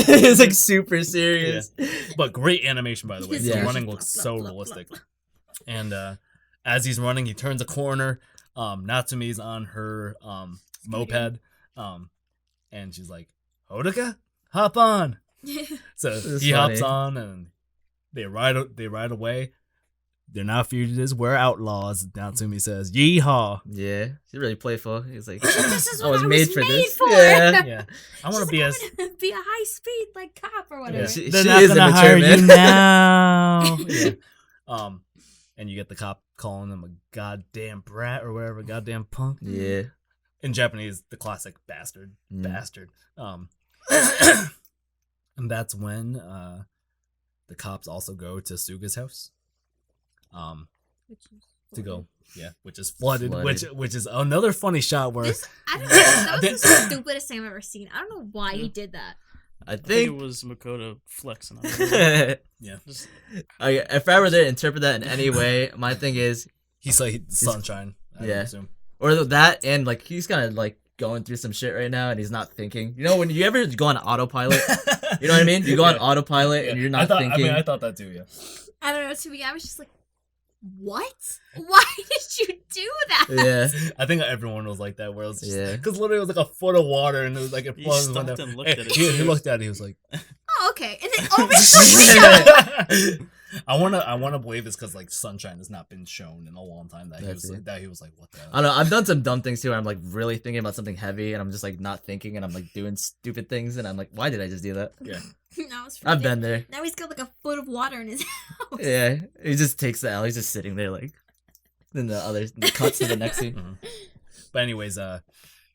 It's like super serious. Yeah. But great animation, by the way. Yeah. The running looks so realistic. And as he's running, he turns a corner. Natsumi's on her moped, and she's like, "Hodoka, hop on." So he hops on, and they ride away. They're not fugitives, we're outlaws. Natsumi says, "Yeehaw!" Yeah, she's really playful. He's like, This is I what was made for this. for. Yeah. Yeah, I want to be as. Be a high speed like cop or whatever. Yeah. She They're she not is gonna immature, hire man. you now. Yeah. And you get the cop calling him a goddamn brat or whatever, goddamn punk. Yeah. In Japanese, the classic bastard. And that's when the cops also go to Suga's house. Which is flooded. Which is another funny shot where I don't know. That was the stupidest thing I've ever seen. I don't know why he did that. I I think think. it was Makoto flexing on him. yeah, Just, If I were to interpret that in any way, my thing is, he's like sunshine. I Yeah. assume. or that, and like he's kind of like going through some shit right now, and he's not thinking. You know, when you ever go on autopilot, you know what I mean? You go on autopilot, and you're not thinking. I thought that too. Yeah. I don't know. To me, I was just like, what? Why did you do that? Yeah. I think everyone was like that. Where it was just, Yeah. because literally it was like a foot of water, and it was like it He flooded. stopped and looked at it. He looked at it. He was like, Oh, okay. And then over I wanna believe it's because like sunshine has not been shown in a long time that That's he it. was like, what the hell? I don't know. I've done some dumb things too. Where I'm like really thinking about something heavy, and I'm just like not thinking, and I'm like doing stupid things, and I'm like, why did I just do that? Yeah. now it's I've been there. Now he's got like a foot of water in his house. Yeah, he just takes the L. He's just sitting there like. Then the cuts to the next scene. Mhm. But anyways,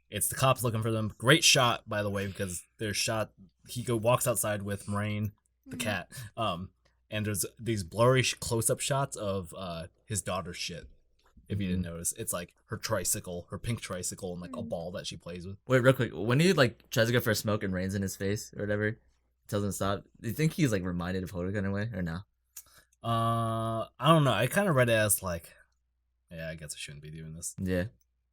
it's the cops looking for them. Great shot, by the way, because they're shot. He walks outside with Moraine, the cat. And there's these blurry close-up shots of his daughter's shit. If you didn't notice, it's like her tricycle, her pink tricycle, and like a ball that she plays with. Wait, real quick. When he like tries to go for a smoke and rains in his face or whatever, tells him to stop. Do you think he's like reminded of Hodoka in a way or no? I don't know. I kind of read it as like, yeah, I guess I shouldn't be doing this. Yeah,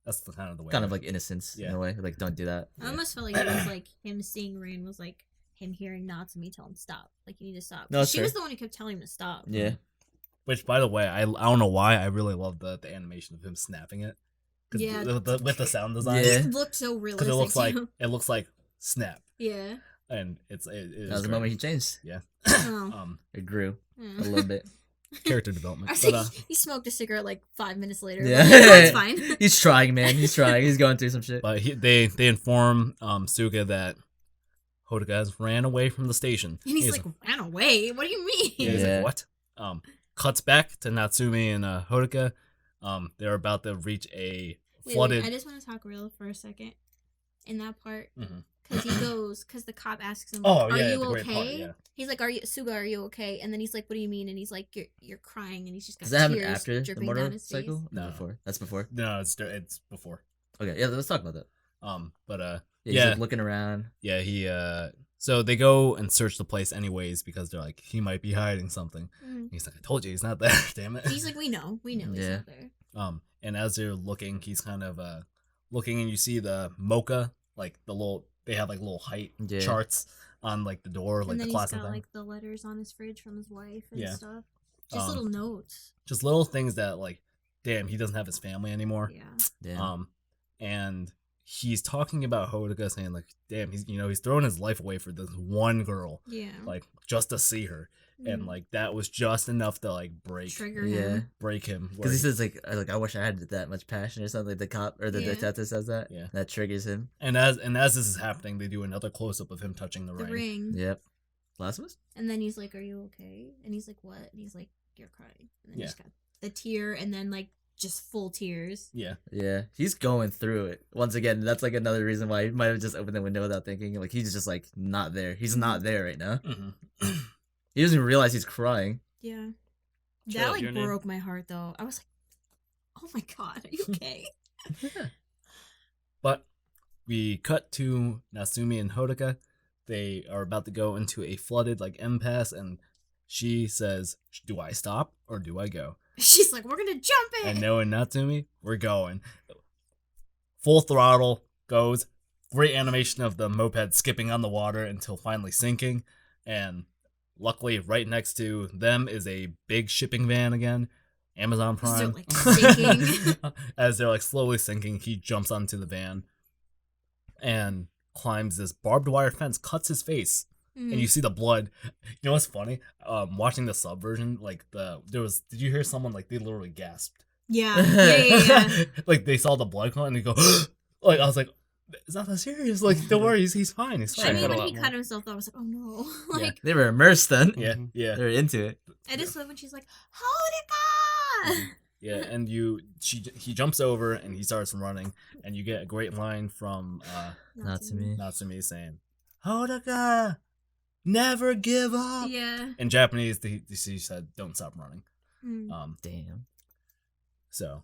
That's the kind of the way. kind of like innocence in Yeah. a way. Like don't do that. I almost felt like it was like him seeing Rain was like him hearing Natsumi tell him stop. Like you need to stop. No, that's She fair. was the one who kept telling him to stop. Yeah, Which, by the way, I don't know why I really love the animation of him snapping it. 'Cause Yeah. with the sound design. Yeah. It looked so realistic. Because it too. looks like snap, Yeah. and it that is was the great. moment he changed. Oh. It grew a Mm. little bit. Character development. I But, think he smoked a cigarette like 5 minutes later. Yeah. Like, no, it's fine. He's trying, man. He's trying. He's going through some shit. they inform Suga that Hodoka has ran away from the station. And he's like, ran away? What do you mean? He's Yeah. like, what? Cuts back to Natsumi and Hodoka. They're about to reach a flooded. Wait, I just want to talk real for a second in that part. Mhm. Because the cop asks him, Oh, are yeah, you the great okay? part, yeah. He's like, Suga, are you okay? And then he's like, what do you mean? And he's like, you're crying, and he's just got Does that happen tears after the dripping down his face. motorcycle? No. Before. That's before. No, it's before. Okay, yeah. Let's talk about that. But Yeah, he's yeah, like looking around. yeah. He So they go and search the place anyways because they're like, he might be hiding something. Mm. He's like, I told you he's not there, damn it. He's like, we know he's not there. And as they're looking, he's kind of looking, and you see the mocha, like they have like little height charts on like the door, like and then the class he's got thing. like the letters on his fridge from his wife and Yeah. stuff. Just little notes. Just little things that like, damn, he doesn't have his family anymore. Yeah. And he's talking about Hodoka, saying like, damn, he's throwing his life away for this one girl. Yeah. Like just to see her. And like that was just enough to like trigger him. break him. Because he says like I wish I had that much passion or something. Like the cop or the detective says that. Yeah. That triggers him. And as this is happening, they do another close up of him touching the ring. Yep. Blasphemous. And then he's like, "Are you okay?" And he's like, "What?" And he's like, "You're crying." And then he's got the tear, and then like just full tears. Yeah. Yeah. He's going through it. Once again, that's like another reason why he might have just opened the window without thinking. Like he's just like not there. He's not there right now. Mm-hmm. He doesn't even realize he's crying. Yeah. Shout That out like your name. broke my heart though. I was like, "Oh my god, are you okay?" But we cut to Natsumi and Hodoka. They are about to go into a flooded like impasse, and she says, "Do I stop or do I go?" She's like, "We're gonna jump it." And knowing Natsumi, we're going. Full throttle goes. Great animation of the moped skipping on the water until finally sinking. And luckily, right next to them is a big shipping van again. Amazon Prime. Like, sinking. As they're like slowly sinking, he jumps onto the van and climbs this barbed wire fence, cuts his face. And you see the blood. You know what's funny? Watching the sub version, like did you hear someone like they literally gasped? Yeah. Like they saw the blood come and they go like I was like, it's not that serious. Like don't worry, he's fine. He's fine. I mean, cut a when lot he more. cut himself, I was like, "Oh no!" Like, They were immersed then. Yeah, yeah, They were into it. I just love when she's like, "Hodoka!" yeah. And he jumps over and he starts running, and you get a great line from Natsumi saying, "Hodoka, never give up." Yeah. In Japanese, she said, "Don't stop running." Damn. So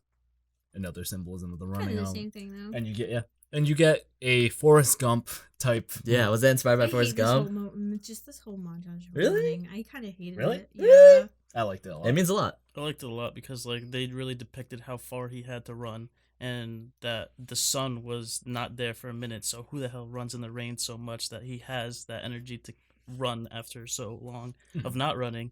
another symbolism of the Kind running. of the same thing though. And you get a Forrest Gump type. Yeah, was that inspired by I Forrest hate this Gump? just this whole montage. Of Really? running. I kind of hated Really? it. Really? Yeah. I liked it a lot. It means a lot. I liked it a lot because like they really depicted how far he had to run, and that the sun was not there for a minute. So who the hell runs in the rain so much that he has that energy to run after so long of not running,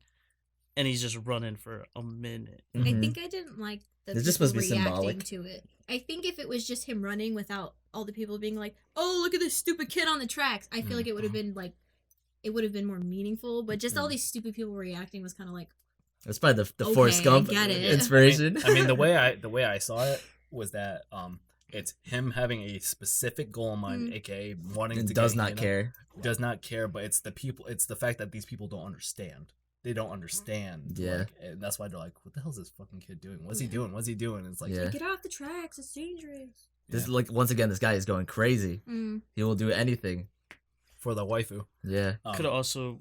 and he's just running for a minute. I think I didn't like the It's people just supposed to be reacting symbolic. to it. I think if it was just him running without all the people being like, "Oh, look at this stupid kid on the tracks," I feel like it would have been like, it would have been more meaningful. But just all these stupid people reacting was kind of like, That's probably the Okay, Forrest Gump I get it. inspiration. I mean, the way I saw it was that it's him having a specific goal in mind, aka wanting and to does get not Hina. care. Does not care, but it's the people. It's the fact that these people don't understand. They don't understand. Yeah. Like, and that's why they're like, "What the hell is this fucking kid doing? What's he doing? What's he doing?" And it's like, Yeah. "Get off the tracks! It's dangerous." This like once again, this guy is going crazy. He will do anything. for the waifu. Yeah. Could have also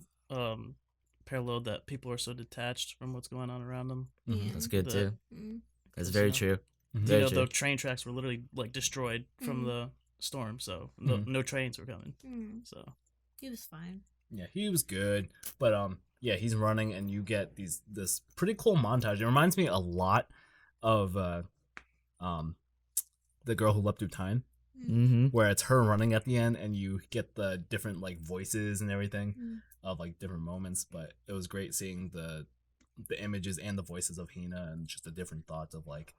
paralleled that people are so detached from what's going on around them. Yeah. That's good The- too. Mm. That's very true. Mhm. Very You know, true. the train tracks were literally like destroyed from the storm, so no trains were coming. So He was fine. Yeah, he was good, but yeah, he's running, and you get this pretty cool montage. It reminds me a lot of the girl who leapt through time, Mm-hmm. where it's her running at the end, and you get the different like voices and everything of like different moments. But it was great seeing the images and the voices of Hina, and just the different thoughts of like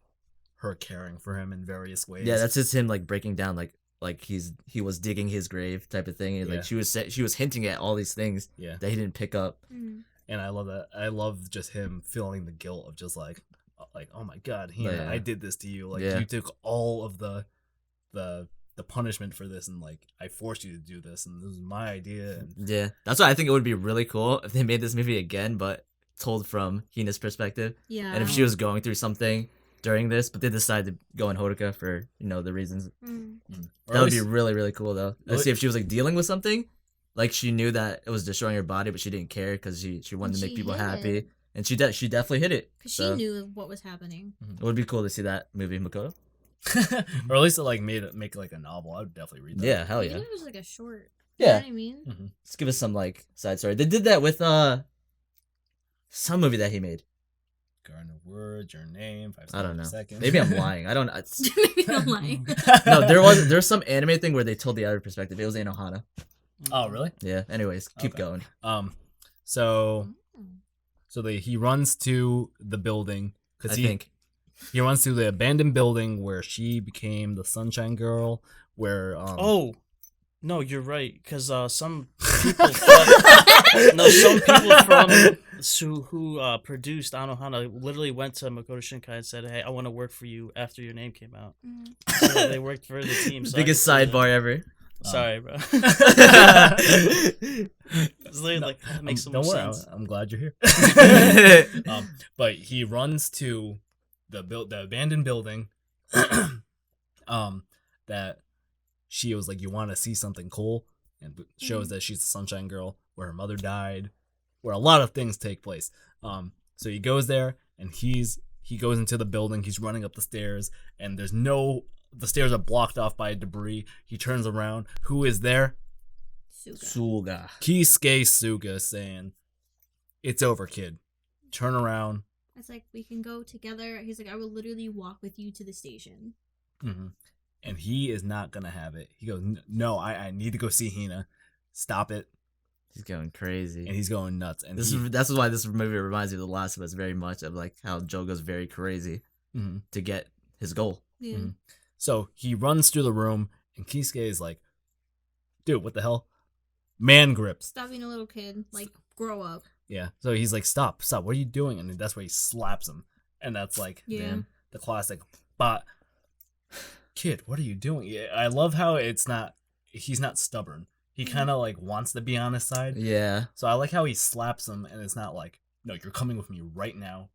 her caring for him in various ways. Yeah, that's just him like breaking down like he was digging his grave type of thing. And, Yeah. like she was hinting at all these things Yeah. that he didn't pick up. And I love that. I love just him feeling the guilt of just like oh my god, Hina, Yeah. I did this to you. Like Yeah. you took all of the punishment for this, and like I forced you to do this, and this was my idea. And Yeah, that's why I think it would be really cool if they made this movie again, but told from Hina's perspective. Yeah. And if she was going through something during this, but they decided to go in Hodoka for the reasons. or That at would be least- really really cool though. Well, Let's see if she was like dealing with something, like she knew that it was destroying her body, but she didn't care because she wanted to And make she people hid happy, it. and she definitely hit it. Because So, she knew what was happening. it would be cool to see that movie, Makoto. or at least it like make like a novel. I would definitely read that. Yeah, hell yeah. Even if it was like a short. You know what I mean? Mm-hmm. Let's give us some like side story. They did that with some movie that he made. Garden of Words, Your Name, 5 I don't know. Seconds. Maybe I'm lying. I don't know. Maybe I'm lying. No, there's some anime thing where they told the other perspective. It was Anohana. Oh, really? Yeah. Anyways, keep Okay. going. So he runs to the building I because think. he runs to the abandoned building where she became the Sunshine Girl. Where Oh, no, you're right. Because some people from who produced Anohana literally went to Makoto Shinkai and said, "Hey, I want to work for you after your name came out." So they worked for the team. So Biggest I can see sidebar ever. that. Sorry, bro. It's literally like that makes so much don't worry, sense. I'm glad you're here. But he runs to the abandoned building. That she was like, you want to see something cool, and shows that she's the Sunshine Girl, where her mother died, where a lot of things take place. So he goes there, and he goes into the building. He's running up the stairs, and the stairs are blocked off by debris. He turns around. Who is there? Suga. Kisuke Suga saying, "It's over, kid. Turn around." It's like, we can go together. He's like, I will literally walk with you to the station. Mm-hmm. And he is not gonna have it. He goes, "No, I need to go see Hina. Stop it." He's going crazy. And he's going nuts. And That's why this movie reminds me of The Last of Us very much, of like how Joe goes very crazy Mhm. to get his goal. Yeah. Mhm. So he runs through the room, and Kisuke is like, "Dude, what the hell? Man grips." Stop being a little kid. Like, grow up. Yeah. So he's like, "Stop. What are you doing?" And that's where he slaps him. And that's like, Yeah. man, the classic. But kid, what are you doing? Yeah, I love how he's not stubborn. He kind of like wants to be on his side. Yeah. So I like how he slaps him, and it's not like, "No, you're coming with me right now."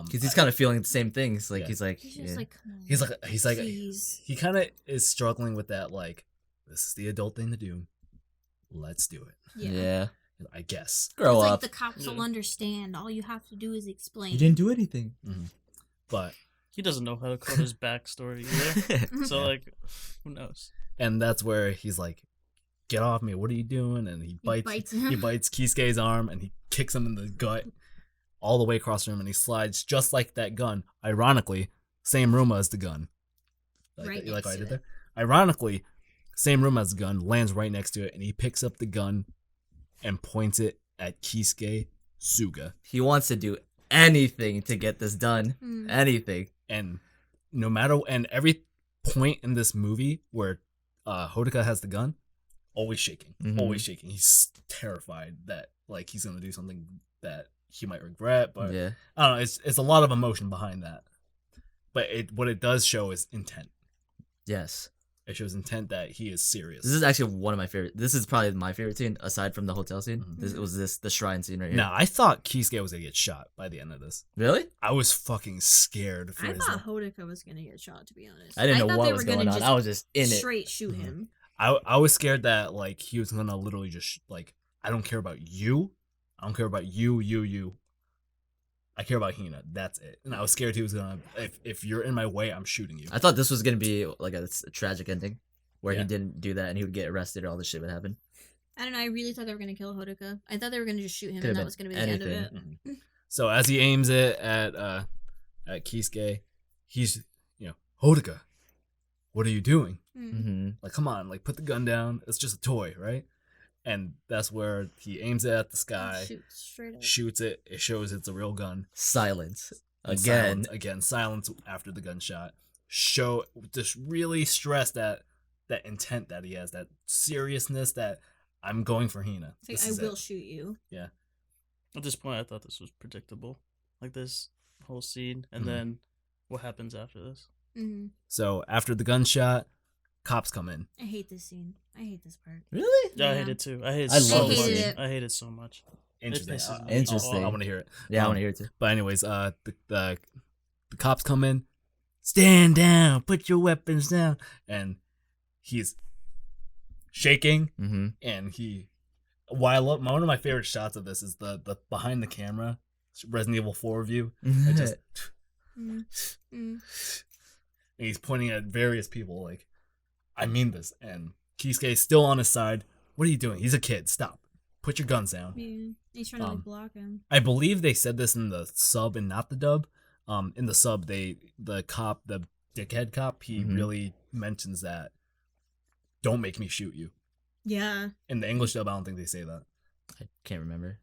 Because he's kind of feeling the same things. Like, Yeah. he's like, He's just yeah. like, come on. he's like Please. he kind of is struggling with that. Like, this is the adult thing to do. Let's do it. Yeah. I guess. Grow It's up. like the cops will Yeah. understand. All you have to do is explain. You didn't do anything. But He doesn't know Hakoda's backstory either. So like, who knows? and that's where he's like, "Get off me! What are you doing?" And he bites him. he bites Kisuke's arm, and he kicks him in the gut all the way across the room, and he slides just like that gun. Ironically, same room as the gun. Right You like what I next did to there? Ironically, same room as the gun, lands right next to it, and he picks up the gun and points it at Kisuke Suga. He wants to do anything to get this done. Mm. Anything. And every point in this movie where Hodaka has the gun, always shaking. Mhm. Always shaking. He's terrified that like he's gonna do something that he might regret, but Yeah. I don't know, it's a lot of emotion behind that. But what it does show is intent. Yes. It shows intent that he is serious. This is actually one of my favorite. This is probably my favorite scene aside from the hotel scene. Mhm. This was the shrine scene right here. Now, I thought Kisuke was gonna get shot by the end of this. Really? I was fucking scared for I his thought Hodaka was gonna get shot, to be honest. I didn't know thought what they was were gonna going on. just I was just in it. straight shoot Mhm. him. I was scared that like he was gonna literally just like, "I don't care about you. I don't care about you. I care about Hina. That's it." And I was scared he was gonna, if you're in my way, I'm shooting you. I thought this was gonna be like a tragic ending, where Yeah. he didn't do that and he would get arrested or all this shit would happen. I don't know. I really thought they were gonna kill Hodaka. I thought they were gonna just shoot him, Could've and that been was gonna be the end of anything. it. So as he aims it at Kisuke, he's, "Hodaka, what are you doing? Mm. Mm-hmm. Like, come on, like put the gun down. It's just a toy, right?" And that's where he aims it at the sky, Shoot straight up. shoots it. It shows it's a real gun. Silence And again. silence after the gunshot. Just really stress that intent that he has, that seriousness that I'm going for Hina. It's like, This I is will it. shoot you. At this point, I thought this was predictable, like this whole scene, and Mhm. then what happens after this. Hmm. So after the gunshot, cops come in. I hate this scene. I hate this part. Really? Yeah, I Yeah. hate it too. I hate it I so love this much. scene. I hate it so much. Interesting. pisses me Interesting. I want to hear it. Yeah, I Um, want to hear it too. But anyways, the cops come in. "Stand down. Put your weapons down." And he's shaking, Mm-hmm. and what I love, one of my favorite shots of this is the behind the camera Resident Evil 4 view. It just Mm. Mm. and he's pointing at various people like, "I mean this." And Kisuke's still on his side. what are you doing? He's a kid. Stop. Put your guns down. Yeah. He's trying to like block him. I believe they said this in the sub and not the dub. In the sub, the dickhead cop, he really mentions that. Don't make me shoot you. Yeah. In the English dub, I don't think they say that. I can't remember.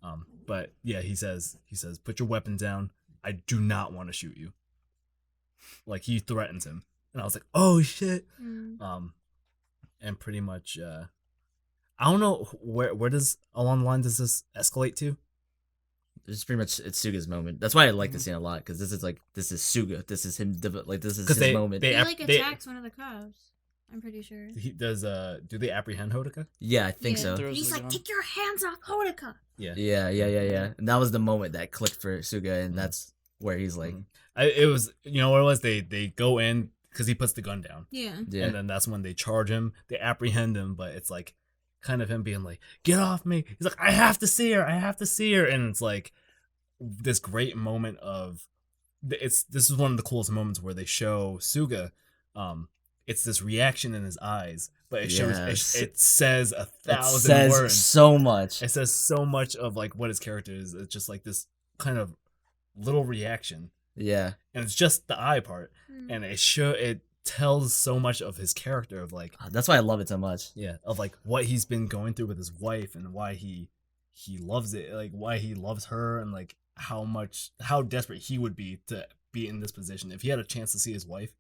But yeah, he says, put your weapon down. I do not want to shoot you. Like he threatens him, and I was like, oh shit. And pretty much, I don't know where does along the line does this escalate to? It's pretty much it's Suga's moment. That's why I like the scene a lot because this is Suga. This is him. Like this is his moment. He attacks one of the cops. I'm pretty sure. He does. Do they apprehend Hodaka? Yeah, I think so. He's like, take your hands off Hodaka. Yeah. And that was the moment that clicked for Suga, and that's where he's like, it was. You know what it was? They go in because he puts the gun down. Yeah. And then that's when they charge him. They apprehend him, but it's like kind of him being like, get off me. He's like, I have to see her. And it's like this great moment of this is one of the coolest moments where they show Suga. It's this reaction in his eyes, but it shows it says 1,000 words. So much. It says so much of like what his character is. It's just like this kind of little reaction. Yeah. And it's just the eye part. And it tells so much of his character of like that's why I love it so much. Yeah, of like what he's been going through with his wife and why he loves it, like why he loves her and like how desperate he would be to be in this position. If he had a chance to see his wife,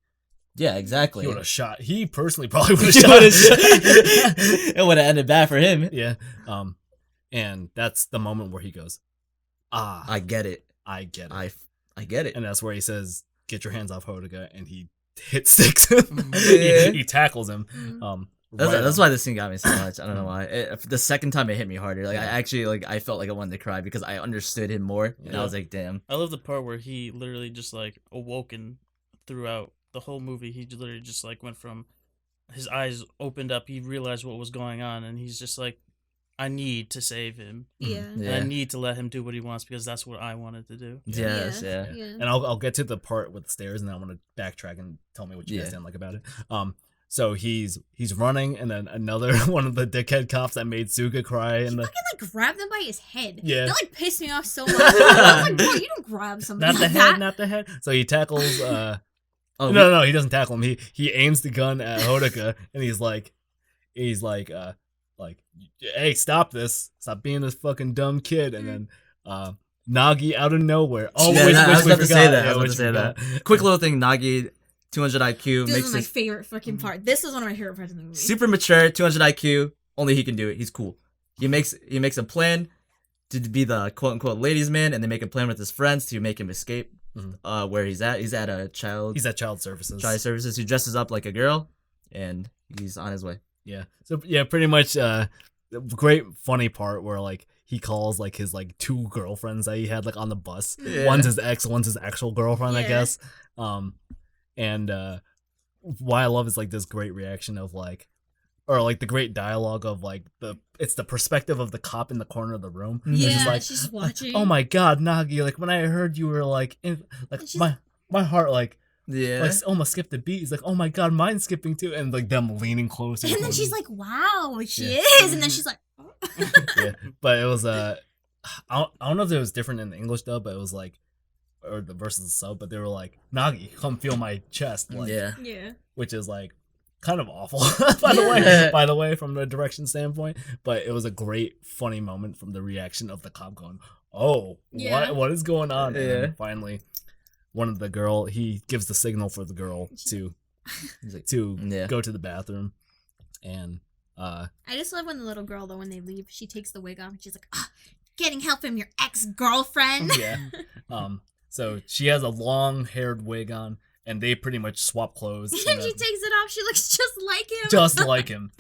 yeah, exactly. He would have shot. He personally probably would have shot. It would have ended bad for him. Yeah. And that's the moment where he goes, I get it. I get it. I get it. And that's where he says, get your hands off Hodaka, and he hit sticks him. Yeah. he tackles him. That's why this scene got me so much. I don't know why. The second time it hit me harder. Like I actually I felt like I wanted to cry because I understood him more, and I was like, damn. I love the part where he literally just like awoken throughout the whole movie. He literally just like went from his eyes opened up. He realized what was going on, and he's just like, I need to save him. Yeah. And I need to let him do what he wants because that's what I wanted to do. Yes, yeah. And I'll get to the part with the stairs, and then I want to backtrack and tell me what you guys didn't like about it. So he's running, and then another one of the dickhead cops that made Suga cry, and fucking like grabbed him by his head. Yeah, that like pissed me off so much. I was like, bro, you don't grab something. Not the head. So he tackles. No, he doesn't tackle him. He aims the gun at Hodaka, and he's like, hey, stop this! Stop being this fucking dumb kid. And then Nagi out of nowhere. Oh, I was about to say that. Quick little thing, Nagi. 200 IQ. This was my favorite fucking part. This was one of my favorite parts of the movie. Super mature, 200 IQ. Only he can do it. He's cool. He makes a plan to be the quote unquote ladies' man, and they make a plan with his friends to make him escape. Where he's at. He's at child services. Child services. He dresses up like a girl, and he's on his way. Yeah. So yeah, pretty much. Great funny part where like he calls like his like two girlfriends that he had like on the bus. Yeah. One's his ex, one's his actual girlfriend, I guess. And why I love is like this great reaction of like, or like the great dialogue of like it's the perspective of the cop in the corner of the room. Yeah, she's like, she's watching. Oh my god, Nagi! Like when I heard you were like, my heart like almost skipped a beat. He's like, oh my god, mine's skipping too, and like them leaning closer. And then she's like, wow, she is, and then she's like, oh. Yeah, but it was I don't know if it was different in the English dub, but it was like. Or the versus the sub, but they were like, Nagi, come feel my chest. Like, yeah. Which is like kind of awful, by the way, from the direction standpoint. But it was a great, funny moment from the reaction of the cop going, oh, what is going on? Yeah. And then finally, one of the girl, he gives the signal for the girl to go to the bathroom. And I just love when the little girl, though, when they leave, she takes the wig off and she's like, getting help from your ex-girlfriend. Yeah. So she has a long-haired wig on, and they pretty much swap clothes. And she takes it off. She looks just like him. Just like him.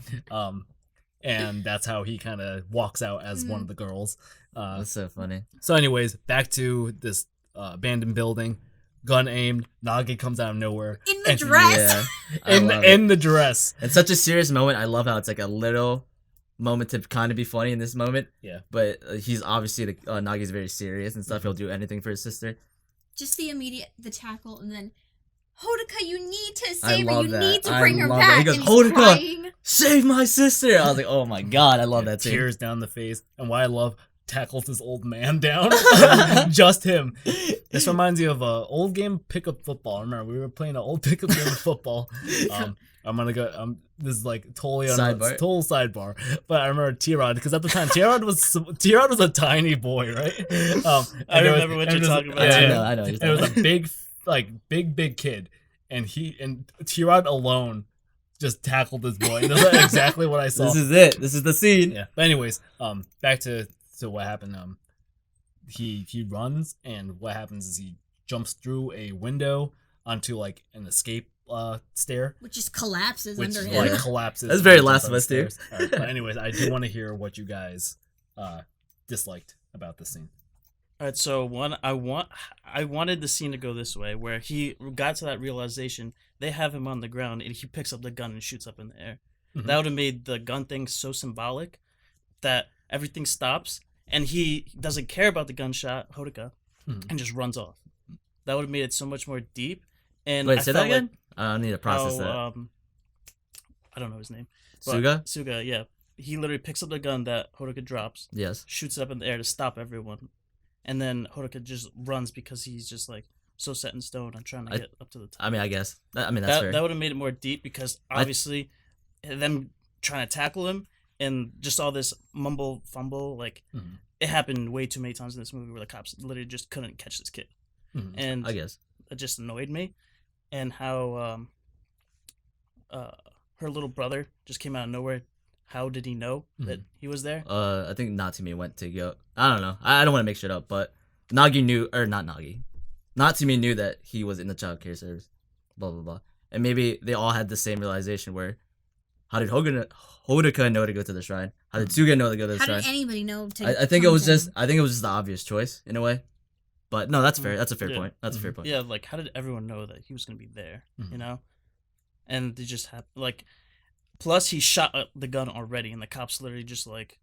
And that's how he kind of walks out as one of the girls. That's so funny. So anyways, back to this abandoned building. Gun aimed. Nagi comes out of nowhere. In the dress. Yeah, in the dress. It's such a serious moment. I love how it's like a little moment to kind of be funny in this moment. Yeah. But he's obviously, Nagi's very serious and stuff. He'll do anything for his sister. Just the tackle, and then Hodaka, you need to I save her. love You that. need to I bring her love that. back. He goes, and he's Hodaka! crying. Save my sister! I was like, oh my god, I love that scene. Tears down the face. And why I love tackles this old man down. Just him. This reminds you of an old game, pickup football. Remember, we were playing an old pickup game of football. I'm gonna go. This is like totally total sidebar. But I remember T-Rod because at the time T-Rod was a tiny boy, right? I remember what you're talking about. Yeah, I know. It was a big kid, and T-Rod alone just tackled this boy. And that's exactly what I saw. This is it. This is the scene. Yeah. But anyways, back to what happened. He runs, and what happens is he jumps through a window onto like an escape stair, Which just collapses which under like him. collapses. That's very and Last jumps of on Us, dude. stairs. All right, but anyways, I do want to hear what you guys disliked about this scene. All right, so I wanted the scene to go this way, where he got to that realization. They have him on the ground, and he picks up the gun and shoots up in the air. Mm-hmm. That would have made the gun thing so symbolic that everything stops, and he doesn't care about the gunshot, Hodaka, and just runs off. That would have made it so much more deep. And Wait, I say that felt again? I need to process that. I don't know his name. But Suga? yeah. He literally picks up the gun that Hodaka drops, Yes. shoots it up in the air to stop everyone, and then Hodaka just runs because he's just like so set in stone on trying to get up to the top. I mean, I guess. That's fair. That would have made it more deep because obviously them trying to tackle him and just all this mumble fumble, like it happened way too many times in this movie where the cops literally just couldn't catch this kid. And I guess it just annoyed me. And how her little brother just came out of nowhere. How did he know that he was there? I think Natsumi went to go. I don't know. I don't want to make shit up, but Nagi knew, or not Nagi. Natsumi knew that he was in the child care service. Blah blah blah. And maybe they all had the same realization where, how did Hodaka know to go to the shrine? How did Suga know to go to the How shrine? did anybody know to I think it was just the obvious choice in a way. But no, that's fair. That's a fair point. That's a fair point. Yeah, like how did everyone know that he was gonna be there? You know, and they just have like. Plus, he shot the gun already, and the cops literally just like,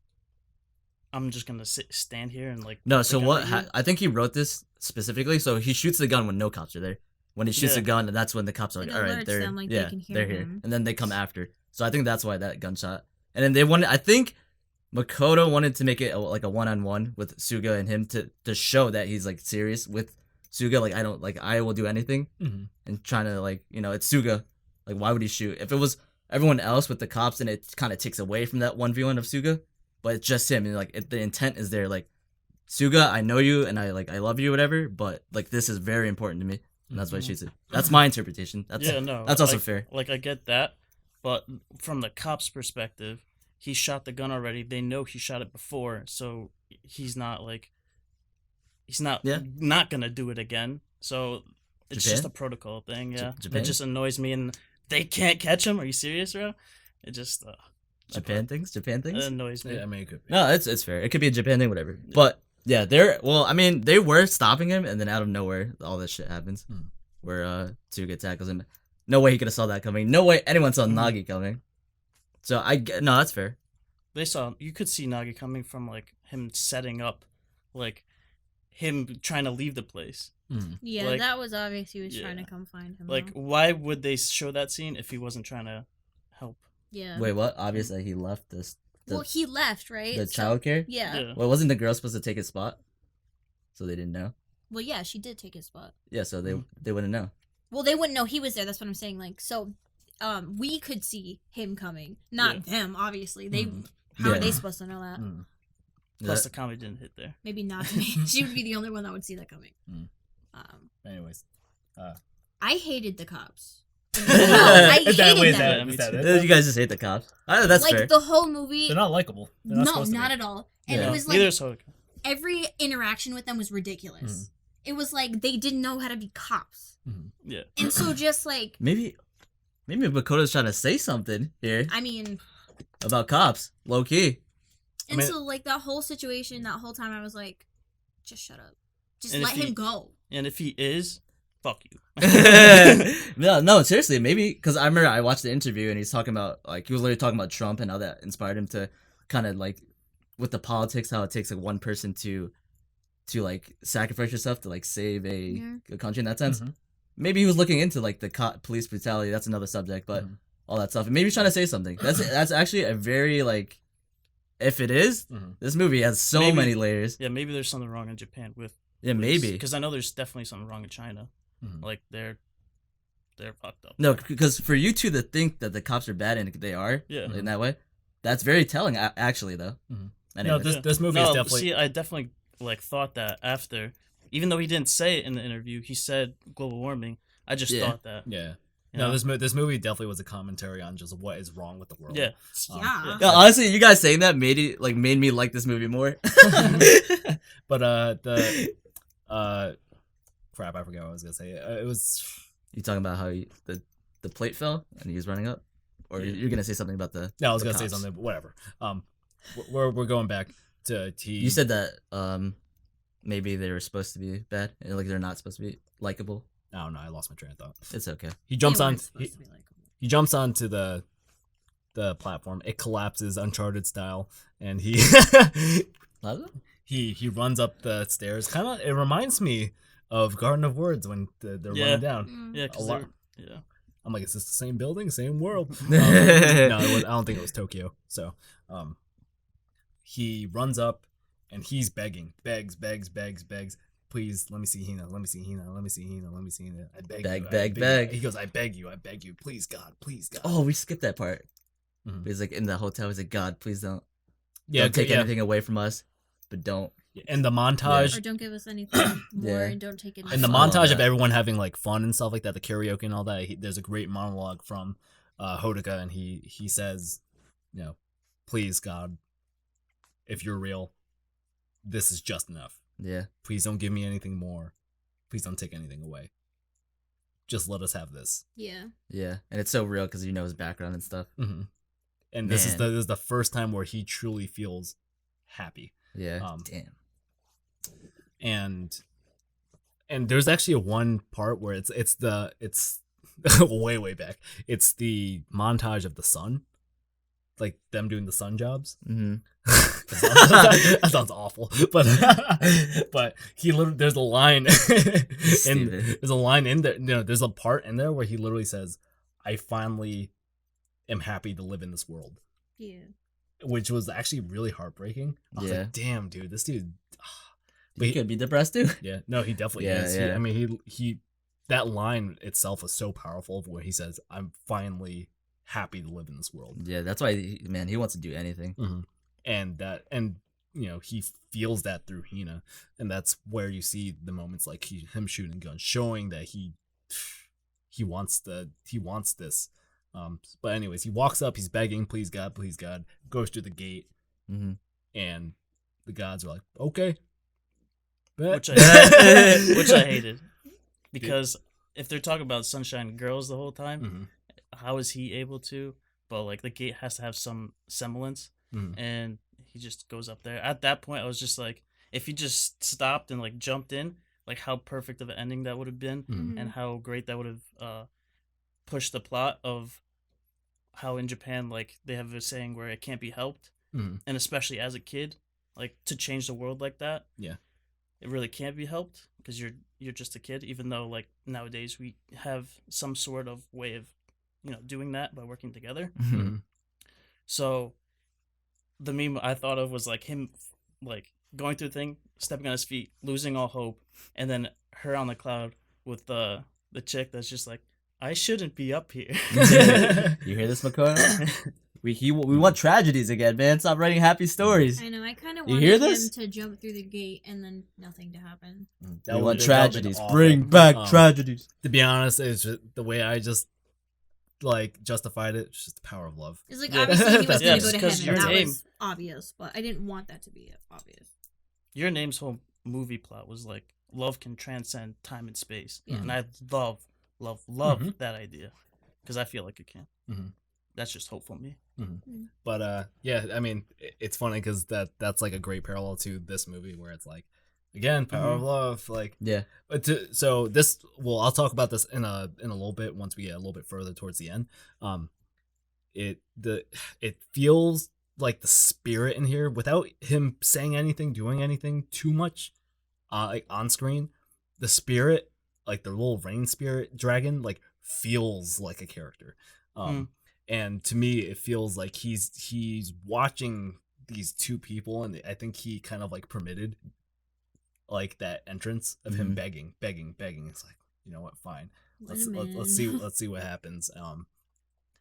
I'm just gonna stand here and like. No, so what? I think he wrote this specifically. So he shoots the gun when no cops are there. When he shoots the gun, and that's when the cops are like, all right, they're them, like, they can hear they're here, him. and then they come after. So I think that's why that gunshot. And then they wanted. I think Makoto wanted to make it like a one-on-one with Suga and him to show that he's like serious with Suga. Like I will do anything, and trying to like it's Suga. Like why would he shoot if it was everyone else with the cops, and it kind of takes away from that 1v1 of Suga, but it's just him, and like the intent is there, like Suga, I know you, and I love you, whatever, but like this is very important to me, and that's why he shoots it. That's my interpretation. That's also fair. Like I get that, but from the cops' perspective, he shot the gun already. They know he shot it before, so he's not not gonna do it again. So it's just a protocol thing. Yeah, Japan? It just annoys me and. They can't catch him. Are you serious, bro? It just Japan things. It annoys me. Yeah, I mean, it could be. No, it's fair. It could be a Japan thing, whatever. Yeah. But yeah, they were stopping him, and then out of nowhere, all this shit happens, where Tsuga tackles him. No way he could have saw that coming. No way anyone saw Nagi coming. So no, that's fair. You could see Nagi coming from like him setting up, like him trying to leave the place. Yeah, like, that was obvious. He was trying to come find him. Like, why would they show that scene if he wasn't trying to help? Yeah. Wait, what? Obviously, he left this. Well, he left, right? The childcare. Yeah. Well, wasn't the girl supposed to take his spot? So they didn't know. Well, yeah, she did take his spot. Yeah, so they wouldn't know. Well, they wouldn't know he was there. That's what I'm saying. Like, so, we could see him coming, not them. Obviously, how are they supposed to know that? Plus, the comedy didn't hit there. Maybe not me. She would be the only one that would see that coming. Anyways, I hated the cops. I hated them. You guys just hate the cops. That's like fair. The whole movie. They're not likable. No, not at all. And it was like Neither is Hodaka. Every interaction with them was ridiculous. It was like they didn't know how to be cops. Yeah. And so just like maybe Makoto's trying to say something here. I mean, about cops, low key. And so like that whole situation, that whole time I was like, just shut up. Just let him go. And if he is, fuck you. No, seriously, maybe because I remember I watched the interview and he's talking about like he was literally talking about Trump and how that inspired him to kind of like with the politics, how it takes like one person to like sacrifice yourself to like save a country in that sense. maybe he was looking into like the police brutality. That's another subject, but all that stuff. And maybe he's trying to say something. That's actually a very like, if it is, this movie has so many layers. Yeah, maybe there's something wrong in Japan with. Yeah, maybe because I know there's definitely something wrong in China. Like they're fucked up. No, because for you two to think that the cops are bad and they are, in that way, that's very telling. Actually, though. No, this movie is definitely. See, I definitely like thought that after, even though he didn't say it in the interview, he said global warming. I just thought that. Yeah. No, this movie definitely was a commentary on just what is wrong with the world. Yeah. Yeah, honestly, you guys saying that made me like this movie more. But crap, I forgot what I was gonna say. It was. You talking about how the plate fell and he was running up, or you're gonna say something about the? No, I was gonna say something, but whatever. We're going back to You said that maybe they were supposed to be bad, and like they're not supposed to be likable. I don't know. I lost my train of thought. It's okay. He jumps on. He jumps onto the platform. It collapses, Uncharted style, and he he runs up the stairs. Kind of. It reminds me of Garden of Words when they're running down. Yeah, a lot. Yeah. I'm like, is this the same building, same world? No, I don't think it was Tokyo. So, he runs up, and he's begs. Please, let me see Hina. Let me see Hina. I beg you. He goes, I beg you. Please, God. Oh, we skipped that part. He's like in the hotel. He's like, God, please don't take anything away from us, but don't. And the montage, or don't give us anything more, and don't take it. And the montage of everyone having like fun and stuff like that, the karaoke and all that. There's a great monologue from Hodaka, and he says, please, God, if you're real, this is just enough. Yeah. Please don't give me anything more. Please don't take anything away. Just let us have this. Yeah. Yeah, and it's so real because his background and stuff. And this is the first time where he truly feels happy. Yeah. Damn. And there's actually one part where it's way back. It's the montage of the sun, like them doing the sun jobs. That sounds awful, but he literally, there's a line, and there's a line in there. There's a part in there where he literally says, "I finally am happy to live in this world." Yeah. Which was actually really heartbreaking. I was like, damn, dude, this dude. But he could be depressed too. Yeah, no, he definitely is. Yeah. I mean, he that line itself is so powerful where he says, "I'm finally happy to live in this world." Yeah, that's why, he wants to do anything. And he feels that through Hina, and that's where you see the moments like him shooting guns, showing that he wants this. But anyways, he walks up, he's begging, please God, goes through the gate, and the gods are like, okay. Which I hated. Because if they're talking about Sunshine Girls the whole time, how is he able to? But like the gate has to have some semblance, and he just goes up there. At that point, I was just like, if he just stopped and like jumped in, like how perfect of an ending that would have been, and how great that would have pushed the plot of how in Japan like they have a saying where it can't be helped, and especially as a kid, like to change the world like that, it really can't be helped because you're just a kid. Even though like nowadays we have some sort of way of doing that by working together. So the meme I thought of was like him like going through the thing, stepping on his feet, losing all hope, and then her on the cloud with the chick that's just like, I shouldn't be up here. You hear this, Makoto? We want tragedies again, man. Stop writing happy stories. I know. I kind of wanted him to jump through the gate and then nothing to happen. We want tragedies. Bring back tragedies. To be honest, it's just the way I just like justified it. It's just the power of love. It's like obviously he was going to go to heaven. That name was obvious, but I didn't want that to be obvious. Your Name's whole movie plot was like love can transcend time and space, Yeah. and I love that idea because I feel like it can. That's just hopeful me. But yeah, I mean, it's funny because that's like a great parallel to this movie where it's like, again, power of love, like But I'll talk about this in a little bit once we get a little bit further towards the end. It feels like the spirit in here, without him saying anything, doing anything too much, like on screen, the spirit like the little rain spirit dragon like feels like a character. And to me it feels like he's watching these two people, and I think he kind of like permitted like that entrance of him begging. It's like, you know what, fine. Let's see what happens.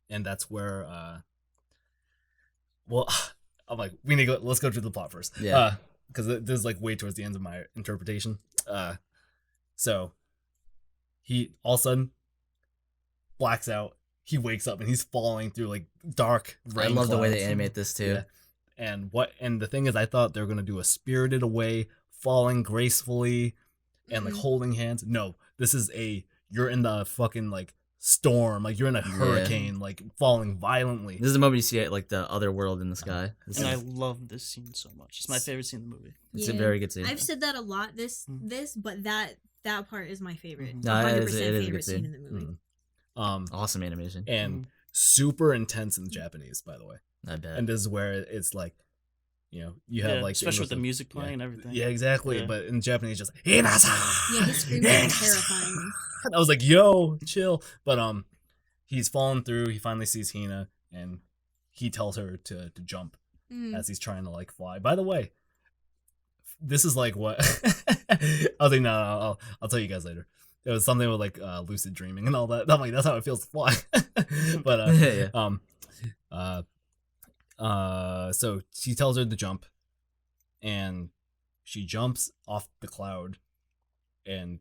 And that's where well, I'm like, we need to let's go to the plot first. Yeah. Because this is like way towards the end of my interpretation. So he all of a sudden blacks out. He wakes up and he's falling through like dark rain. I love the way they clouds. animate this too. Yeah. And the thing is, I thought they were gonna do a Spirited Away, falling gracefully and like holding hands. No, this is you're in the fucking like storm, like you're in a hurricane, like falling violently. This is the moment you see it, like the other world in the sky. And I love this scene so much. It's my favorite scene in the movie. It's a very good scene. I've said that a lot. But that part is my favorite. No, 100% it is a favorite good scene scene. in the movie. Awesome animation. And super intense in Japanese, by the way. I bet. And this is where it's like, you know, you have like especially with the English, music playing and everything. Yeah, exactly. Yeah. But in Japanese, just Hinasa! Yeah, his screams are terrifying. I was like, yo, chill. But he's fallen through. He finally sees Hina, and he tells her to jump as he's trying to like fly. By the way, this is like what I was like. No, I'll tell you guys later. It was something with like lucid dreaming and all that. I'm like, that's how it feels to fly. But so she tells her to jump, and she jumps off the cloud, and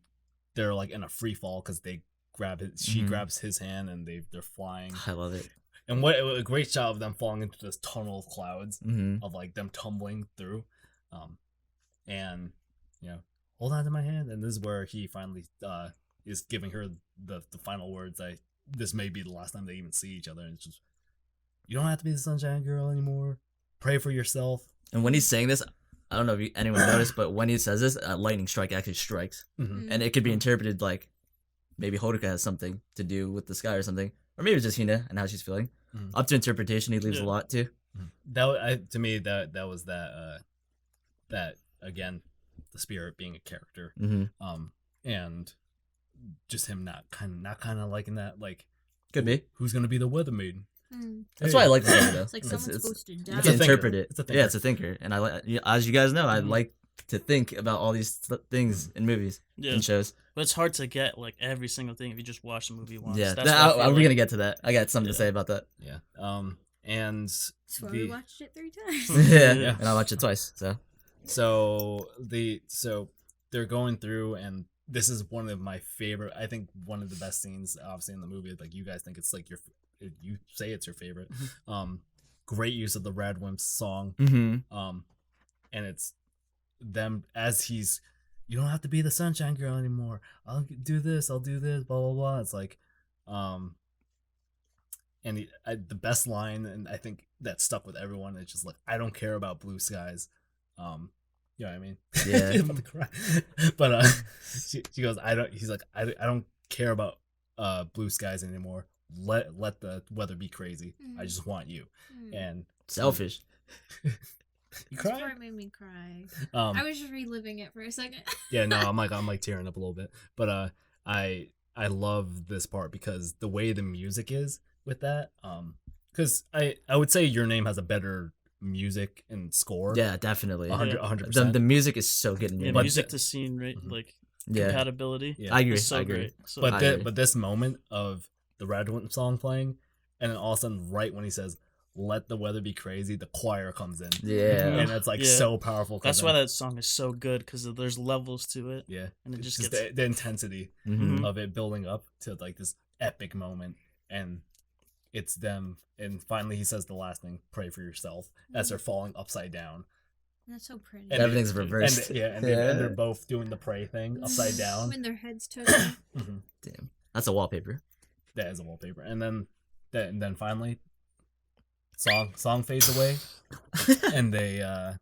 they're like in a free fall because they grab it. She grabs his hand, and they're flying. I love it. And what a great shot of them falling into this tunnel of clouds, of like them tumbling through, and you know, hold on to my hand. And this is where he finally is giving her the final words. This may be the last time they even see each other, and it's just, you don't have to be the Sunshine Girl anymore. Pray for yourself. And when he's saying this, I don't know if anyone noticed, but when he says this, a lightning strike actually strikes, and it could be interpreted like maybe Hodoka has something to do with the sky or something, or maybe it's just Hina and how she's feeling. Up to interpretation, he leaves a lot too. To me that was that again, the spirit being a character, and just him not kind of liking that, like, could be who's gonna be the weather maiden. That's why I like the movie, though. It's like someone's supposed to die. You can interpret it. It's a thinker. Yeah, it's a thinker, and I like, as you guys know, I like to think about all these things in movies and shows. But it's hard to get like every single thing if you just watch the movie once. Yeah, That's what I feel we're like. gonna get to that. I got something to say about that. Yeah. And That's why we watched it 3 times. Yeah, and I watched it twice. So they're going through, and this is one of my favorite. I think one of the best scenes, obviously, in the movie. Like, you guys think it's like you say it's your favorite. Great use of the Radwimps song. And it's them as he's, you don't have to be the Sunshine Girl anymore. I'll do this, blah blah blah. It's like, and the best line, and I think that stuck with everyone. It's just like, I don't care about blue skies. You know what I mean? Yeah. He's about to cry. But she goes, I don't care about blue skies anymore. Let the weather be crazy. I just want you. And Selfish. You This cry? part made me cry. I was just reliving it for a second. Yeah, no, I'm like tearing up a little bit. But I love this part because the way the music is with that. Because I would say Your Name has a better music and score. Yeah, definitely. 100%. The music is so good in Yeah, your music to scene, right? Like Yeah. compatibility. Yeah. I agree. is so I agree. great. So But I agree. but this moment of the Radwimp song playing, and then all of a sudden, right when he says, "Let the weather be crazy," the choir comes in. Yeah. And it's like Yeah. so powerful. that's why that song is so good because there's levels to it. Yeah. And it It's just just gets the intensity Mhm. of it building up to like this epic moment, and it's them. And finally, he says the last thing: "Pray for yourself," as they're falling upside down. That's so pretty. And Everything's and reversed. and they're both doing the pray thing upside down. When their heads touch. Damn. That's a wallpaper. That is a wallpaper. And then finally, song fades away, and they I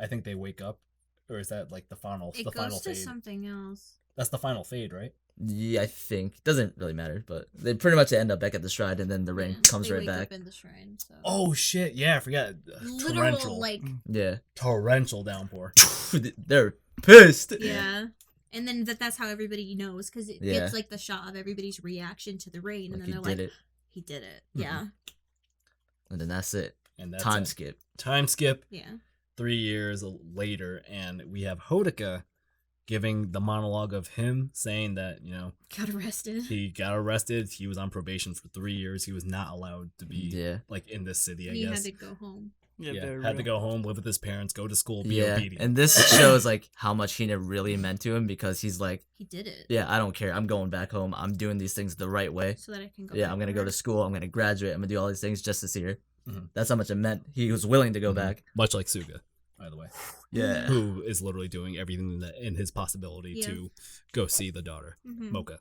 think they wake up, or is that like the final It final goes to fade? something else. That's the final fade, right? Yeah, I think. Doesn't really matter, but they pretty much end up back at the shrine, and then the rain comes They right wake back. up in the shrine. So. Oh shit! Yeah, I forgot. Literal, like, Yeah. torrential downpour. They're pissed. yeah. And then that's how everybody knows, because it gets like the shot of everybody's reation to the rain, and then they're like, he did it. Yeah. And then that's it. And that's time skip. Time skip. Yeah. 3 years later, and we have Hodoka giving the monologue of him saying that, you know, got arrested. He got arrested. He was on probation for 3 years. He was not allowed to be like in this city, I guess. He had to go home. Yeah, had to go home, live with his parents, go to school, be obedient. And this shows like how much Hina really meant to him, because he's like, he did it. Yeah, I don't care. I'm going back home. I'm doing these things the right way. So that I can go. Yeah, I'm gonna go to school. I'm gonna graduate. I'm gonna do all these things just to see her. That's how much it meant. He was willing to go back. Much like Suga, by the way. Yeah. Who is literally doing everything that in his possibility to go see the daughter, Mocha.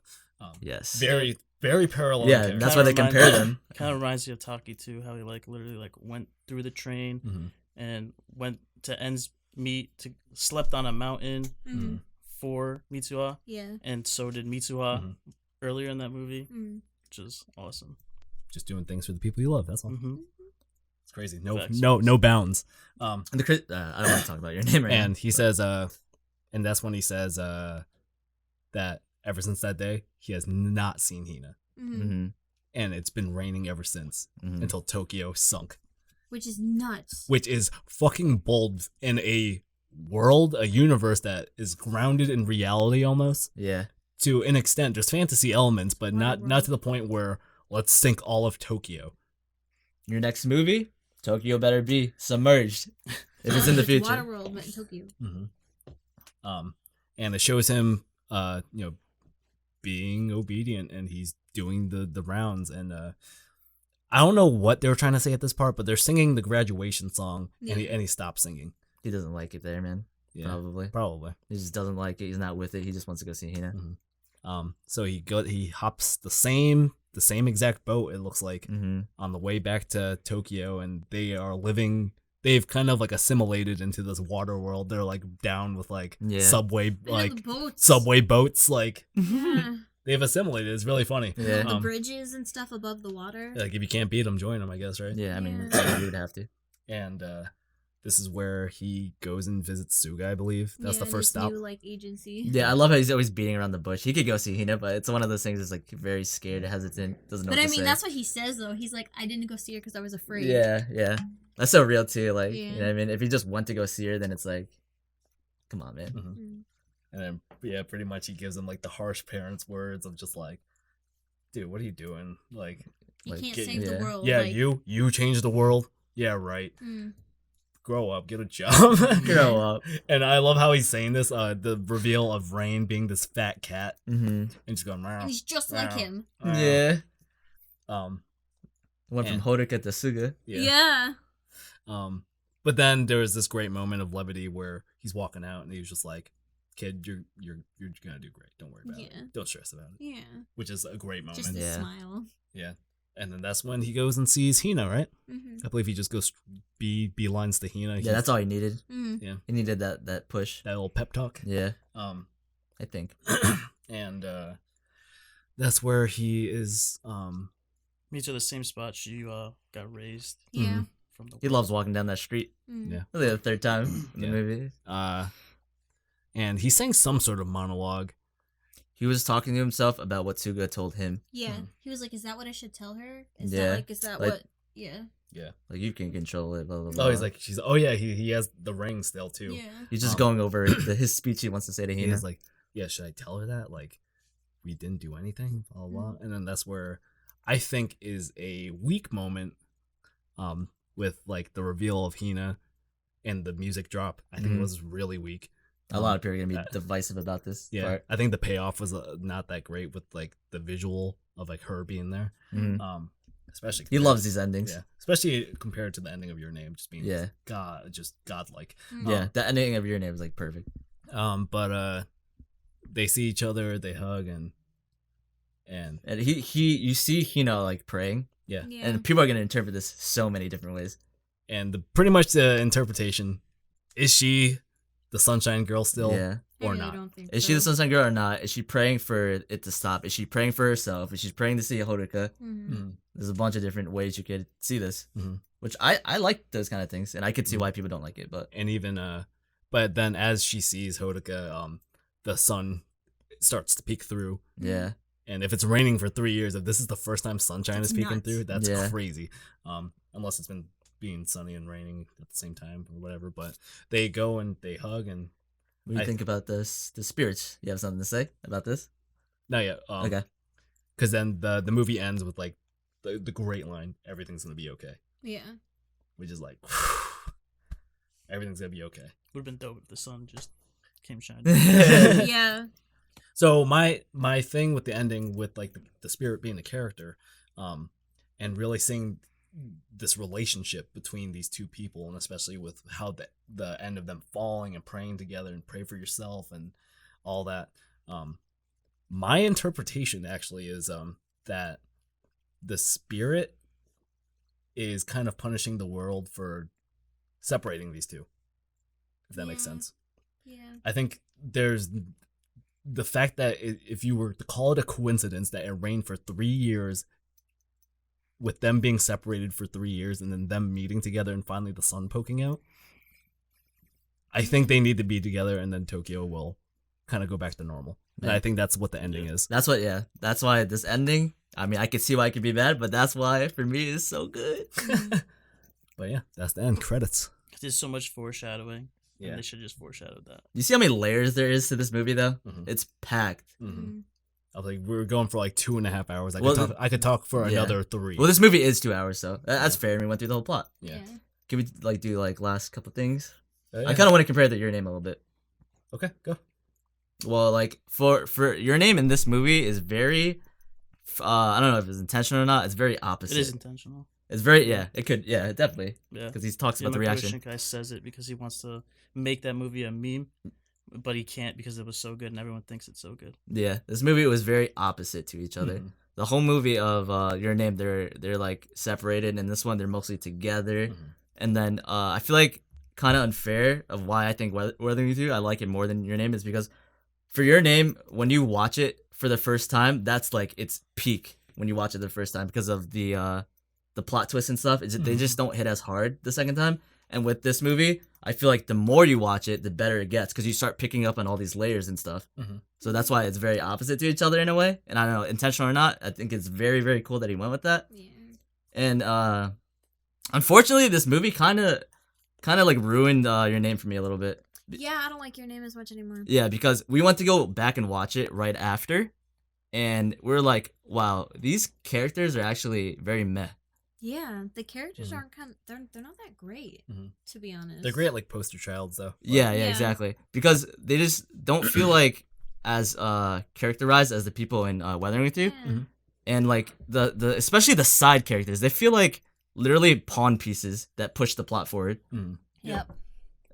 Yes. Very, very parallel. Yeah, that's why they compare them. Kind of reminds me of Taki too, how he like literally like went through the train and went to ends meet, slept on a mountain for Mitsuha. Yeah. And so did Mitsuha earlier in that movie, which is awesome. Just doing things for the people you love. That's all. It's crazy. No bounds. I don't want to talk about your name right now. And he says, and that's when he says that ever since that day, he has not seen Hina. And it's been raining ever since until Tokyo sunk. Which is nuts. Which is fucking bold in a world, a universe that is grounded in reality almost. Yeah. To an extent, there's fantasy elements, but not to the point where let's sink all of Tokyo. Your next movie, Tokyo better be submerged. If it's in the future. Waterworld, but in Tokyo. And it shows him, being obedient, and he's doing the rounds, and I don't know what they were trying to say at this part, but they're singing the graduation song, and he stops singing. He doesn't like it there, man. Yeah, probably. He just doesn't like it. He's not with it. He just wants to go see Hina. So he hops the same exact boat, it looks like, on the way back to Tokyo, and they are living. They've kind of like assimilated into this water world. They're like down with like subway boats, like they've assimilated. It's really funny. Yeah, the bridges and stuff above the water. Like if you can't beat them, join them, I guess, right? Yeah, I mean, you would have to. And this is where he goes and visits Suga, I believe. That's the first stop. New, like, agency. Yeah, I love how he's always beating around the bush. He could go see Hina, but it's one of those things that's like very scared, hesitant, doesn't know what to say. But I mean, that's what he says though. He's like, I didn't go see her because I was afraid. Yeah. That's so real too. Like, you know what I mean? If he just went to go see her, then it's like, come on, man. And then, pretty much he gives him like the harsh parents' words of just like, dude, what are you doing? Like, you can't save the world. Yeah, like, you change the world. Yeah, right. Grow up, get a job. Grow up. And I love how he's saying this, the reveal of Rain being this fat cat. And just going, and he's just like him. Yeah. Went from Hodoka to Suga. Yeah. But then there was this great moment of levity where he's walking out and he was just like, kid, you're gonna do great. Don't worry about it. Don't stress about it. Yeah. Which is a great moment. Just a smile. Yeah. And then that's when he goes and sees Hina, right? I believe he just goes beelines to Hina. Yeah, that's all he needed. Yeah. He needed that push. That little pep talk. Yeah. I think. And that's where he is meets her the same spot she got raised. Yeah. From the he loves walking down that street. Yeah. Really the third time in the movie. And he's saying some sort of monologue. He was talking to himself about what Suga told him. Yeah. He was like, is that what I should tell her? Is that what? Yeah. Yeah. Like, you can control it, blah, blah, blah. Oh, he's like, he has the ring still, too. Yeah. He's just going over his speech he wants to say to Hina. He's like, yeah, should I tell her that? Like, we didn't do anything, blah, blah. And then that's where I think is a weak moment with, like, the reveal of Hina and the music drop. I think it was really weak. A lot of people are going to be divisive about this part. I think the payoff was not that great with, like, the visual of, like, her being there. Especially he loves these endings. Yeah. Especially compared to the ending of Your Name, just being just godlike. Yeah, the ending of Your Name is, like, perfect. But they see each other, they hug, and you see Hina, like, praying. Yeah. And people are going to interpret this so many different ways. And pretty much the interpretation, is she the Sunshine Girl still or not? Is she the Sunshine Girl or not? Is she praying for it to stop? Is she praying for herself? Is she praying to see Hodoka? There's a bunch of different ways you could see this, which I like those kind of things, and I could see why people don't like it. But even but then as she sees Hodoka, the sun starts to peek through. Yeah. And if it's raining for 3 years, if this is the first time sunshine is peeking nuts. through, that's Yeah. crazy. Unless it's been being sunny and raining at the same time or whatever. But they go and they hug and What do you think about the spirits? You have something to say about this? not yet. Okay. Because then the movie ends with like the great line, "Everything's gonna be okay," Yeah. which is like, everything's gonna be okay. Would have been dope if the sun just came shining. Yeah. So my thing with the ending, with like the spirit being the character, and really seeing this relationship between these two people, and especially with how the end of them falling and praying together and pray for yourself and all that. My interpretation actually is that the spirit is kind of punishing the world for separating these two, if that makes Yeah. sense. Yeah. I think there's the fact that if you were to call it a coincidence that it rained for 3 years, with them being separated for 3 years and then them meeting together and finally the sun poking out, I think they need to be together and then Tokyo will kind of go back to normal. And I think that's what the ending is. That's why this ending, I mean, I could see why it could be bad, but that's why for me it's so good. But yeah, that's the end. Credits. There's so much foreshadowing. Yeah. And they should just foreshadowed that. You see how many layers there is to this movie though? Mhm. It's packed. Mm-hmm. I was like, we were going for like 2.5 hours. Well, I could talk for yeah. another 3. Well, this movie is 2 hours, so that's fair. We went through the whole plot. Yeah. Can we like do like last couple things? Yeah. I kind of want to compare Your Name a little bit. Okay, go. Well, like for Your Name in this movie is very, I don't know if it's intentional or not. It's very opposite. It is intentional. It's very definitely Yeah. because he talks Yeah, about the Makoto reaction. Shinkai says it because he wants to make that movie a meme, but he can't because it was so good and everyone thinks it's so good. Yeah, this movie was very opposite to each other. Mhm. The whole movie of Your Name, they're like separated, and this one they're mostly together. Mhm. And then I feel like kind of unfair of why I think Weathering with You I like it more than Your Name is because for Your Name, when you watch it for the first time, that's like its peak when you watch it the first time because of the plot twist and stuff. They just don't hit as hard the second time. And with this movie, I feel like the more you watch it, the better it gets because you start picking up on all these layers and stuff. Mhm. So that's why it's very opposite to each other in a way. And I don't know, intentional or not, I think it's very, very cool that he went with that. Yeah. And unfortunately, this movie kind of like ruined Your Name for me a little bit. Yeah, I don't like Your Name as much anymore. Yeah, because we went to go back and watch it right after, and we're like, wow, these characters are actually very meh. Yeah, the characters Mhm. aren't they're not that great, Mhm. to be honest. They're great at like poster childs though. Yeah, Yeah. exactly. Because they just don't feel like as characterized as the people in Weathering with You, Yeah. Mhm. and like the especially the side characters, they feel like literally pawn pieces that push the plot forward. Mhm. Yep.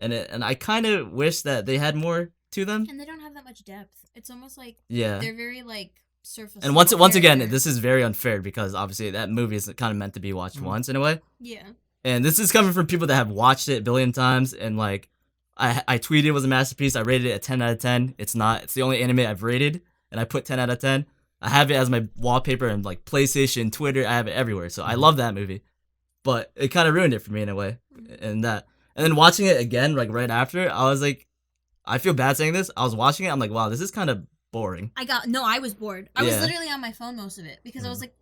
And I kind of wish that they had more to them. And they don't have that much depth. It's almost like Yeah. they're very like surface. And once level again, character. this is very unfair because obviously that movie is kind of meant to be watched once in a way. Yeah. And this is coming from people that have watched it a billion times. And like, I tweeted it was a masterpiece. I rated it a 10 out of 10. It's not. It's the only anime I've rated, and I put 10 out of 10. I have it as my wallpaper and like PlayStation, Twitter. I have it everywhere. So I love that movie, but it kind of ruined it for me in a way. And then watching it again, like right after, I was like, I feel bad saying this. I was watching it. I'm like, wow, this is kind of boring. I was bored. I was Yeah. literally on my phone most of it because I was like,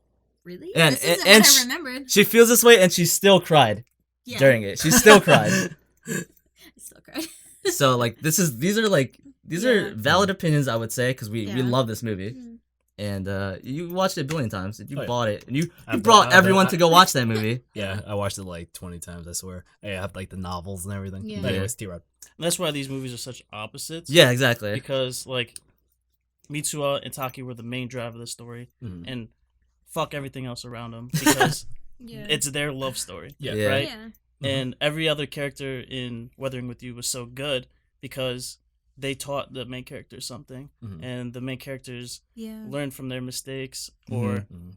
really? And- This isn't and what sh- I remembered. She feels this way, and she still cried Yeah. during it. She still cried. I still cried. So like, these Yeah. are valid opinions, I would say, because we Yeah. love this movie. Mhm. And you watched it a billion times. And you Oh, yeah. bought it, and you I brought bought- everyone to go watch that movie. Yeah, I watched it like 20 times, I swear. I have like the novels and everything. Yeah. But anyways, T-Rod. And that's why these movies are such opposites. Yeah, exactly. Because like Mitsuha and Taki were the main drive of the story, Mhm. and fuck everything else around them because Yeah. it's their love story. Yeah. Yeah. Right? Yeah. And every other character in Weathering with You was so good because they taught the main characters something, Mhm. and the main characters Yeah. learned from their mistakes, Mhm.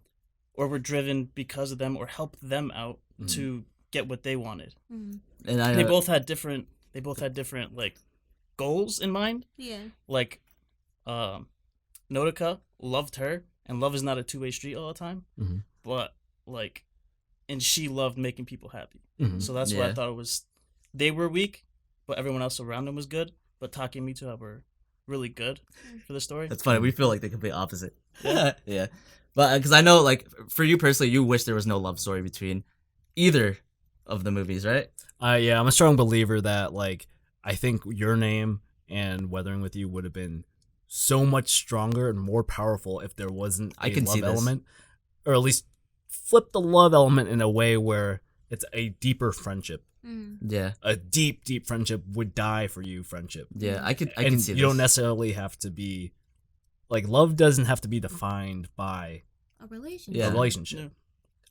or were driven because of them, or helped them out Mhm. to get what they wanted. Mhm. And I They both had different like goals in mind. Yeah. Like, Nodoka loved her, and love is not a two-way street all the time. Mhm. But like, and she loved making people happy. Mhm. So that's why I Yeah. thought it was. They were weak, but everyone else around them was good. But Taki and Mitsuha were really good for the story. That's funny. We feel like the complete opposite. Yeah. But because I know, like, for you personally, you wish there was no love story between either of the movies, right? Yeah, I'm a strong believer that, like, I think Your Name and Weathering with You would have been so much stronger and more powerful if there wasn't a love element, or at least flip the love element in a way where it's a deeper friendship. Yeah, a deep friendship would die for you. Friendship. Yeah, I can see. You don't necessarily have to be like, love doesn't have to be defined by a relationship. A relationship.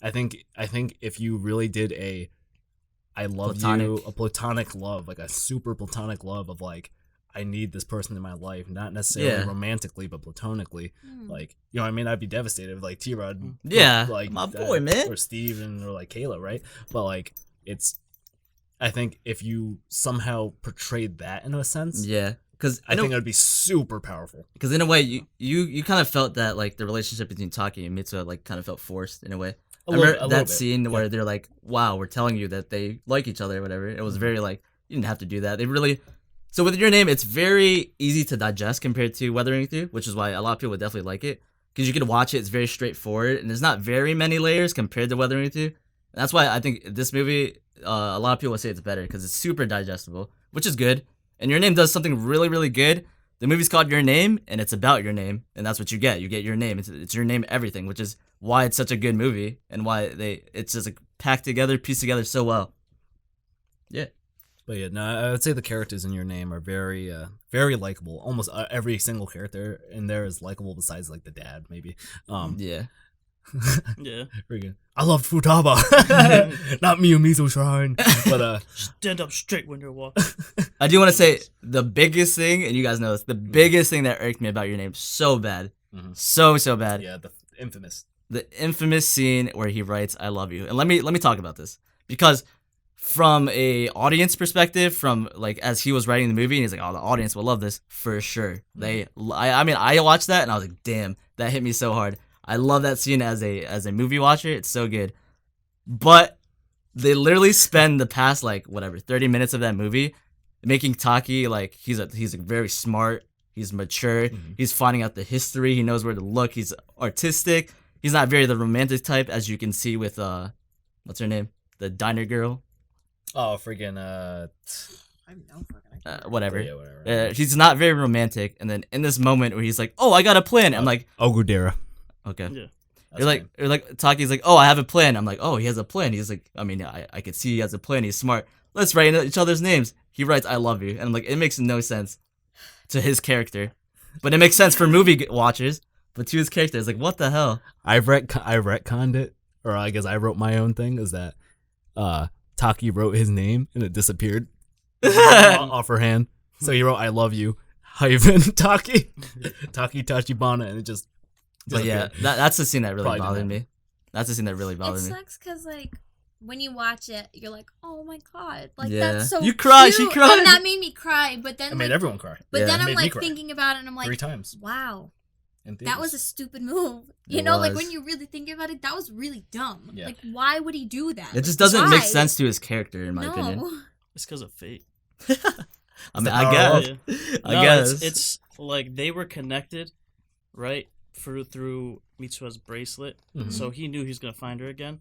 Yeah. I think if you really did a platonic love, like a super platonic love of like, I need this person in my life, not necessarily romantically, but platonically. Like, you know what I mean? I'd be devastated if, like, T-Rod, like my boy, man, or Steven, or like Kayla, right? But like, I think if you somehow portrayed that in a sense, because I think it would be super powerful. Because in a way, you kind of felt that, like, the relationship between Taki and Mitsuha, like, kind of felt forced in a way. I remember that scene where they're like, "Wow, we're telling you that they like each other," or whatever. It was very like, you didn't have to do that. They really. So with Your Name, it's very easy to digest compared to Weathering with You, which is why a lot of people would definitely like it, because you can watch it. It's very straightforward, and there's not very many layers compared to Weathering with You. And that's why I think this movie, a lot of people would say it's better, because it's super digestible, which is good. And Your Name does something really, really good. The movie's called Your Name, and it's about your name, and that's what you get. You get your name. It's your name, everything, which is why it's such a good movie, and why it's just like packed together, pieced together so well. Yeah. But yeah, no, I would say the characters in Your Name are very, very likable. Almost every single character in there is likable, besides like the dad, maybe. Yeah. Yeah. Freaking, I loved Futaba, not Miyamoto Shrine. But stand up straight when you're walking. I do want to say the biggest thing, and you guys know this, the biggest thing that irked me about Your Name so bad, so bad. Yeah, the infamous scene where he writes "I love you," and let me talk about this, because from a audience perspective, from like as he was writing the movie, and he's like, "Oh, the audience will love this for sure." I mean, I watched that and I was like, "Damn, that hit me so hard." I love that scene as a movie watcher. It's so good. But they literally spend the past, like, whatever, 30 minutes of that movie making Taki, like, he's very smart, he's mature, he's finding out the history, he knows where to look, he's artistic. He's not very the romantic type, as you can see with what's her name? The diner girl. Oh, freaking whatever. Yeah, whatever. He's not very romantic, and then in this moment where he's like, "Oh, I got a plan," I'm like, Ogudera. Okay. Yeah. You're like Taki's like, "Oh, I have a plan." I'm like, "Oh, he has a plan." He's like, I mean, I could see he has a plan. He's smart. Let's write each other's names. He writes "I love you," and I'm like, it makes no sense to his character, but it makes sense for movie watchers. But to his character, it's like, what the hell? I retconned it, or I guess I wrote my own thing. Is that Taki wrote his name and it disappeared off her hand. So he wrote "I love you" - Taki Tachibana, and it just. But yeah, that's the scene that really bothered me. That's the scene that really bothered me. It sucks because, like, when you watch it, you're like, "Oh my god, like that's so you cried, cute. She cried, and that made me cry." But then it made everyone cry. But then I'm like thinking about it, and I'm like, 3 times. Wow, that was a stupid move. You know, like when you really think about it, that was really dumb. Yeah. Like, why would he do that? It just doesn't make sense to his character, in my opinion. It's because of fate. I mean, I guess. I guess it's like they were connected, right? Through Mitsuha's bracelet, so he knew he was gonna find her again,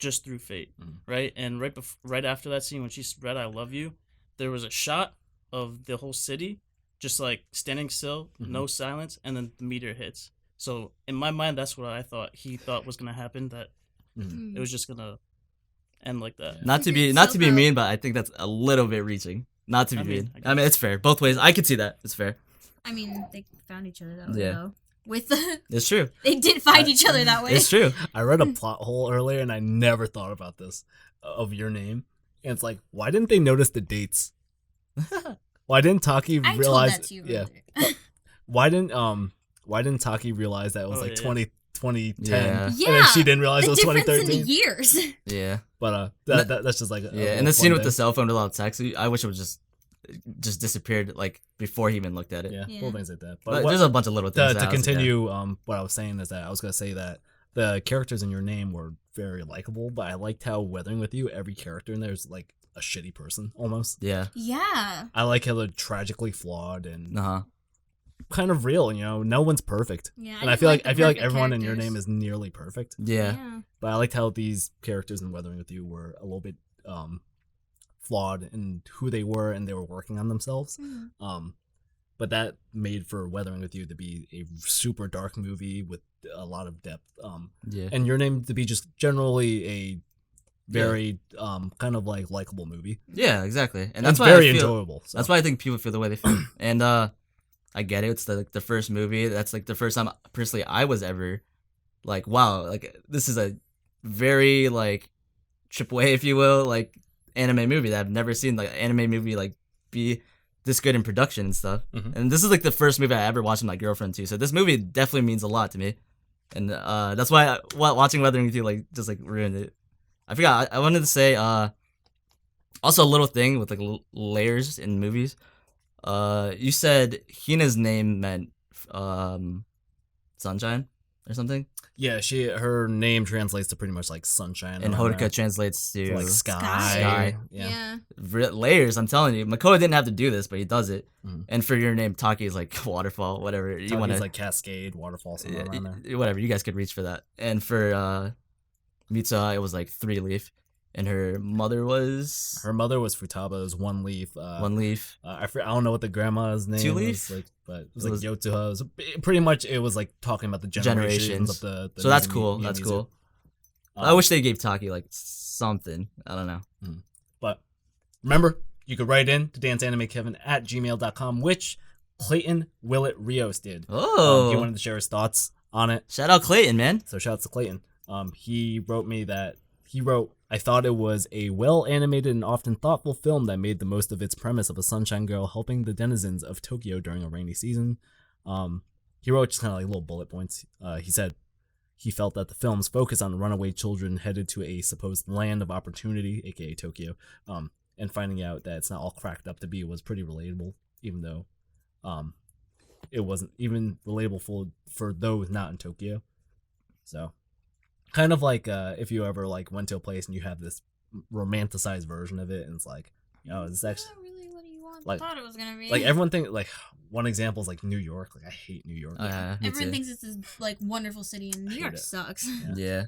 just through fate, right? And right after that scene, when she read "I love you," there was a shot of the whole city just like standing still, no silence, and then the meteor hits. So in my mind, that's what I thought he thought was gonna happen. That it was just gonna end like that. Not to be mean, but I think that's a little bit reaching. Not to be mean. I mean, it's fair both ways. I could see that. It's fair. I mean, they found each other that way, though. It's true. They did find each other that way. It's true. I read a plot hole earlier, and I never thought about this of Your Name. And it's like, why didn't they notice the dates? Why didn't Taki realize? I told that to you earlier. Why didn't Taki realize that it was 2010? Yeah. And then she didn't realize it was 2013. In the years. Yeah. But that's just like and the scene with the cell phone without text, I wish it was just disappeared like before he even looked at it. Yeah. Little things like that. But there's a bunch of little things. To continue, what I was saying is that I was gonna say that the characters in Your Name were very likable, but I liked how Weathering with You, every character in there is like a shitty person almost. Yeah. Yeah. I like how they're tragically flawed and Uh-huh. kind of real. No one's perfect. Yeah, And I feel like the everyone perfect in Your Name characters. is nearly perfect. Yeah. But I liked how these characters in Weathering with You were a little bit flawed in who they were, and they were working on themselves. But that made for Weathering with You to be a super dark movie with a lot of depth. Yeah. And Your Name to be just generally a very kind of like likable movie. Yeah, exactly. And And that's it's why very I feel, enjoyable. So. That's why I think people feel the way they feel. And I get it. It's the first movie. That's like the first time personally I was ever like, wow, like this is a very like AAA, if you will, like anime movie that I've never seen, like anime movie like be this good in production and stuff. Mhm. And this is like the first movie I ever watched with my girlfriend too. So this movie definitely means a lot to me. And that's why watching Weathering with You like just like ruined it. I forgot. I wanted to say also a little thing with like layers in movies. You said Hina's name meant sunshine or something, Yeah, her name translates to pretty much like sunshine. and around Hodoka there. translates to To, like sky. Sky. Yeah. layers. I'm telling you, Makoto didn't have to do this, but he does it. Mhm. And for Your Name, Taki is like waterfall, whatever you want It's to like cascade, waterfall, somewhere around there. whatever you guys could reach for that. And for Mitsuha, it was like 3-leaf, and her mother was Her mother was Futaba. It was One Leaf. 1-leaf. I don't know what the grandma's name 2-leaf? was, like, but it was It like was- Yotuha. It was pretty much it was like talking about the generations. Of the So that's Mizu- cool. Mizu- That's cool. Um, I wish they gave Taki like something. I don't know. But remember, you could write in to danceanimekevin@gmail.com, which Clayton Willett Rios did. Oh, He wanted to share his thoughts on it. shout out Clayton, man. So shout out to Clayton. He wrote, I thought it was a well-animated and often thoughtful film that made the most of its premise of a sunshine girl helping the denizens of Tokyo during a rainy season. He wrote just kind of like little bullet points. He said he felt that the film's focus on runaway children headed to a supposed land of opportunity, aka Tokyo, and finding out that it's not all cracked up to be was pretty relatable, even though it wasn't even relatable for those not in Tokyo. So kind of like if you ever like went to a place and you have this romanticized version of it, and it's like, is this actually Not really what you want. like Thought it was gonna be. like everyone think like one example is like New York. Like I hate New York. Me Everyone too. thinks it's this like wonderful city, and New hate York it. sucks. Yeah.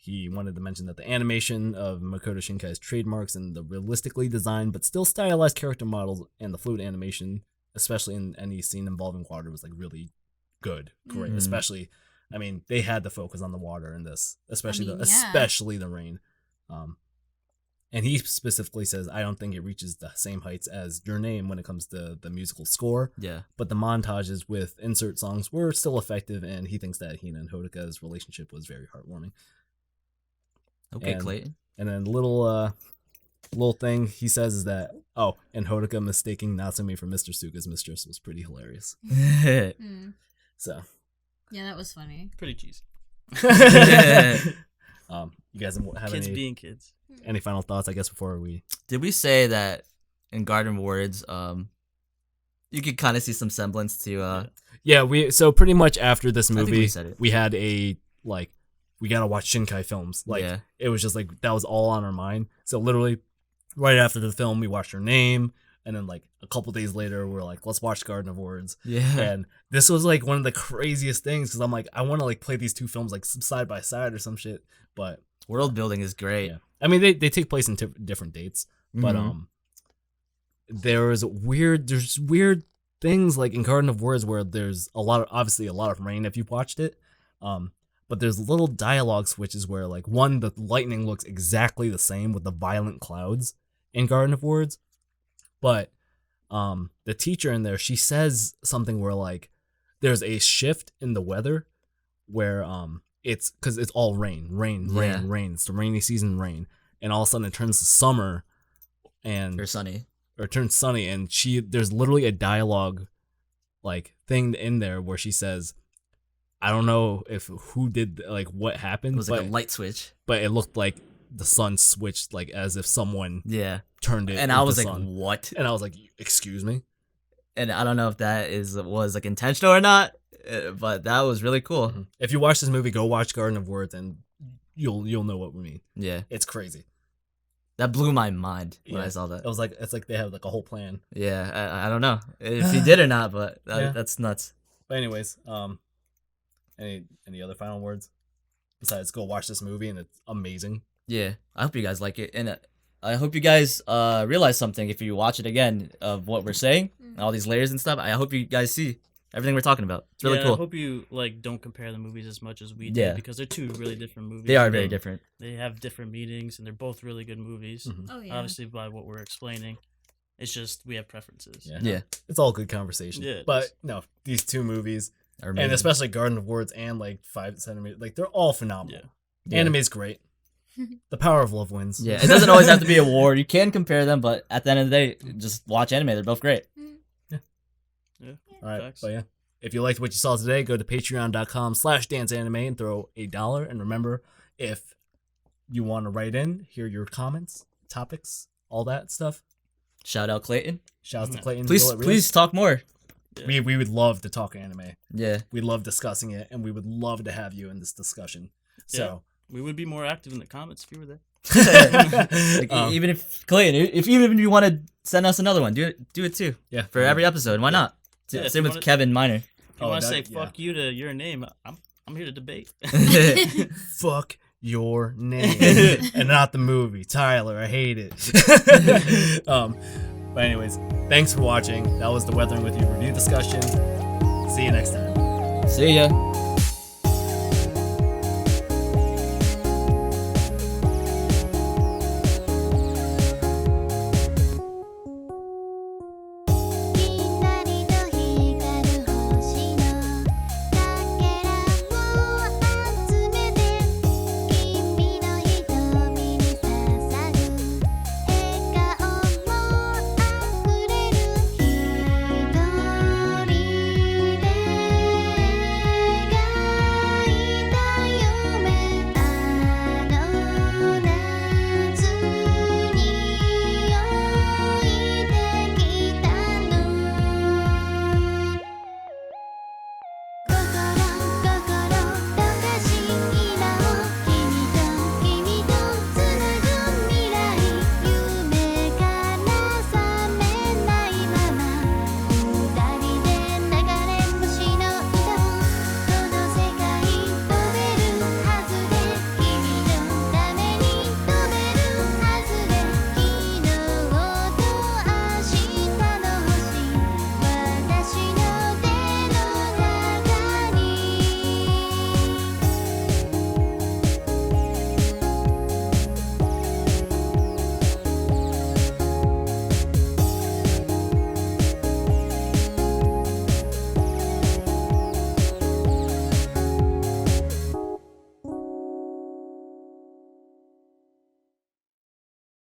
He wanted to mention that the animation of Makoto Shinkai's trademarks and the realistically designed but still stylized character models and the fluid animation, especially in any scene involving water, was like really good, great. Mhm. Especially, I mean, they had to focus on the water in this, especially I mean, especially the rain. And he specifically says, I don't think it reaches the same heights as Your Name when it comes to the musical score, Yeah. but the montages with insert songs were still effective, and he thinks that Hina and Hodoka's relationship was very heartwarming. Okay, And- Clayton. And then little thing he says is that, and Hodoka mistaking Natsume for Mr. Suga's mistress was pretty hilarious. Mm. So, Yeah, that was funny. Pretty cheesy. you guys have Kids being kids. any final thoughts, I guess, before we... Did we say that in Garden Words, you could kind of see some semblance to Yeah, so pretty much after this think we movie, said it. we had we gotta watch Shinkai films. Like, Yeah. it was just like, that was all on our mind. So literally, right after the film, we watched Her Name, and then like a couple days later, we're like, let's watch Garden of Words. Yeah. And this was like one of the craziest things, because I'm like, I want to like play these two films like side by side or some shit. But World building is great. yeah, I mean, they take place in different dates, but Mhm. there's weird things like in Garden of Words where there's obviously a lot of rain if you've watched it, but there's little dialogue switches where like the lightning looks exactly the same with the violent clouds in Garden of Words, but the teacher in there, she says something where like there's a shift in the weather where it's because it's all rain. It's the rainy season, rain, and all of a sudden it turns to summer and Or Sunny. or turns sunny, and there's literally a dialogue like thing in there where she says, I don't know who did like what happened, It was like a light switch. but it looked like the sun switched, like as if someone Yeah. turned it And I into was like, sun. what? And I was like, excuse me. And I don't know if that was like intentional or not. but that was really cool. If you watch this movie, go watch Garden of Words, and you'll know what we mean. Yeah, it's crazy. That blew my mind when I saw that. It was like it's like they had like a whole plan. Yeah, I don't know if he did or not, but that's nuts. But anyways, any other final words besides go watch this movie and it's amazing. Yeah, I hope you guys like it, and I hope you guys realize something if you watch it again of what we're saying, all these layers and stuff. I hope you guys see everything we're talking about. It's really cool. I hope you like don't compare the movies as much as we did because they're two really different movies. They are very different. They have different meanings, and they're both really good movies. Oh yeah. Obviously, by what we're explaining, it's just we have preferences. Yeah. It's all good conversation. Yeah, but no, these two movies, are and especially Garden of Words and like 5 centimeters, like they're all phenomenal. Anime's great. The power of love wins. Yeah, it doesn't always have to be a war. You can compare them, but at the end of the day, just watch anime. They're both great. Yeah. All right. Facts. But yeah, if you liked what you saw today, go to patreon.com/danceanime and throw $1. And remember, if you want to write in, hear your comments, topics, all that stuff. Shout out Clayton. Shouts to Clayton. Please talk more. We would love to talk anime. Yeah. We love discussing it, and we would love to have you in this discussion. So we would be more active in the comments if you were there. Even if Clayton, if you want to send us another one, do it too. Yeah. For every episode, why not? Same with Kevin Minor. If you want to say fuck you to your name, I'm here to debate. Fuck your name and not the movie. Tyler, I hate it. But anyways, thanks for watching. That was the Weathering with You review discussion. See you next time. See ya.